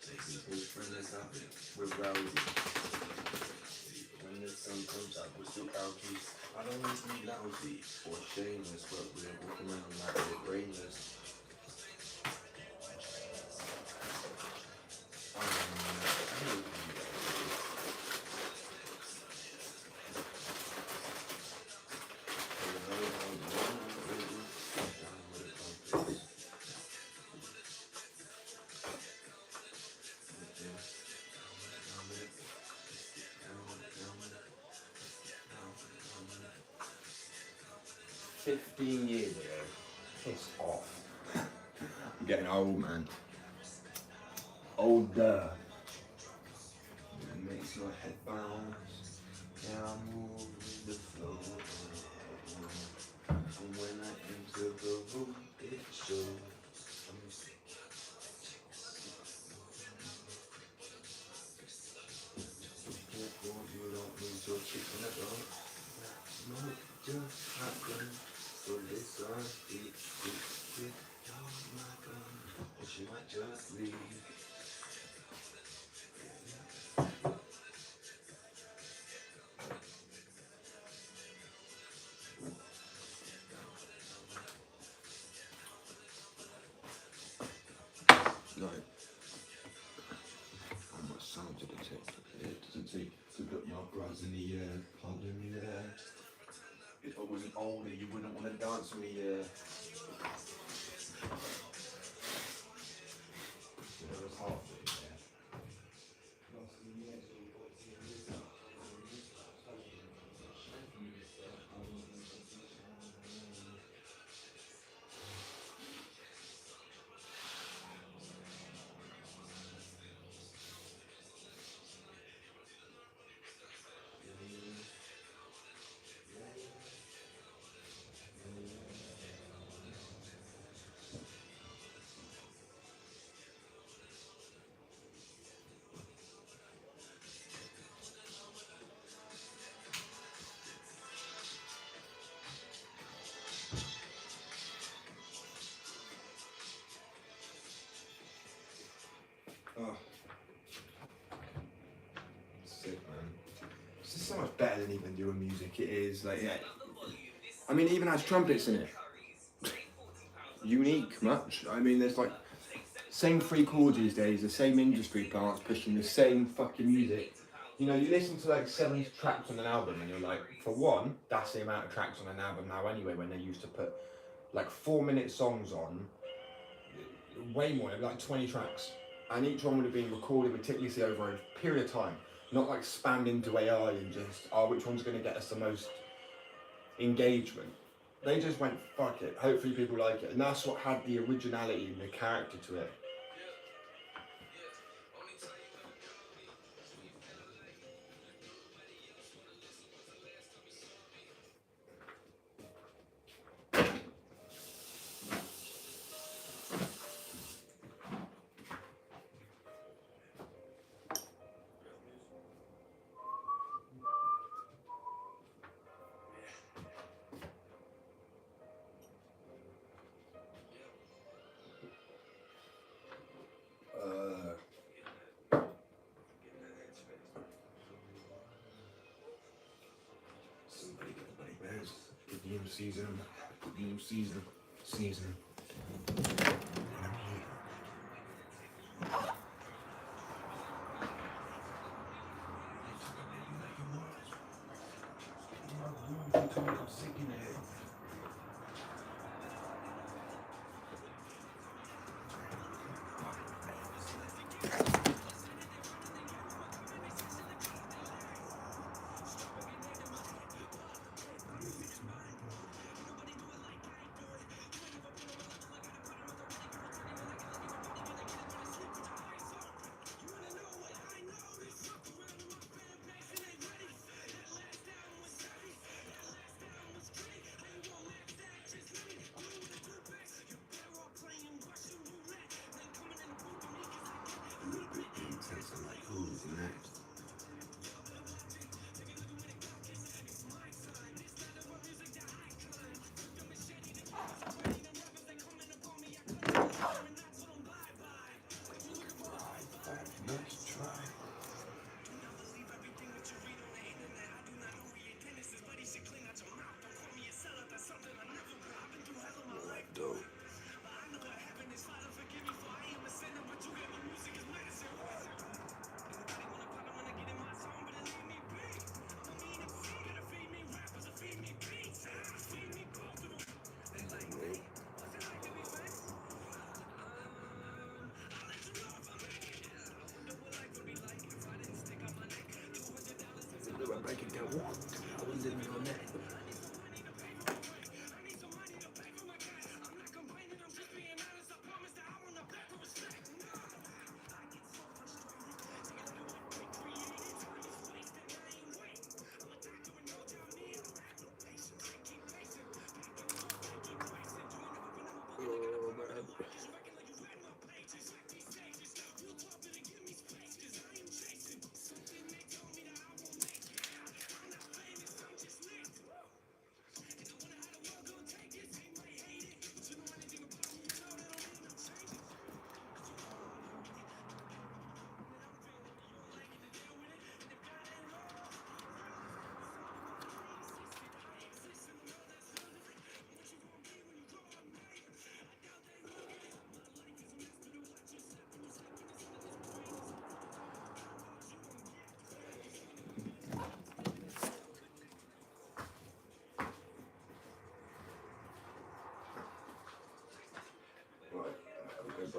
Taking friendless out with Rousey. When the sun comes up, we're still out peace. I don't want to be lousy or shameless, but we're walking around like we're brainless. $15 ago. Piss off. I'm getting old, man. Older. It makes my head bounce. Yeah, I move with the flow. And when I enter the room, it shows. You don't need your chicken at all. No, just happen. So listen, oh my God, or she might just leave. No. How much sound did it take? It doesn't take to put my bras in the air. Pardon me there. If I wasn't older, you wouldn't want to dance with me there. It was hard for you there. Oh. Sick, man. It's just so much better than even doing music. It is, like, yeah. I mean, it even has trumpets in it. Unique much. I mean, there's like, same 3 chords these days, the same industry parts pushing the same fucking music. You know, you listen to like 7 tracks on an album and you're like, for one, that's the amount of tracks on an album now anyway, when they used to put like 4-minute songs on, way more, like 20 tracks. And each one would have been recorded meticulously over a period of time, not like spammed into AI and just, oh, which one's going to get us the most engagement. They just went, fuck it, hopefully people like it. And that's what had the originality and the character to it. New season. I'm sick in the head.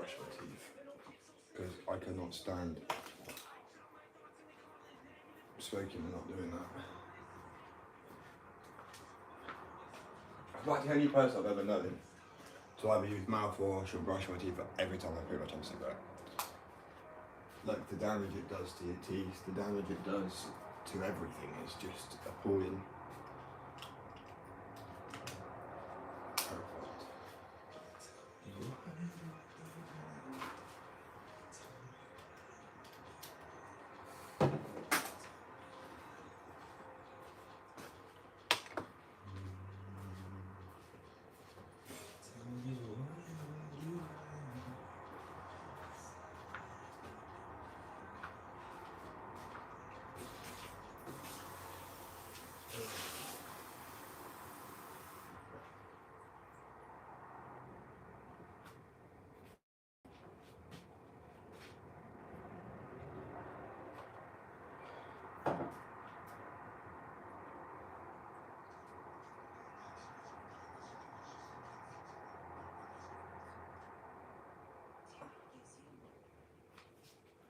brush my teeth because I cannot stand smoking and not doing that. I'm like the only person I've ever known to either use mouthwash or brush my teeth every time I pretty much have a cigarette. Like the damage it does to your teeth, the damage it does to everything is just appalling.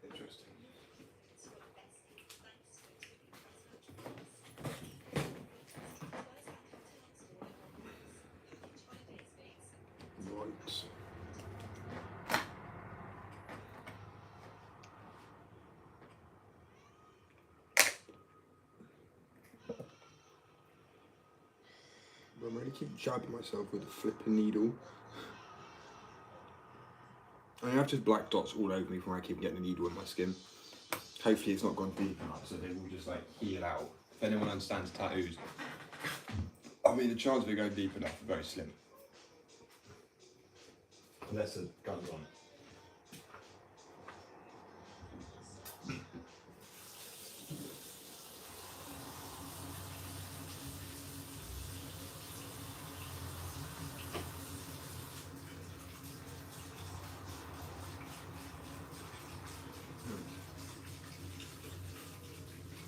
Interesting. Right. I'm really keep jabbing myself with a flipping needle. I have just black dots all over me from where I keep getting the needle in my skin. Hopefully it's not gone deep enough so they will just like heal out. If anyone understands tattoos, I mean the chance of it going deep enough is very slim. Unless the gun's on.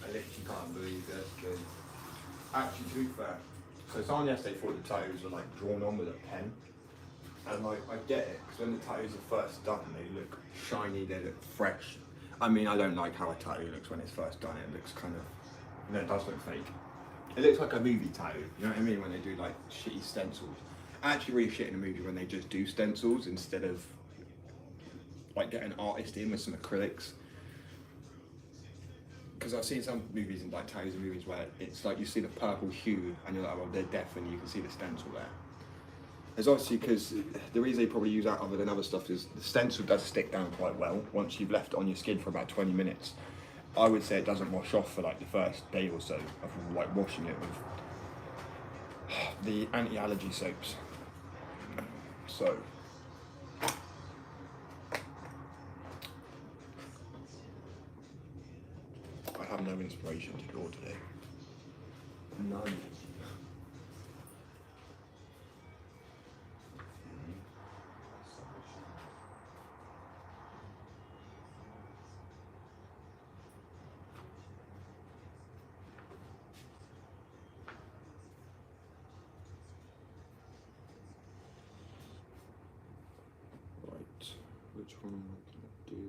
I literally can't believe this. Actually, to be fair, so someone yesterday thought the tattoos were like drawn on with a pen. And like, I get it, because when the tattoos are first done, they look shiny, they look fresh. I mean, I don't like how a tattoo looks when it's first done. It looks kind of, you know, it does look fake. It looks like a movie tattoo, you know what I mean, when they do like shitty stencils. Actually really shit in a movie when they just do stencils instead of like get an artist in with some acrylics. Because I've seen some movies and like tattoos in movies where it's like you see the purple hue and you're like, well, they're definitely, you can see the stencil there. There's obviously, because the reason they probably use that other than other stuff is the stencil does stick down quite well once you've left it on your skin for about 20 minutes. I would say it doesn't wash off for like the first day or so of like washing it with the anti-allergy soaps. So I have no inspiration to draw today. None. Which one am I going to do?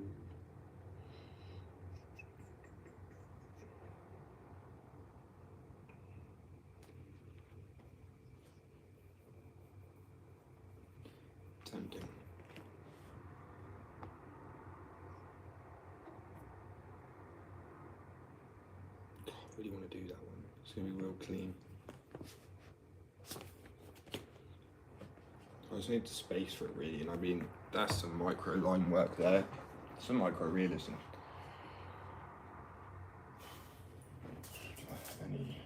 Tempting. I really want to do that one. It's going to be real clean. I just need the space for it really, and I mean, that's some micro line work there, some micro realism. Do I have any?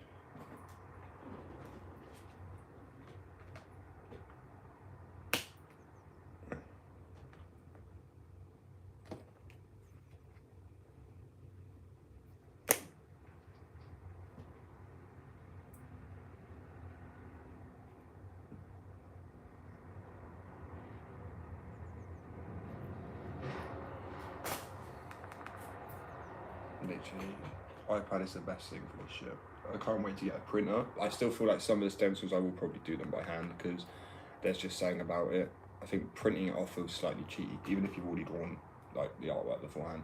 Literally, iPad is the best thing for this shit. I can't wait to get a printer. I still feel like some of the stencils I will probably do them by hand because there's just something about it. I think printing it off feels slightly cheaty, even if you've already drawn like the artwork beforehand.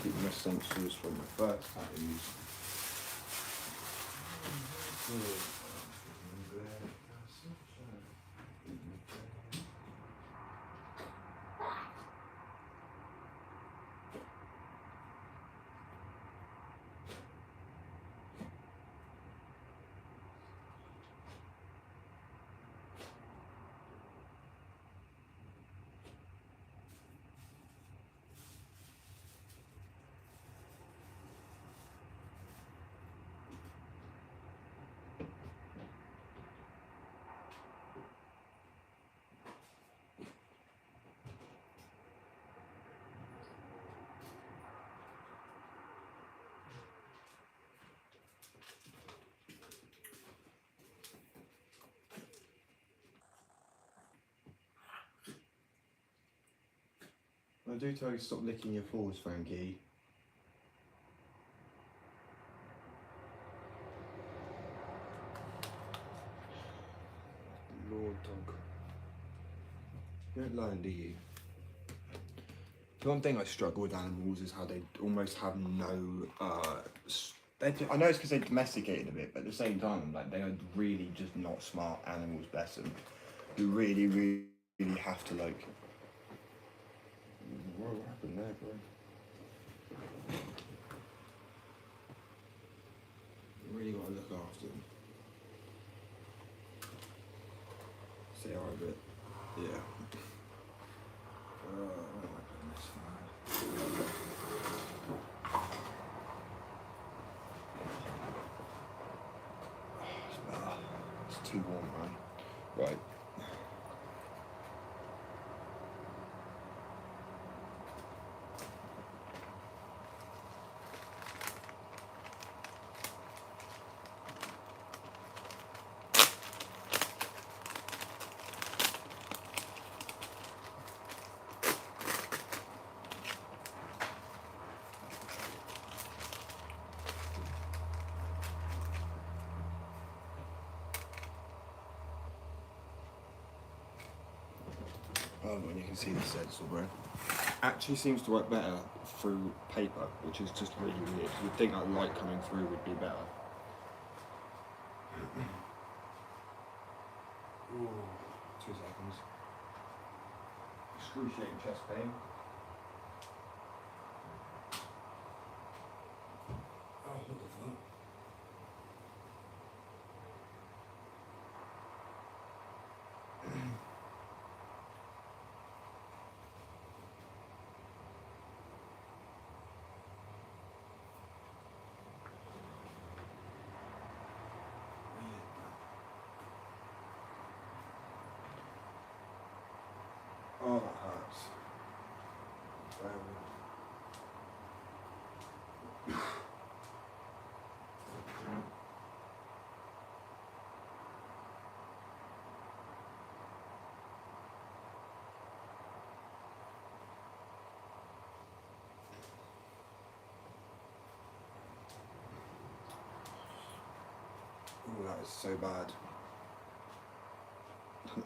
Keep my sensors from my first tattoos. I do tell you to stop licking your paws, Frankie. Lord dog. You don't learn, do you? The one thing I struggle with animals is how they almost have no. I know it's because they're domesticated a bit, but at the same time, like they are really just not smart animals. Bless them. You really, really, really have to like. Whoa, what happened there, bro? You really got to look after them. Say are a bit. Yeah. Oh my goodness, man. It's better. It's too warm, man. Right. And you can see the stencil, bro. Actually seems to work better through paper, which is just really weird. You'd think that light coming through would be better. Ooh, 2 seconds. Excruciating chest pain. Oh, what the fuck? Oh, that hurts. Oh, that is so bad.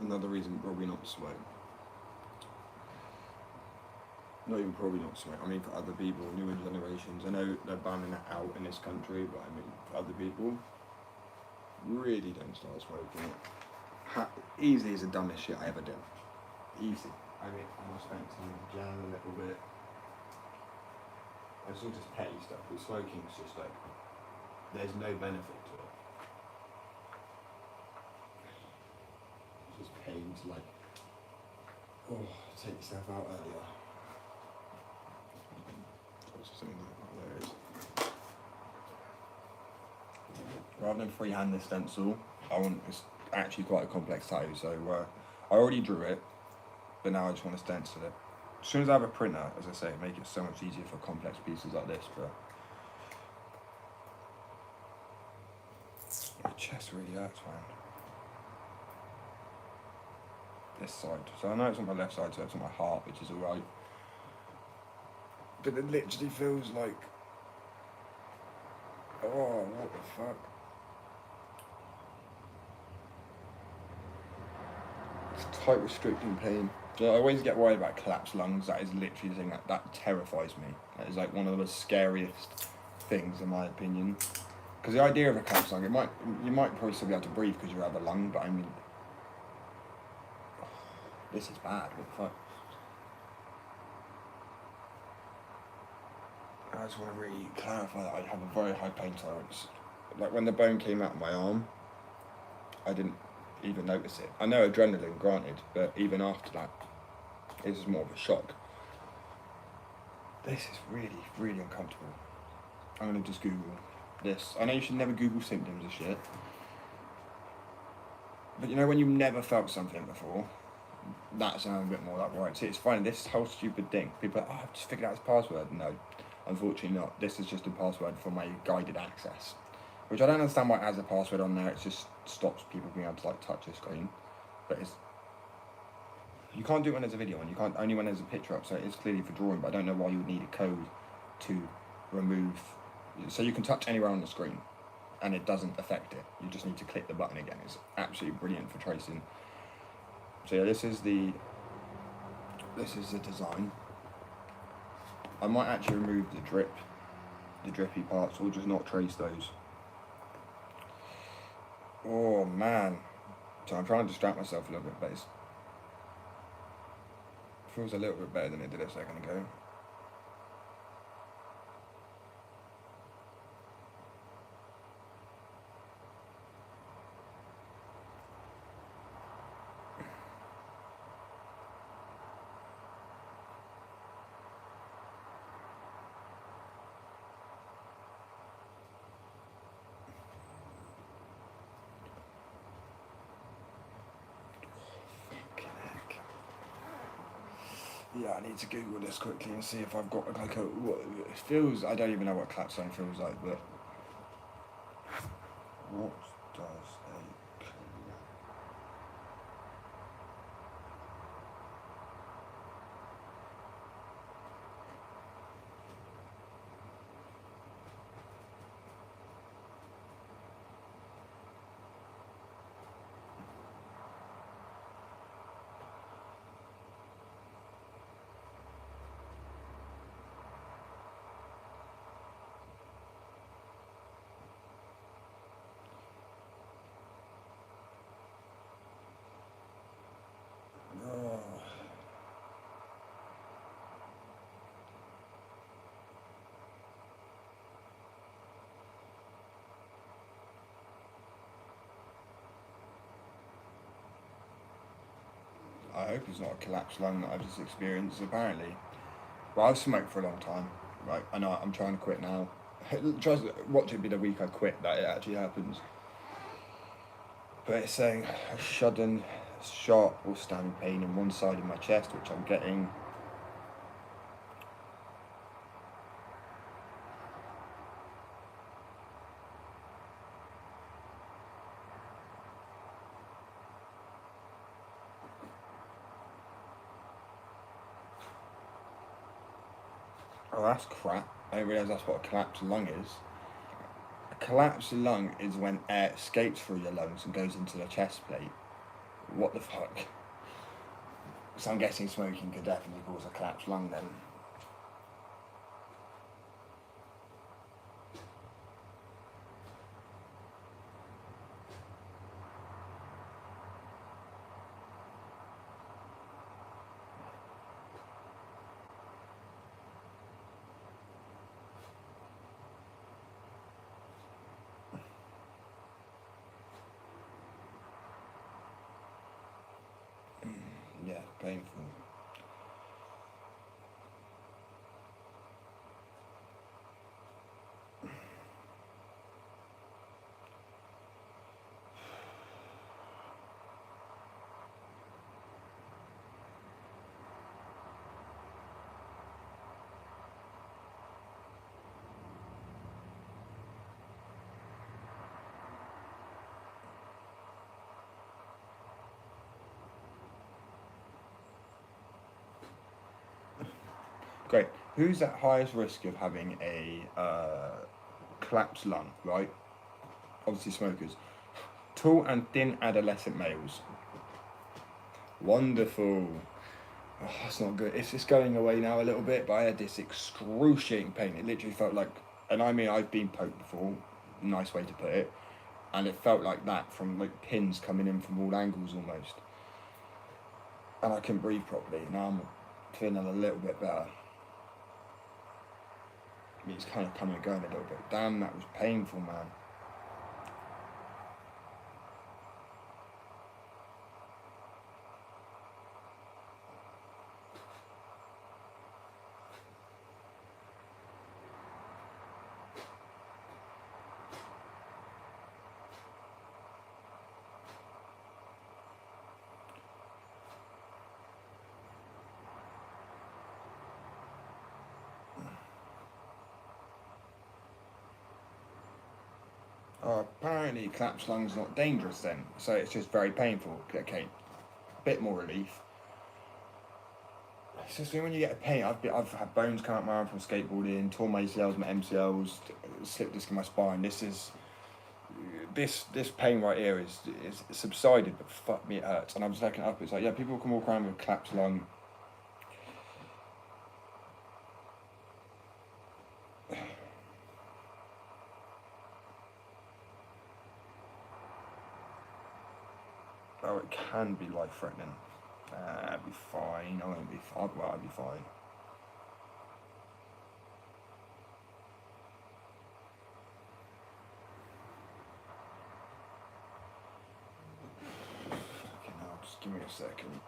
Another reason probably not to smoke. Not even probably not smoke. I mean, for other people, newer generations. I know they're banning it out in this country, but I mean, for other people, really don't start smoking. Easily is the dumbest shit I ever did. Easy. I mean, I spent time in jail a little bit. It's all just petty stuff. But smoking is just like, there's no benefit to it. It's just pain to like, take yourself out earlier. Something like that. There it is. Rather than freehand the stencil, it's actually quite a complex tattoo, so I already drew it, but now I just want to stencil it. As soon as I have a printer, as I say, make it so much easier for complex pieces like this, but my chest really hurts, man. This side. So I know it's on my left side, so it's on my heart, which is alright. But it literally feels like, oh, what the fuck? It's tight restricting pain. So I always get worried about collapsed lungs. That is literally the thing that terrifies me. That is like one of the scariest things in my opinion. Because the idea of a collapsed lung, you might probably still be able to breathe because you have a lung, but I mean, this is bad. What the fuck? I just want to really clarify that I have a very high pain tolerance. Like when the bone came out of my arm, I didn't even notice it. I know adrenaline, granted, but even after that, it was more of a shock. This is really, really uncomfortable. I'm gonna just Google this. I know you should never Google symptoms of shit, but you know when you've never felt something before, that's a bit more like, right, see, it's fine, this whole stupid thing. People are like, oh, I've just figured out his password. No, unfortunately not. This is just a password for my guided access, which I don't understand why it has a password on there. It just stops people being able to like touch the screen, but you can't do it when there's a video on. You can't, only when there's a picture up, so it is clearly for drawing, but I don't know why you would need a code to remove. So you can touch anywhere on the screen and it doesn't affect it. You just need to click the button again. It's absolutely brilliant for tracing. So yeah, this is the design. I might actually remove the drippy parts, or just not trace those. Oh man. So I'm trying to distract myself a little bit, but it feels a little bit better than it did a second ago. Yeah, I need to Google this quickly and see if I've got like what it feels. I don't even know what collapsed lung feels like, but what does a collapse? Oh. I hope it's not a collapsed lung that I've just experienced. Apparently, well, I've smoked for a long time. Right, I know I'm trying to quit now. Just watch it be the week I quit that it actually happens. But it's saying a sudden, sharp or stabbing pain in one side of my chest, which I'm getting. Oh, that's crap. I didn't realise that's what a collapsed lung is. A collapsed lung is when air escapes through your lungs and goes into the chest plate. What the fuck? So I'm guessing smoking could definitely cause a collapsed lung then. Yeah, painful. Great. Who's at highest risk of having a collapsed lung, right? Obviously smokers. Tall and thin adolescent males. Wonderful. Oh, that's not good. It's just going away now a little bit, but I had this excruciating pain. It literally felt like, and I mean, I've been poked before, nice way to put it, and it felt like that from like pins coming in from all angles almost. And I couldn't breathe properly. Now I'm feeling a little bit better. I mean, it's kind of coming and going a little bit. Damn, that was painful, man. Oh, apparently collapsed lungs not dangerous then, so it's just very painful. Okay, bit more relief. It's just when you get a pain. I've had bones come out my arm from skateboarding, tore my ACLs, my MCLs, slipped disc in my spine. This pain right here is subsided, but fuck me, it hurts. And I was looking up. It's like, yeah, people can walk around with a collapsed lung. Oh, it can be life-threatening. I'd be fine. I won't be fine. Well, I'd be fine. Fucking hell, just give me a second.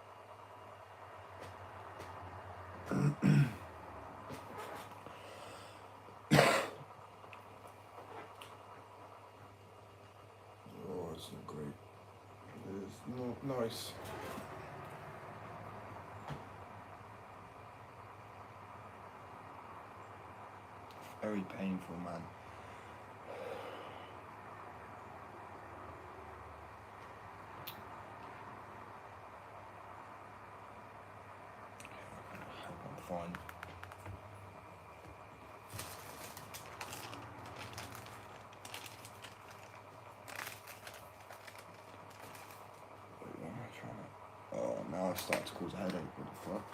Oh, it's not great. It's not nice. Very painful, man. I'm fine. Oh, now I start to cause a headache. What the fuck?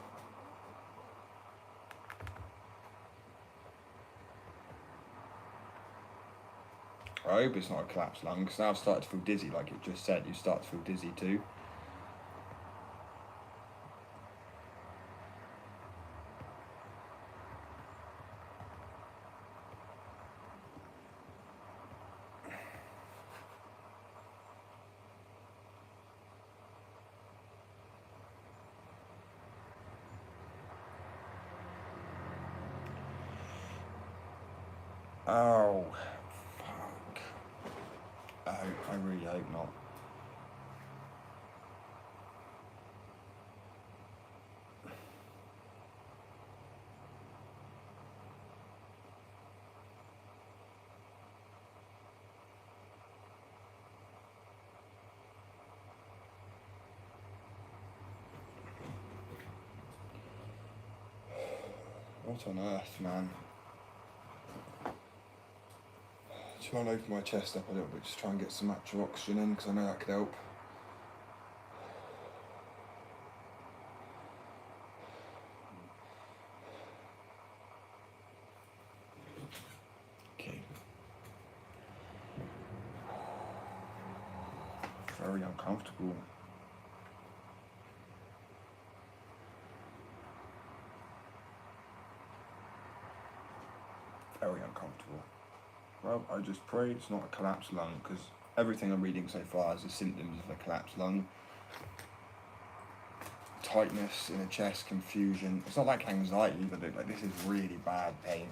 I hope it's not a collapsed lung, because now I've started to feel dizzy, like it just said. You start to feel dizzy too. Oh, fuck. I really hope not. What on earth, man? Try and open my chest up a little bit, just try and get some actual oxygen in, because I know that could help. Okay. Very uncomfortable. Very uncomfortable. Well, I just pray it's not a collapsed lung, because everything I'm reading so far is the symptoms of a collapsed lung. Tightness in the chest, confusion. It's not like anxiety, but like this is really bad pain.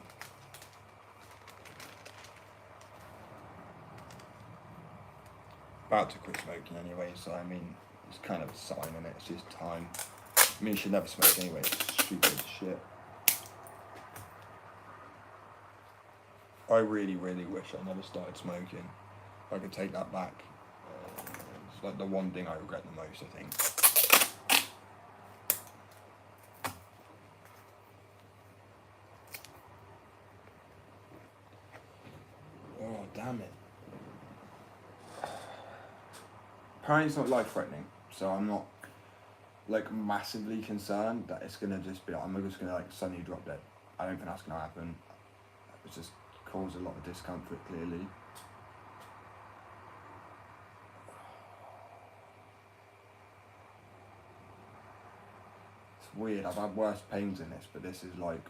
About to quit smoking anyway, so I mean, it's kind of a sign in it. It's just time. I mean, you should never smoke anyway. It's stupid as shit. I really, really wish I never started smoking. If I could take that back. It's like the one thing I regret the most, I think. apparently it's not life threatening, so I'm not like massively concerned that it's gonna just be like, I'm just gonna like suddenly drop dead. I don't think that's gonna happen. It's just caused a lot of discomfort clearly. It's weird, I've had worse pains in this, but this is like,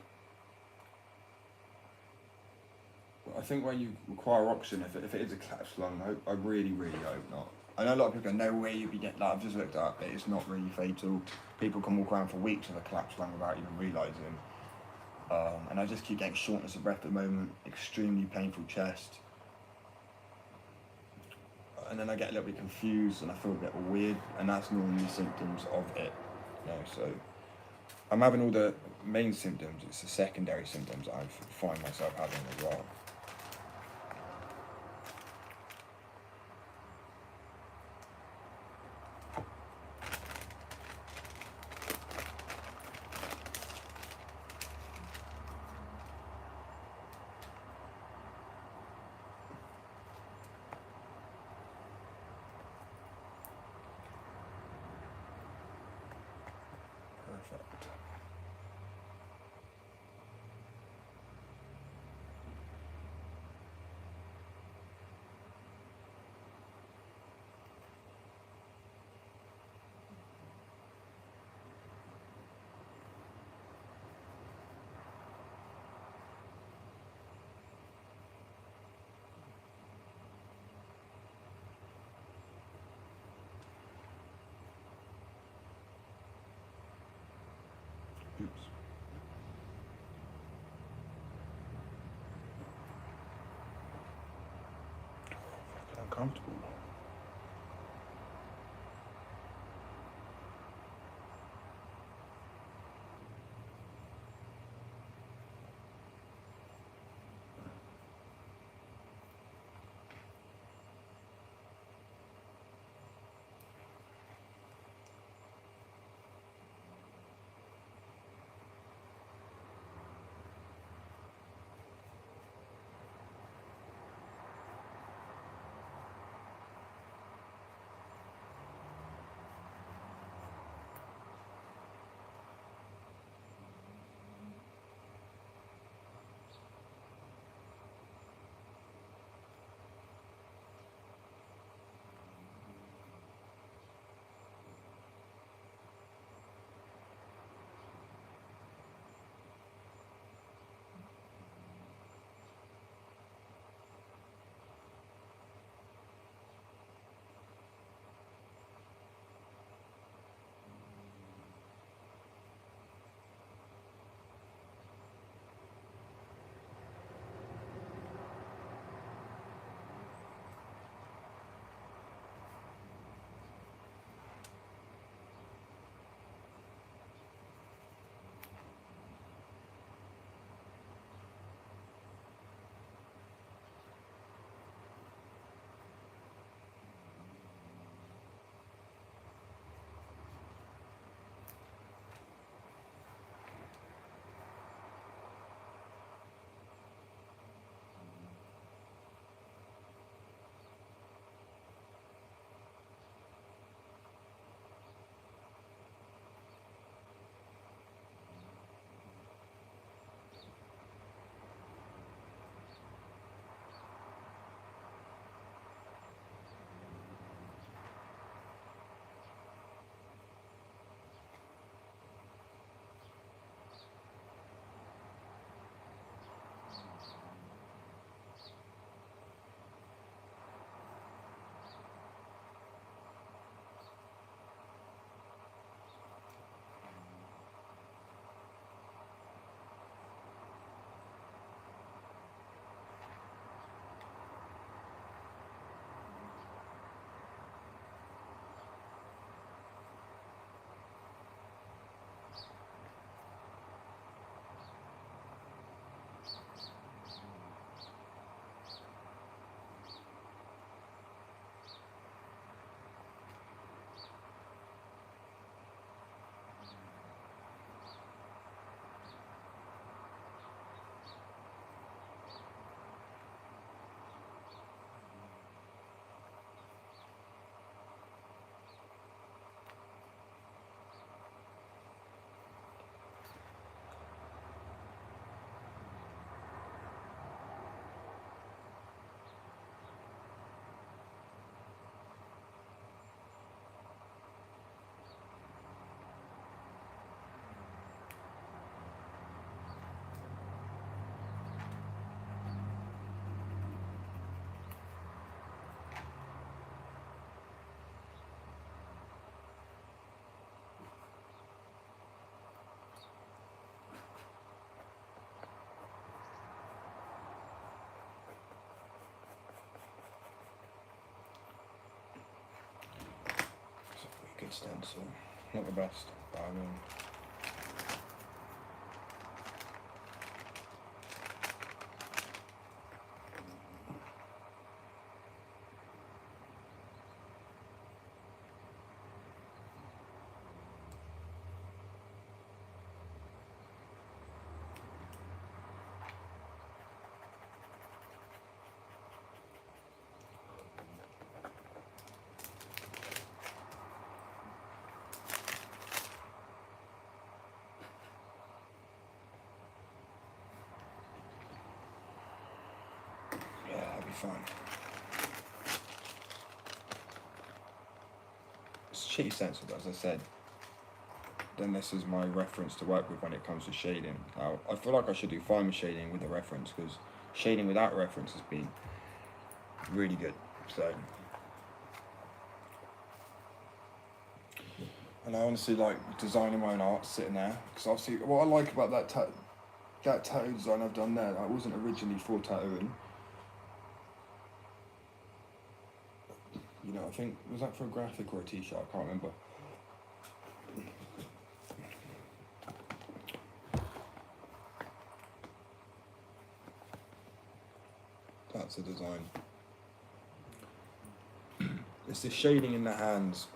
I think when you require oxygen, if it is a collapsed lung, I really, really hope not. I know a lot of people go, no way you'll be getting that. I've just looked it up, it's not really fatal. People can walk around for weeks with a collapsed lung without even realising. And I just keep getting shortness of breath at the moment, extremely painful chest. And then I get a little bit confused and I feel a bit weird, and that's normally symptoms of it. You know, so I'm having all the main symptoms, it's the secondary symptoms I find myself having as well. Perfect. Oops. Fucking uncomfortable. stencil. Not the best, but I mean. Yeah, that'll be fine. It's a shitty stencil, but as I said, then this is my reference to work with when it comes to shading. Now, I feel like I should do fine with shading with a reference, because shading without a reference has been really good. So, and I honestly like designing my own art, sitting there, because obviously what I like about that tattoo design I've done there, that wasn't originally for tattooing. You know, I think, was that for a graphic or a t-shirt? I can't remember. That's a design. It's the shading in the hands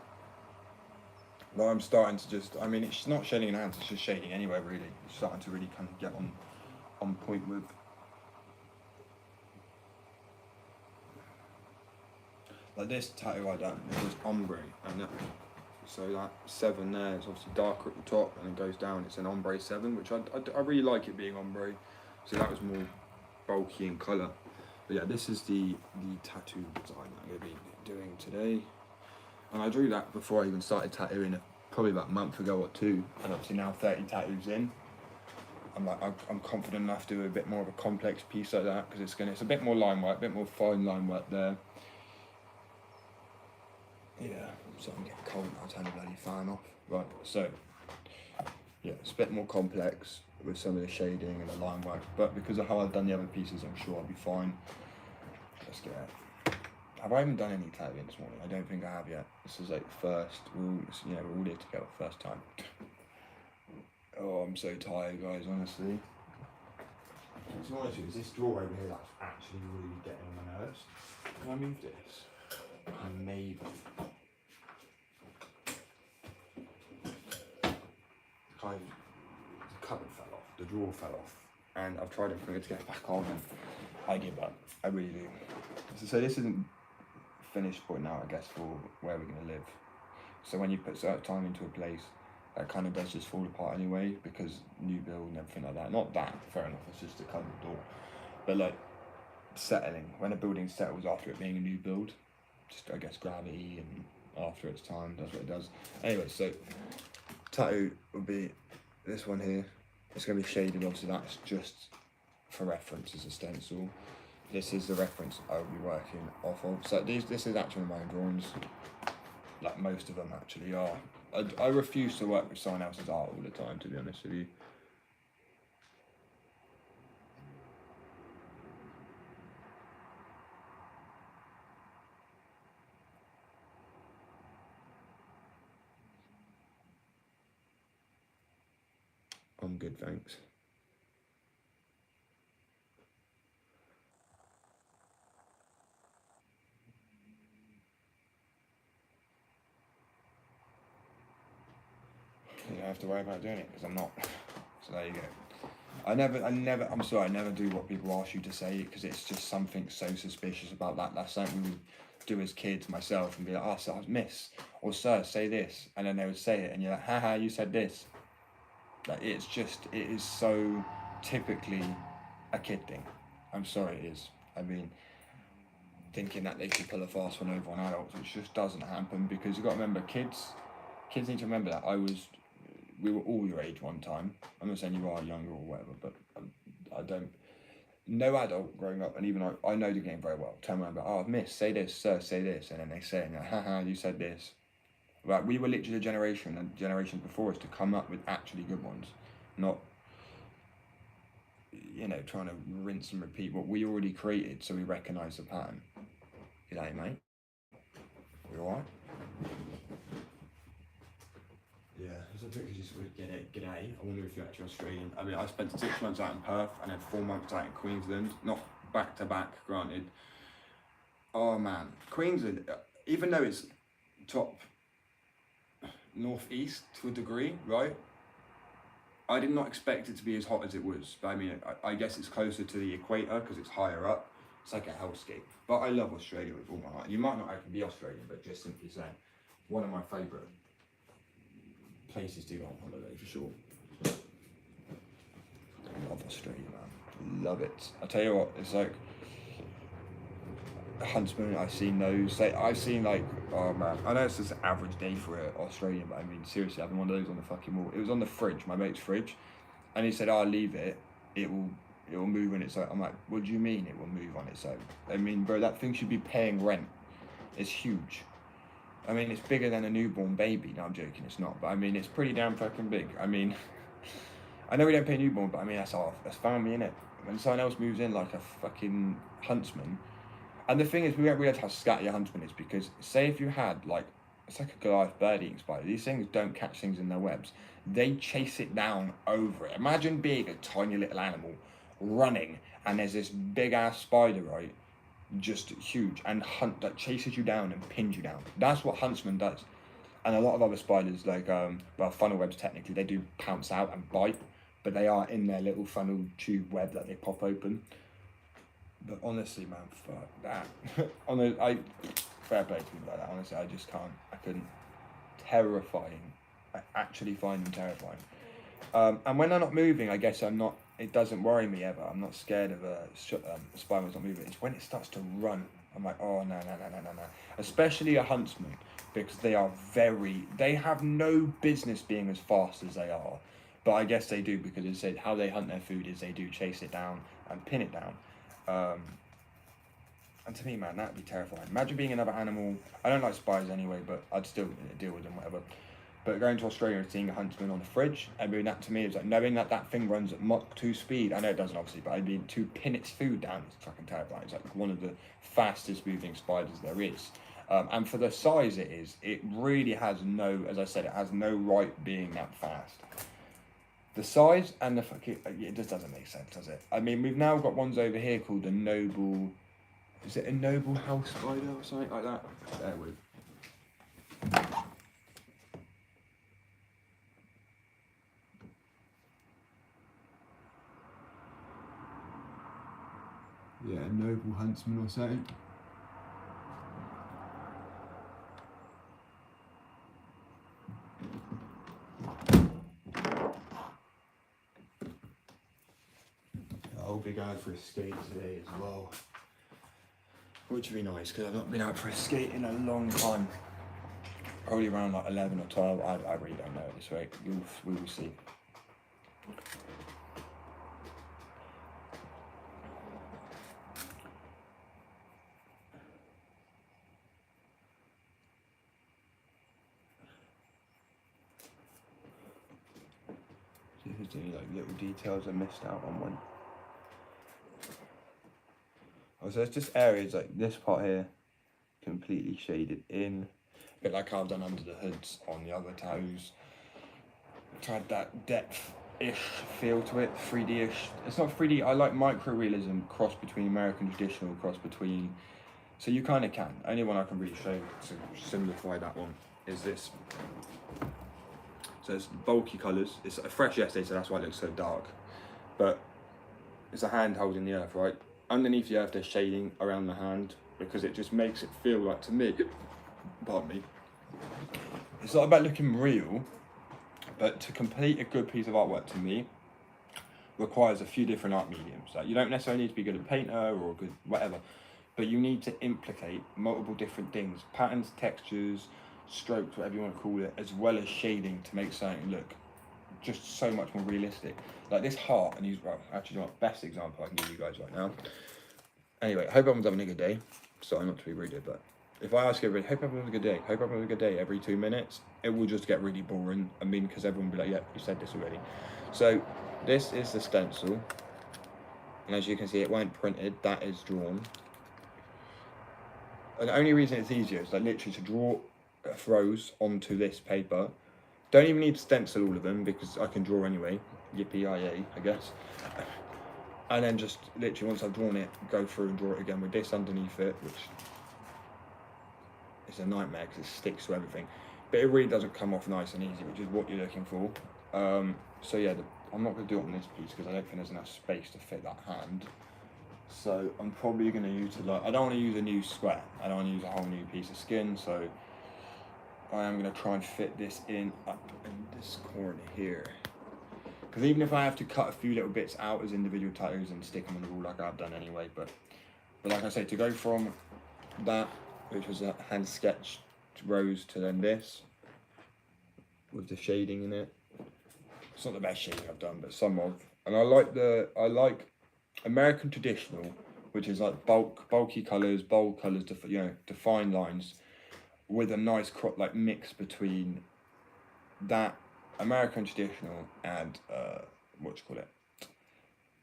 that I'm starting to just, I mean, it's not shading in the hands, it's just shading anywhere really. It's starting to really kind of get on point with. Like this tattoo I done, it was ombre, and so that 7 there is obviously darker at the top and it goes down, it's an ombre 7, which I really like it being ombre. So that was more bulky in colour. But yeah, this is the tattoo design that I'm going to be doing today. And I drew that before I even started tattooing, probably about a month ago or 2. And obviously now 30 tattoos in, I'm confident enough to do a bit more of a complex piece like that, because it's a bit more line work, a bit more fine line work there. Yeah, so I'm getting cold now, I'll turn the bloody fan off. Right, so, yeah, it's a bit more complex with some of the shading and the line work, but because of how I've done the other pieces, I'm sure I'll be fine. Let's get it. Have I even done any tattooing this morning? I don't think I have yet. This is like the first, we're all here together, first time. Oh, I'm so tired, guys, honestly. To be honest with you, is this drawer over here that's actually really getting on my nerves? Can I move this? Maybe. The cupboard fell off, the drawer fell off, and I've tried everything to get it back on, and I give up. I really do. So this isn't finished point now, I guess, for where we're going to live. So when you put certain time into a place, that kind of does just fall apart anyway, because new build and everything like that. Not that, fair enough, it's just a cupboard door. But like, settling, when a building settles after it being a new build, just I guess gravity and after its time does what it does. Anyway, so tattoo will be this one here. It's going to be shaded, obviously that's just for reference as a stencil. This is the reference I will be working off of. So this is actually my own drawings, like most of them actually are. I refuse to work with someone else's art all the time, to be honest with you. I'm good, thanks. You don't have to worry about doing it, because I'm not. So there you go. I never do what people ask you to say, because it's just something so suspicious about that. That's something we would do as kids, myself, and be like, oh, sir, miss, or sir, say this. And then they would say it, and you're like, haha, you said this. Like, it is so typically a kid thing. I'm sorry, it is. I mean, thinking that they should pull a fast one over on adults, which just doesn't happen, because you've got to remember, kids need to remember that we were all your age one time. I'm not saying you are younger or whatever, but I don't. No adult growing up, and even I know the game very well. Turn around and go, oh, miss, say this, sir, say this, and then they say, haha, you said this. Right, we were literally the generation before us to come up with actually good ones, not, trying to rinse and repeat what we already created, so we recognise the pattern. You know, mate? You alright? the picture just would get it. G'day. I wonder if you're actually Australian. I mean, I spent 6 months out in Perth and then 4 months out in Queensland. Not back to back, granted. Oh man, Queensland, even though it's top northeast to a degree, right? I did not expect it to be as hot as it was. But I mean, I guess it's closer to the equator because it's higher up. It's like a hellscape. But I love Australia with all my heart. You might not actually be Australian, but just simply saying, one of my favourite places to go on holiday for sure. I love Australia, man. Love it. I tell you what, it's like Huntsman. I've seen those. Like, I've seen like, oh man, I know it's just an average day for an Australian, but I mean seriously, having one of those on the fucking wall. It was on the fridge, my mate's fridge, and he said, "I'll leave it. It will move on its own." I'm like, "What do you mean it will move on its own?" I mean, bro, that thing should be paying rent. It's huge. I mean, it's bigger than a newborn baby. No, I'm joking, it's not. But I mean, it's pretty damn fucking big. I mean, I know we don't pay newborn, but I mean, that's family, innit? When someone else moves in like a fucking huntsman. And the thing is, we don't realise how scatty a huntsman is, because say if you had like, it's like a Goliath bird eating spider. These things don't catch things in their webs. They chase it down over it. Imagine being a tiny little animal running and there's this big ass spider, right? Just huge, and that chases you down and pins you down. That's what huntsman does. And a lot of other spiders, like well, funnel webs technically, they do pounce out and bite, but they are in their little funnel tube web that they pop open. But honestly, man, fuck that. Fair play to me like that. Honestly, I just can't. I couldn't. Terrifying. I actually find them terrifying. And when they're not moving, I guess I'm not. It doesn't worry me ever. I'm not scared of a spider that's not moving. It's when it starts to run. I'm like, oh no. Especially a huntsman, because they have no business being as fast as they are. But I guess they do, because it said how they hunt their food is they do chase it down and pin it down. And to me, man, that'd be terrifying. Imagine being another animal. I don't like spiders anyway, but I'd still deal with them, whatever. But going to Australia and seeing a huntsman on the fridge, I mean, that to me is like knowing that thing runs at Mach 2 speed. I know it doesn't obviously, but I mean, to pin its food down is fucking terrifying. It's like one of the fastest moving spiders there is. And for the size it is, it really has no, as I said, it has no right being that fast. The size and the fucking, it just doesn't make sense, does it? I mean, we've now got ones over here called the noble, is it a noble house spider or something like that? There we go. Yeah, a noble huntsman or something. I'll be going for a skate today as well, which would be nice because I've not been out for a skate in a long time. Probably around like 11 or 12. I really don't know at this rate. We will see. See if there's any like little details I missed out on one. Oh, so it's just areas like this part here, completely shaded in. A bit like I've done under the hoods on the other toes. Tried that depth-ish feel to it, 3D-ish. It's not 3D, I like micro-realism, cross between American traditional, cross between... So you kind of can. Only one I can really show to simplify that one is this. So it's bulky colours. It's fresh yesterday, so that's why it looks so dark. But it's a hand holding the earth, right? Underneath the earth there's shading around the hand because it just makes it feel like, to me, pardon me, it's not about looking real, but to complete a good piece of artwork to me requires a few different art mediums. Like, you don't necessarily need to be good at painter or good whatever, but you need to implicate multiple different things, patterns, textures, strokes, whatever you want to call it, as well as shading to make something look just so much more realistic. Like this heart, and use, well, actually, you know what, best example I can give you guys right now. Anyway, hope everyone's having a good day. Sorry not to be rude, but if I ask everybody, hope everyone's having a good day, hope everyone's having a good day every 2 minutes, it will just get really boring. I mean, because everyone will be like, yeah, you said this already. So this is the stencil, and as you can see, it won't printed, that is drawn. And the only reason it's easier is like literally to draw a rose onto this paper, Don't even need to stencil all of them because I can draw anyway. Yippee-yi-yay, I guess. And then just literally once I've drawn it, go through and draw it again with this underneath it, which is a nightmare because it sticks to everything. But it really doesn't come off nice and easy, which is what you're looking for. So yeah, I'm not going to do it on this piece because I don't think there's enough space to fit that hand. So I'm probably going to utilise, I don't want to use a new square, I don't want to use a whole new piece of skin, so I am going to try and fit this in up in this corner here. Because even if I have to cut a few little bits out as individual tattoos and stick them on the wall like I've done anyway, but like I say, to go from that, which was a hand sketched rose, to then this, with the shading in it. It's not the best shading I've done, but some of. And I like American traditional, which is like bulky colours, bold colours, defined lines, with a nice like mix between that American traditional and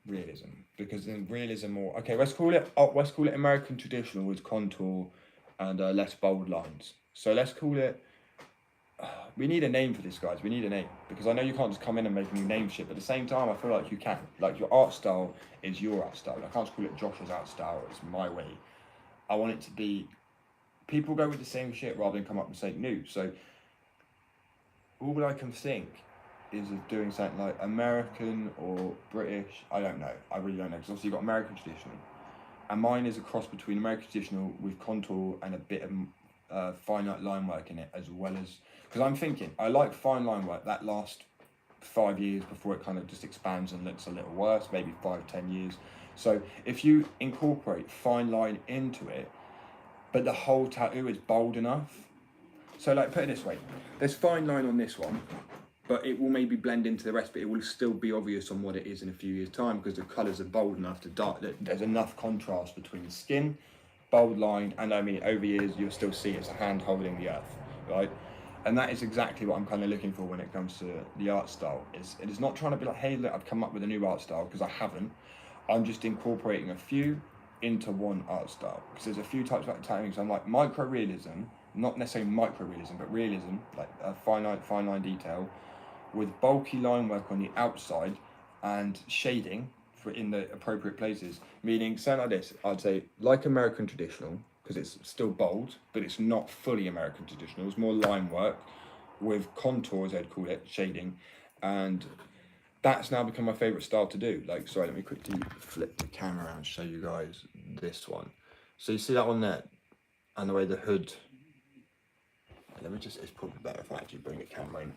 realism. Because in realism, or okay, let's call it American traditional with contour and less bold lines. So let's call it. We need a name for this, guys. We need a name, because I know you can't just come in and make a new name shit, but at the same time, I feel like you can. Like, your art style is your art style. I can't just call it Josh's art style. It's my way. I want it to be. People go with the same shit rather than come up with something new. So all I can think is of doing something like American or British. I don't know. I really don't know, because obviously you've got American traditional, and mine is a cross between American traditional with contour and a bit of fine line work in it, as well as, because I'm thinking I like fine line work that lasts 5 years before it kind of just expands and looks a little worse, maybe 5-10 years. So if you incorporate fine line into it, but the whole tattoo is bold enough. So like, put it this way, there's fine line on this one, but it will maybe blend into the rest, but it will still be obvious on what it is in a few years' time, because the colours are bold enough to dark. There's enough contrast between the skin, bold line, and I mean, over years you'll still see it's a hand holding the earth, right? And that is exactly what I'm kind of looking for when it comes to the art style. It is not trying to be like, hey, look, I've come up with a new art style, because I haven't. I'm just incorporating a few into one art style, because there's a few types of tattooing. So I'm like micro-realism, not necessarily micro-realism, but realism, like a fine line detail, with bulky line work on the outside and shading for in the appropriate places. Meaning, something like this, I'd say like American traditional, because it's still bold, but it's not fully American traditional. It's more line work with contours, I'd call it, shading, and that's now become my favourite style to do. Like, sorry, let me quickly flip the camera around and show you guys this one. So you see that one there, and the way the hood. Let me just. It's probably better if I actually bring the camera in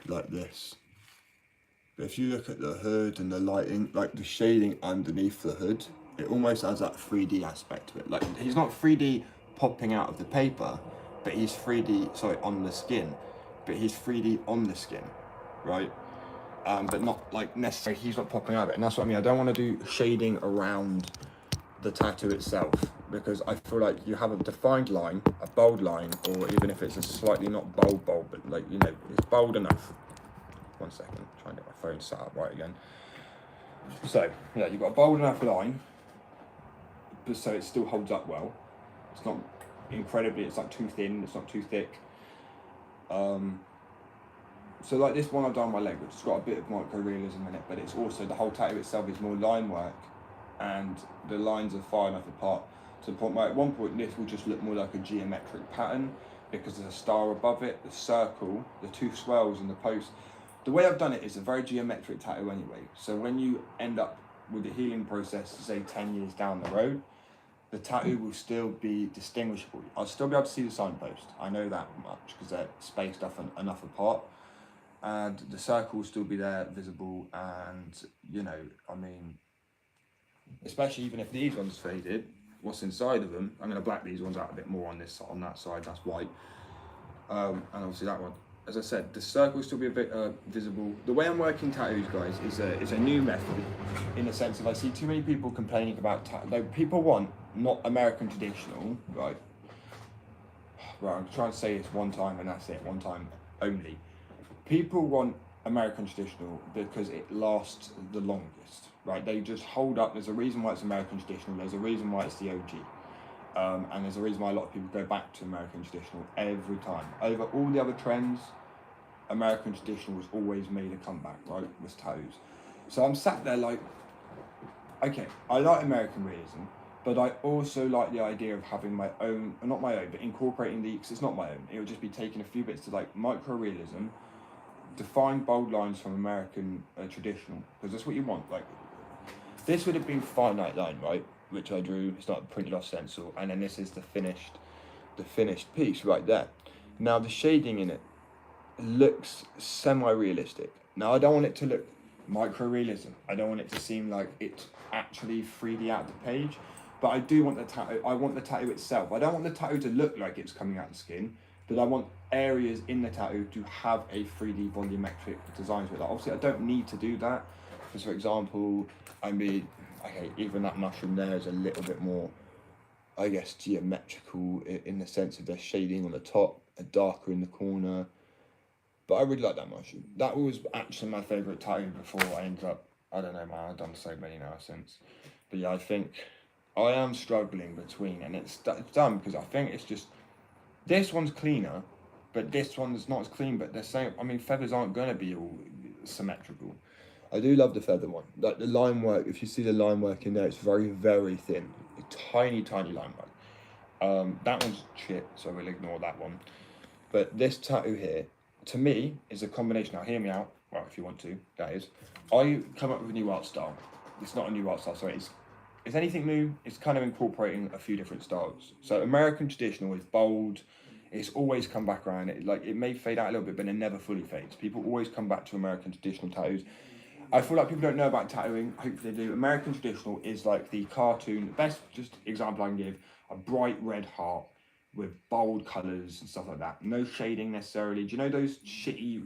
like this. But if you look at the hood and the lighting, like the shading underneath the hood, it almost has that 3D aspect to it. Like, he's not 3D popping out of the paper, but he's 3D, sorry, on the skin. But he's 3D on the skin, right? But not like necessarily, he's not popping out of it. And that's what I mean. I don't want to do shading around the tattoo itself, because I feel like you have a defined line, a bold line, or even if it's a slightly not bold, but like, you know, it's bold enough. 1 second, trying to get my phone set up right again. So yeah, you've got a bold enough line, but so it still holds up well. It's not incredibly, it's not too thin, it's not too thick. So like this one I've done on my leg, which has got a bit of micro-realism in it, but it's also, the whole tattoo itself is more line work, and the lines are far enough apart to the point where at one point this will just look more like a geometric pattern, because there's a star above it, the circle, the two swirls and the post. The way I've done it is a very geometric tattoo anyway, so when you end up with the healing process, say 10 years down the road, the tattoo will still be distinguishable. I'll still be able to see the signpost, I know that much, because they're spaced enough apart. And the circle will still be there, visible, and, you know, I mean, especially even if these ones faded, what's inside of them, I'm going to black these ones out a bit more on that side, that's white. And obviously that one, as I said, the circle will still be a bit visible. The way I'm working tattoos, guys, is a new method, in the sense of I see too many people complaining about tattoos. People want not American traditional, right? Right, I'm trying to say this one time and that's it, one time only. People want American traditional because it lasts the longest, right? They just hold up. There's a reason why it's American traditional. There's a reason why it's the OG. And there's a reason why a lot of people go back to American traditional every time. Over all the other trends, American traditional was always made a comeback, right? Was tattoos. So I'm sat there like, okay, I like American realism, but I also like the idea of having my own, not my own, but incorporating because it's not my own. It would just be taking a few bits to like micro realism, define bold lines from American traditional, because that's what you want. Like, this would have been finite line, right? Which I drew. It's not printed off stencil, and then this is the finished piece right there. Now the shading in it looks semi-realistic. Now I don't want it to look micro-realism. I don't want it to seem like it's actually 3D out the page, but I do want the tattoo. I want the tattoo itself. I don't want the tattoo to look like it's coming out of the skin, but I want areas in the tattoo to have a 3D volumetric design to it. Like, obviously, I don't need to do that. Because, for example, I mean, okay, even that mushroom there is a little bit more, I guess, geometrical in the sense of there's shading on the top, a darker in the corner. But I really like that mushroom. That was actually my favourite tattoo before I ended up, I don't know, man, I've done so many now since. But yeah, I think I am struggling between, and it's done because I think it's just, this one's cleaner, but this one's not as clean, but they're saying, I mean, feathers aren't going to be all symmetrical. I do love the feather one. Like the line work, if you see the line work in there, it's very, very thin. A tiny, tiny line work. That one's shit, so we'll ignore that one. But this tattoo here, to me, is a combination. Now, hear me out. Well, if you want to, that is. I come up with a new art style. It's not a new art style, sorry. It's anything new. It's kind of incorporating a few different styles. So American traditional is bold. It's always come back around. It may fade out a little bit, but it never fully fades. People always come back to American traditional tattoos. I feel like people don't know about tattooing. Hopefully they do. American traditional is like the cartoon. The best just example I can give, a bright red heart with bold colours and stuff like that. No shading necessarily. Do you know those shitty,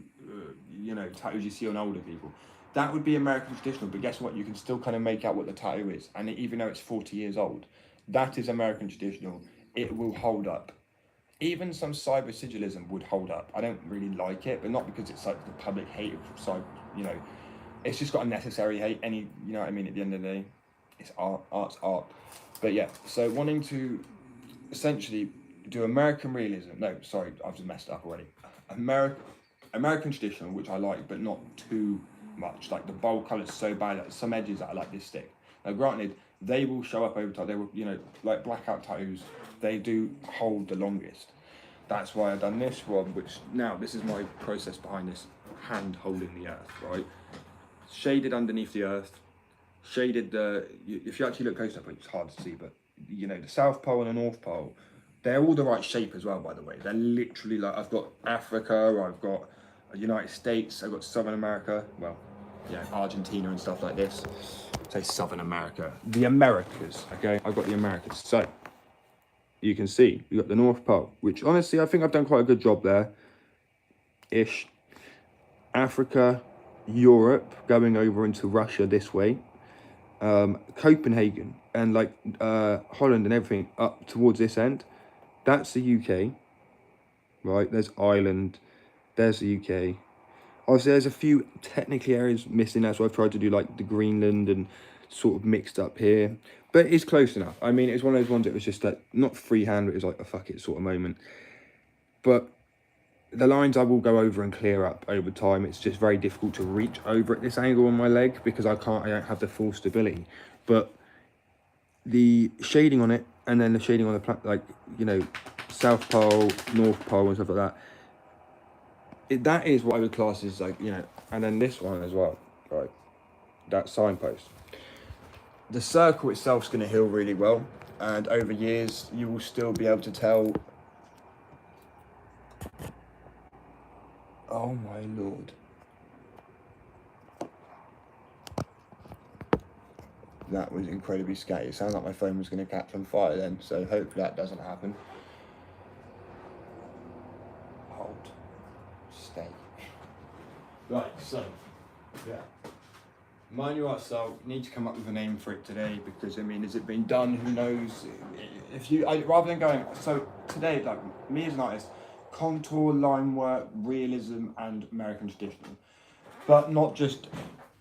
tattoos you see on older people? That would be American traditional, but guess what? You can still kind of make out what the tattoo is. And even though it's 40 years old, that is American traditional. It will hold up. Even some cyber sigillism would hold up. I don't really like it, but not because it's like the public hate of cyber, it's just got a necessary hate. At the end of the day, it's art. Art's art. But yeah, so wanting to essentially do American realism. No, sorry, I've just messed up already. American traditional, which I like, but not too much. Like the bold colours so bad that some edges that are like this thick. Now, granted, they will show up over time. They will, like blackout tattoos. They do hold the longest. That's why I've done this one. Which now this is my process behind this hand holding the earth, right? Shaded underneath the earth, shaded if you actually look close up, it's hard to see, but the South Pole and the North Pole, they're all the right shape as well, by the way. They're literally like, I've got Africa, I've got United States, I've got Southern America, Argentina and stuff like this. Say Southern America, the Americas, okay? I've got the Americas. So you can see we've got the North Pole, which honestly I think I've done quite a good job there ish. Africa, Europe, going over into Russia this way, Copenhagen and Holland and everything up towards this end. That's the UK, right? There's Ireland, there's the UK. Obviously, there's a few technically areas missing. That's why I've tried to do like the Greenland and sort of mixed up here, but it's close enough. I mean, it's one of those ones that was just like not freehand, but it was like a fuck it sort of moment. But the lines I will go over and clear up over time. It's just very difficult to reach over at this angle on my leg because I don't have the full stability. But the shading on it, and then the shading on the South Pole, North Pole and stuff like that, that is what I would class as and then this one as well, right? That signpost. The circle itself is going to heal really well, and over years you will still be able to tell. Oh my lord. That was incredibly scatty. It sounded like my phone was going to catch on fire then, so hopefully that doesn't happen. Hold. Stay. Right, so, yeah. My new art style, need to come up with a name for it today because, has it been done? Who knows? Rather than going, so today, me as an artist, contour, line work, realism, and American traditional, but not just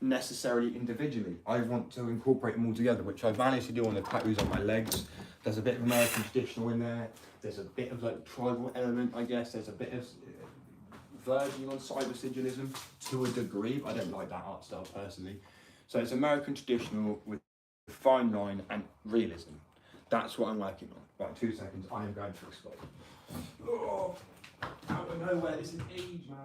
necessarily individually. I want to incorporate them all together, which I've managed to do on the tattoos on my legs. There's a bit of American traditional in there. There's a bit of tribal element, I guess. There's a bit of verging on cyber sigilism to a degree, but I don't like that art style personally. So it's American traditional with fine line and realism. That's what I'm working on. Right, 2 seconds. I am going to explode. Oh, out of nowhere. This is age, man.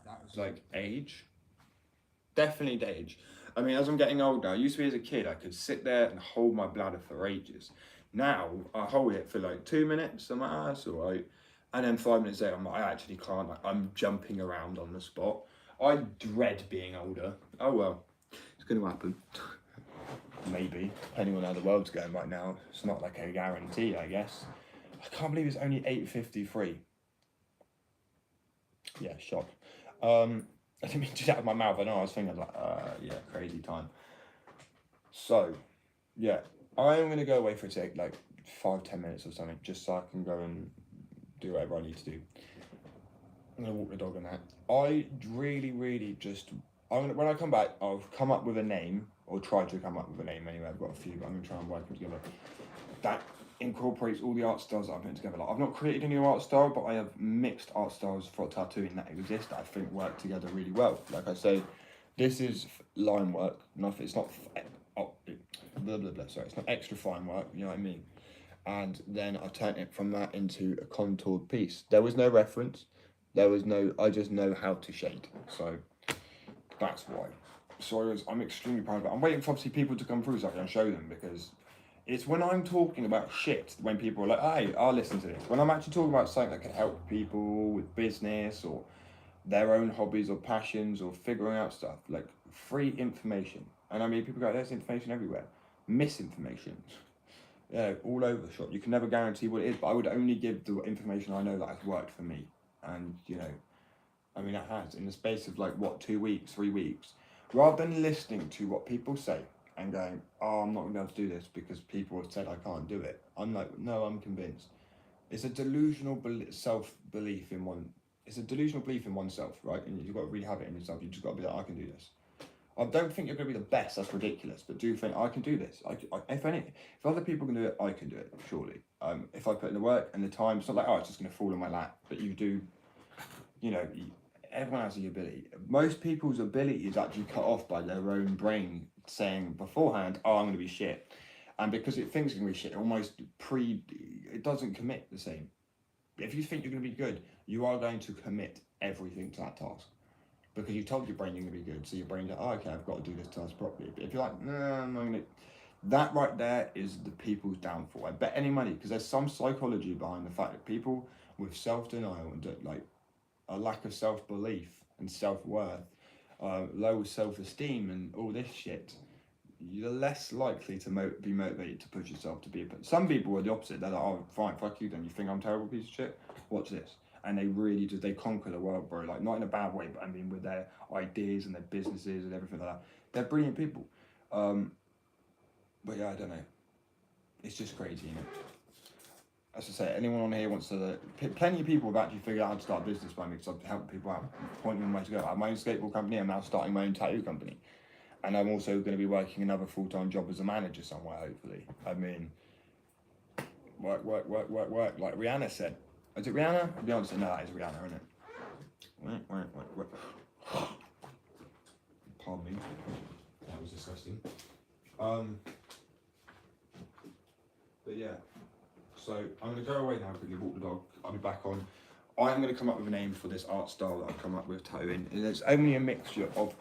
That was like age. Definitely the age. I mean, as I'm getting older, I used to be as a kid, I could sit there and hold my bladder for ages. Now, I hold it for like 2 minutes, I'm like, ah, that's all right. And then 5 minutes later, I'm like, I actually can't, like, I'm jumping around on the spot. I dread being older. Oh well, it's going to happen. Maybe, depending on how the world's going right now. It's not like a guarantee, I guess. I can't believe it's only 8:53. Yeah, shock. I didn't mean to do that with my mouth. I know I was thinking like, yeah, crazy time. So, yeah, I am gonna go away for like 5-10 minutes or something, just so I can go and do whatever I need to do. I'm gonna walk the dog and that. I really just. When I come back, I'll come up with a name, or try to come up with a name anyway. I've got a few, but I'm gonna try and work them together. That incorporates all the art styles that I've put together. Like, I've not created a new art style, but I have mixed art styles for tattooing that exist that I think work together really well. Like I say, this is line work. It's not blah blah blah. Sorry, it's not extra fine work. You know what I mean? And then I turned it from that into a contoured piece. There was no reference. There was no. I just know how to shade. So that's why. So I'm extremely proud of it. I'm waiting for obviously people to come through so I can show them, because it's when I'm talking about shit, when people are like, hey, I'll listen to this. When I'm actually talking about something that can help people with business or their own hobbies or passions or figuring out stuff, like free information. And I mean, people go, there's information everywhere. Misinformation. Yeah, all over the shop. You can never guarantee what it is, but I would only give the information I know that has worked for me. And, you know, I mean, it has. In the space of like, what, 2 weeks, 3 weeks, rather than listening to what people say and going, oh, I'm not going to be able to do this because people have said I can't do it. I'm like, no, I'm convinced. It's a delusional self-belief in one. It's a delusional belief in oneself, right? And you've got to really have it in yourself. You just got to be like, I can do this. I don't think you're going to be the best. That's ridiculous. But do think I can do this. If other people can do it, I can do it. Surely. If I put in the work and the time, it's not like, oh, it's just going to fall in my lap. But you do. You know, everyone has the ability. Most people's ability is actually cut off by their own brain saying beforehand, oh, I'm going to be shit. And because it thinks it's going to be shit, it doesn't commit the same. If you think you're going to be good, you are going to commit everything to that task. Because you told your brain you're going to be good. So your brain's like, oh, okay, I've got to do this task properly. But if you're like, no, I'm not going to... That right there is the people's downfall. I bet any money, because there's some psychology behind the fact that people with self-denial and like a lack of self-belief and self-worth, low self-esteem and all this shit, you're less likely to be motivated to push yourself to be a... Some people are the opposite. They're like, oh, fine, fuck you then. You think I'm a terrible piece of shit? Watch this. And they really they conquer the world, bro. Like, not in a bad way, but I mean with their ideas and their businesses and everything like that. They're brilliant people. But yeah, I don't know. It's just crazy, you know. As I say, anyone on here wants to... Plenty of people have actually figured out how to start a business by me, because I've helped people out, pointing them where to go. I have my own skateboard company. I'm now starting my own tattoo company. And I'm also going to be working another full-time job as a manager somewhere, hopefully. I mean, work, like Rihanna said. Is it Rihanna? Beyonce? No, that is Rihanna, isn't it? Wait. Pardon me. That was disgusting. But yeah. So I'm going to go away now, quickly walk the dog. I'll be back on. I'm going to come up with a name for this art style that I've come up with tattooing, and it's only a mixture of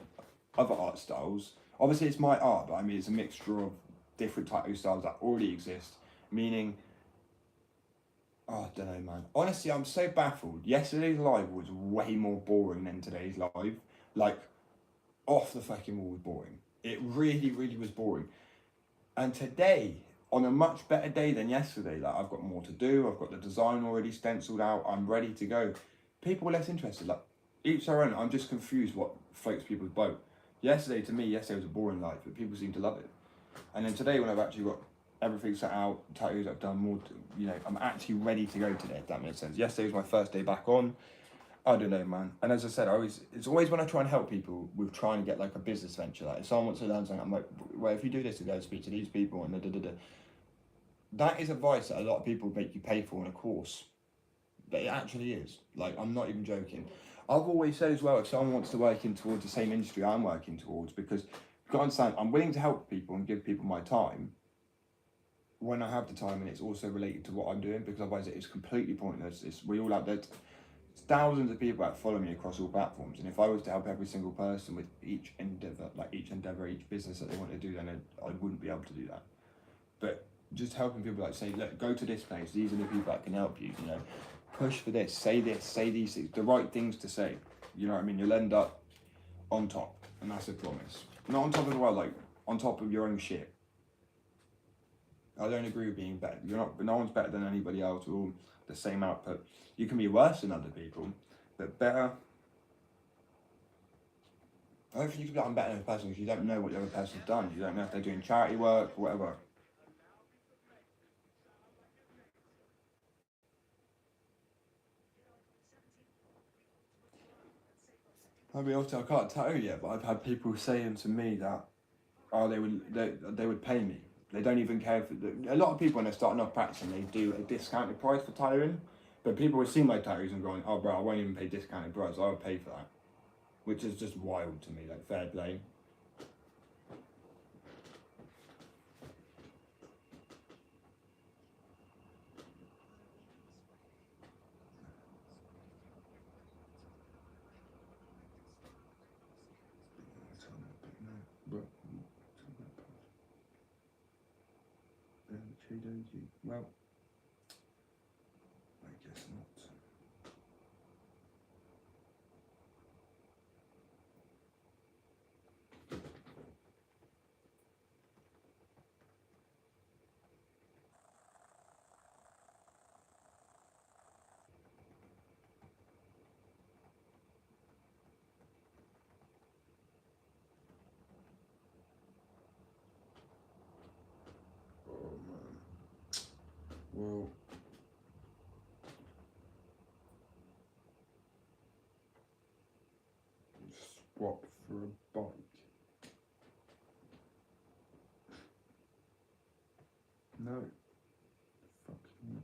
other art styles. Obviously, it's my art, but I mean, it's a mixture of different tattoo styles that already exist, meaning, oh, I don't know, man. Honestly, I'm so baffled. Yesterday's live was way more boring than today's live. Like, off the fucking wall was boring. It really, really was boring. And today, on a much better day than yesterday, like, I've got more to do, I've got the design already stenciled out, I'm ready to go. People were less interested, like, each their own. I'm just confused what floats people's boat. Yesterday was a boring life, but people seem to love it. And then today, when I've actually got everything set out, tattoos I've done more, I'm actually ready to go today, if that makes sense. Yesterday was my first day back on. I don't know, man. And as I said, it's always when I try and help people with trying to get like a business venture, like if someone wants to learn something, I'm like, well, if you do this, you go speak to these people and da. That is advice that a lot of people make you pay for in a course. But it actually is. Like, I'm not even joking. I've always said as well, if someone wants to work in towards the same industry I'm working towards, because you've got to understand, I'm willing to help people and give people my time when I have the time, and it's also related to what I'm doing, because otherwise it is completely pointless. We all have that. Thousands of people that follow me across all platforms, and if I was to help every single person with each endeavor, each business that they want to do, then I wouldn't be able to do that. But just helping people, like, say, look, go to this place, these are the people that can help you, push for this, say these things, the right things to say, you know what I mean? You'll end up on top, and that's a promise. Not on top of the world, like on top of your own shit. I don't agree with being better. No one's better than anybody else. We're all the same output. You can be worse than other people, but better. I don't think you can be like, I'm better than a person, because you don't know what the other person's done. You don't know if they're doing charity work or whatever. I mean, obviously I can't tattoo yet, but I've had people saying to me that, oh, they would pay me. They don't even care if a lot of people, when they're starting off practicing, they do a discounted price for tattooing. But people will see my tattoos and going, oh, bro, I won't even pay discounted price. I would pay for that, which is just wild to me. Like, fair play. Well, I guess not. Oh man. Well, swap for a bike. No. Fucking no.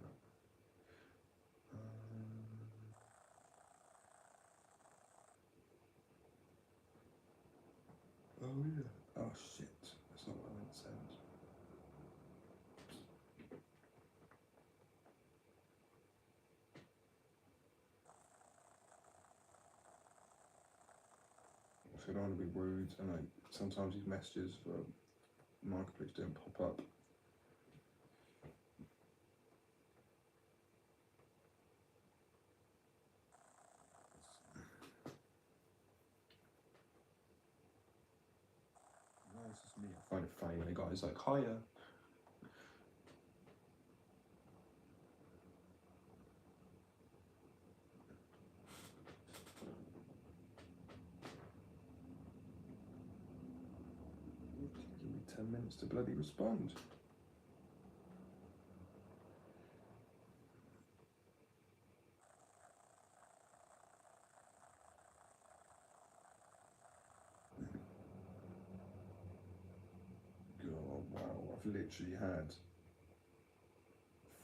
Oh yeah. Oh shit. That's not what I meant to say. So I don't want to be rude, and like sometimes these messages for Marketplace don't pop up. No, it's just me. I find it funny when a guy's like, hiya. Give me 10 minutes to bloody respond. God, wow, I've literally had.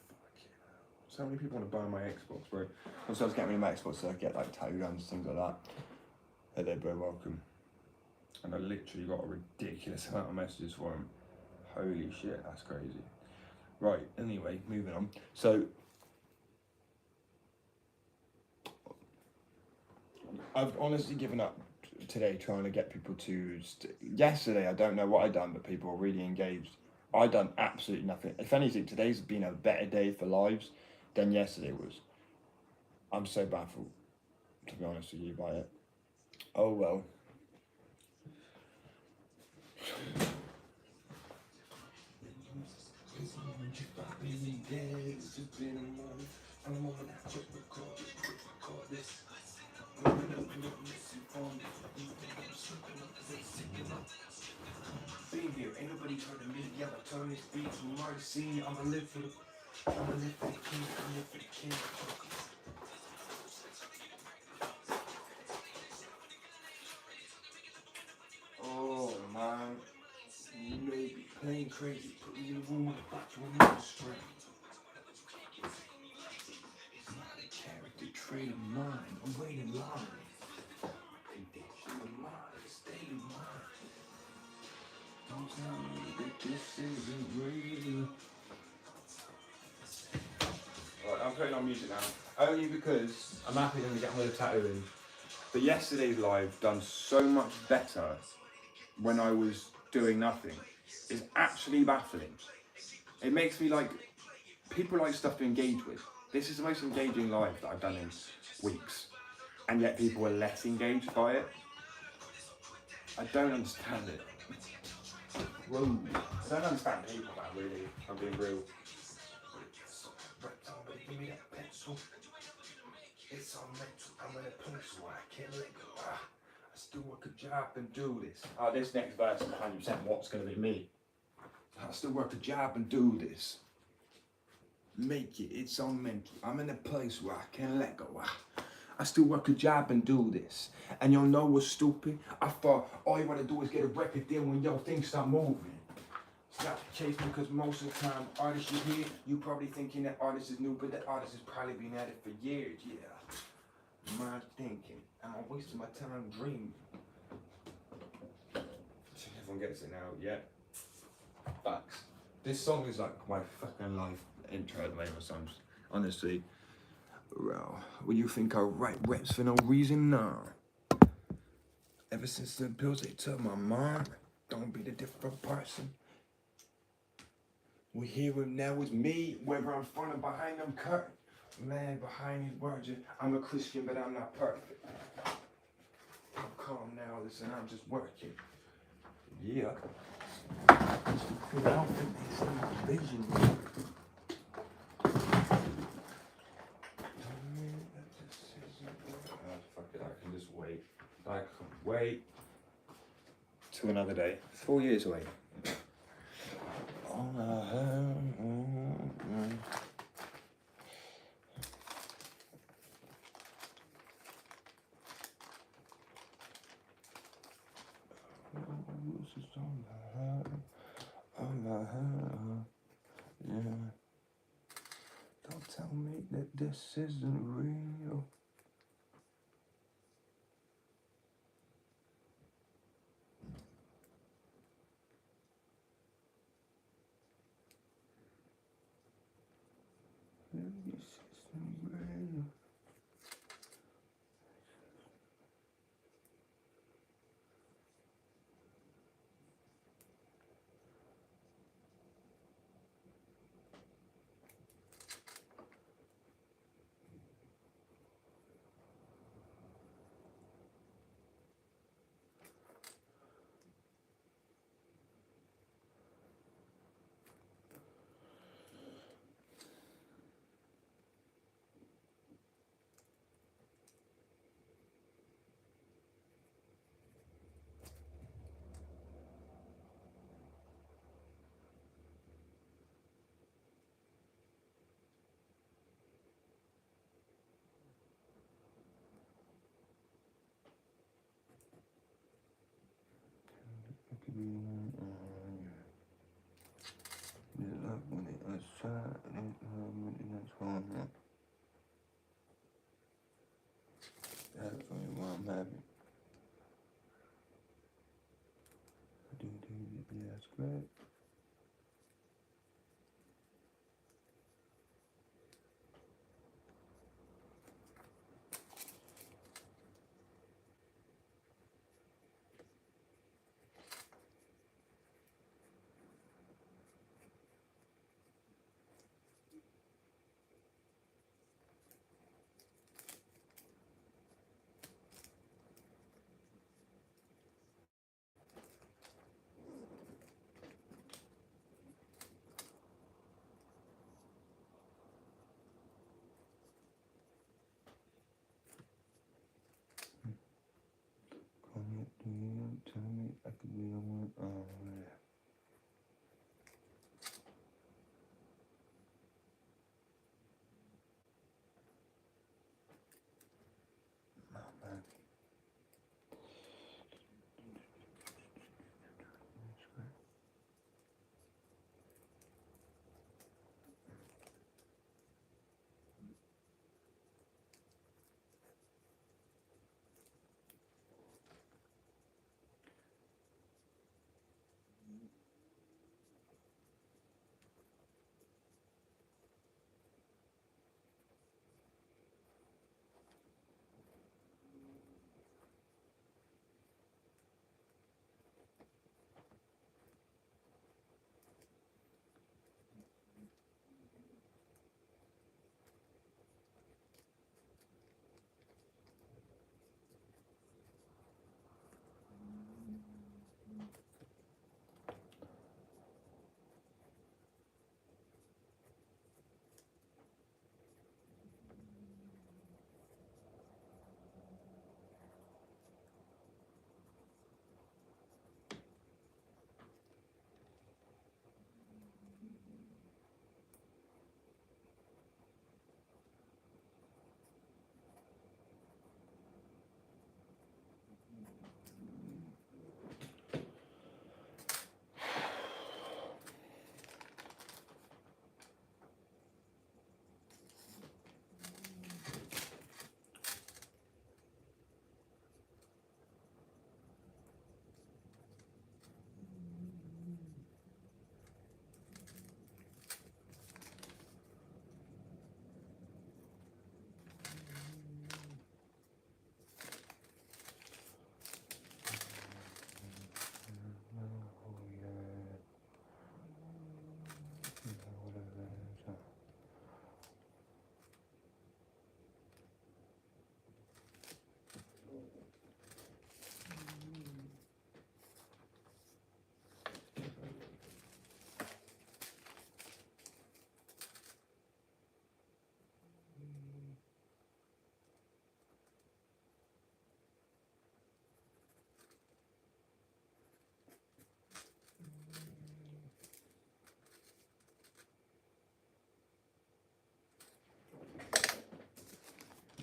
Fucking hell. So many people want to buy my Xbox, bro. Also, I was getting rid of my Xbox, so I get like tattoo guns, things like that. Hey there, bro, welcome. And I literally got a ridiculous amount of messages for him. Holy shit, that's crazy. Right, anyway, moving on. So, I've honestly given up today trying to get people to. Yesterday, I don't know what I done, but people were really engaged. I done absolutely nothing. If anything, today's been a better day for lives than yesterday was. I'm so baffled, to be honest with you, by it. Oh well. Being here, ain't nobody trying to meet. Yeah, I turn this beat from already seen. I'ma live for the king, I'ma live for the king. Oh man, you may be playing crazy, put me in the room with a batch of another straight. Not a character trait of mine, I'm waiting line. Addiction of mine, state of mind. Don't tell me that this isn't real. Right, I'm putting on music now. Only because I'm happy to get another tattoo in. But yesterday's live done so much better when I was doing nothing. It's actually baffling. It makes me like, people like stuff to engage with. This is the most engaging live that I've done in weeks. And yet people are less engaged by it. I don't understand it. Whoa. I don't understand people, man, really. I'm being real. Give me that pencil. It's all mental. I'm in a place where I can't let go. I still work a job and do this. This next verse is 100% what's going to be me. I still work a job and do this. Make it. It's all mental. I'm in a place where I can't let go. I still work a job and do this. And y'all know what's stupid? I thought all you want to do is get a record deal when y'all things start moving. Stop chasing, because most of the time, artists you hear, you probably thinking that artist is new, but that artist has probably been at it for years, yeah. My thinking, and I'm wasting my time dreaming. Everyone gets it now, yeah. Facts. This song is like my fucking life intro at the moment, songs. Honestly. Well, will you think I write raps for no reason? Nah. Ever since the pills they took my mind, don't be the different person. We hear him now with me, whether I'm front or behind them curtain. Man, behind these words, I'm a Christian, but I'm not perfect. I'm calm now, listen, I'm just working. Yeah. I don't think they see my vision. Fuck it, I can just wait. I can wait to another day. 4 years away. Yeah. Don't tell me that this isn't real. This isn't real. That's why I'm happy. That's great.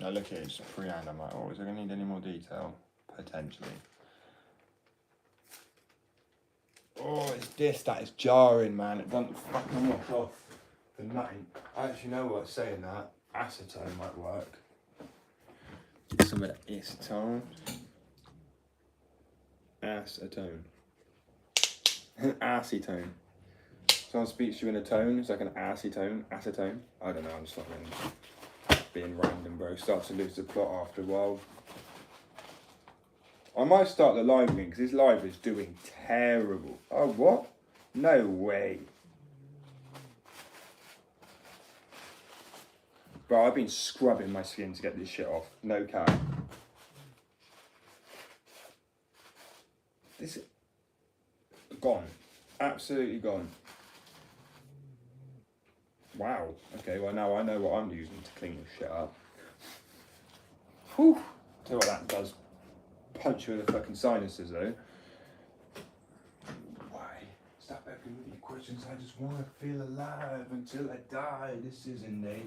I look at it just freehand, I'm like, oh, is there going to need any more detail? Potentially. Oh, it's this, that is jarring, man. It doesn't fucking wash off the nothing. I actually know what, saying that, acetone might work. Get some of that acetone. Acetone. Acetone. Someone speaks to you in a tone, it's like an acetone. Acetone. I don't know, I'm just not being random, bro. Starts to lose the plot after a while. I might start the live again because this live is doing terrible. Oh, what? No way. Bro, I've been scrubbing my skin to get this shit off. No cap. This is gone. Absolutely gone. Wow. Okay, well now I know what I'm using to clean this shit up. Whew. Tell you what that does. Punch you in the fucking sinuses though. Why? Stop asking me questions. I just want to feel alive until I die. This is in nature.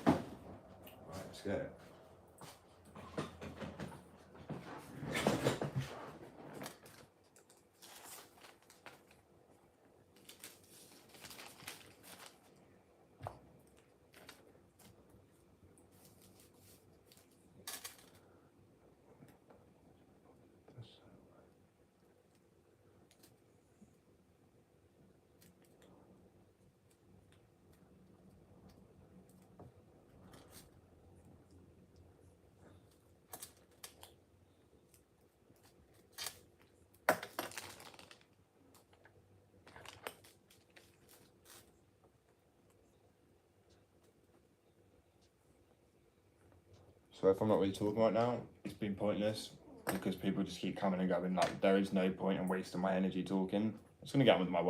Right, let's get it. So if I'm not really talking right now, it's been pointless because people just keep coming and going. Like, there is no point in wasting my energy talking. I'm just going to get on with my work.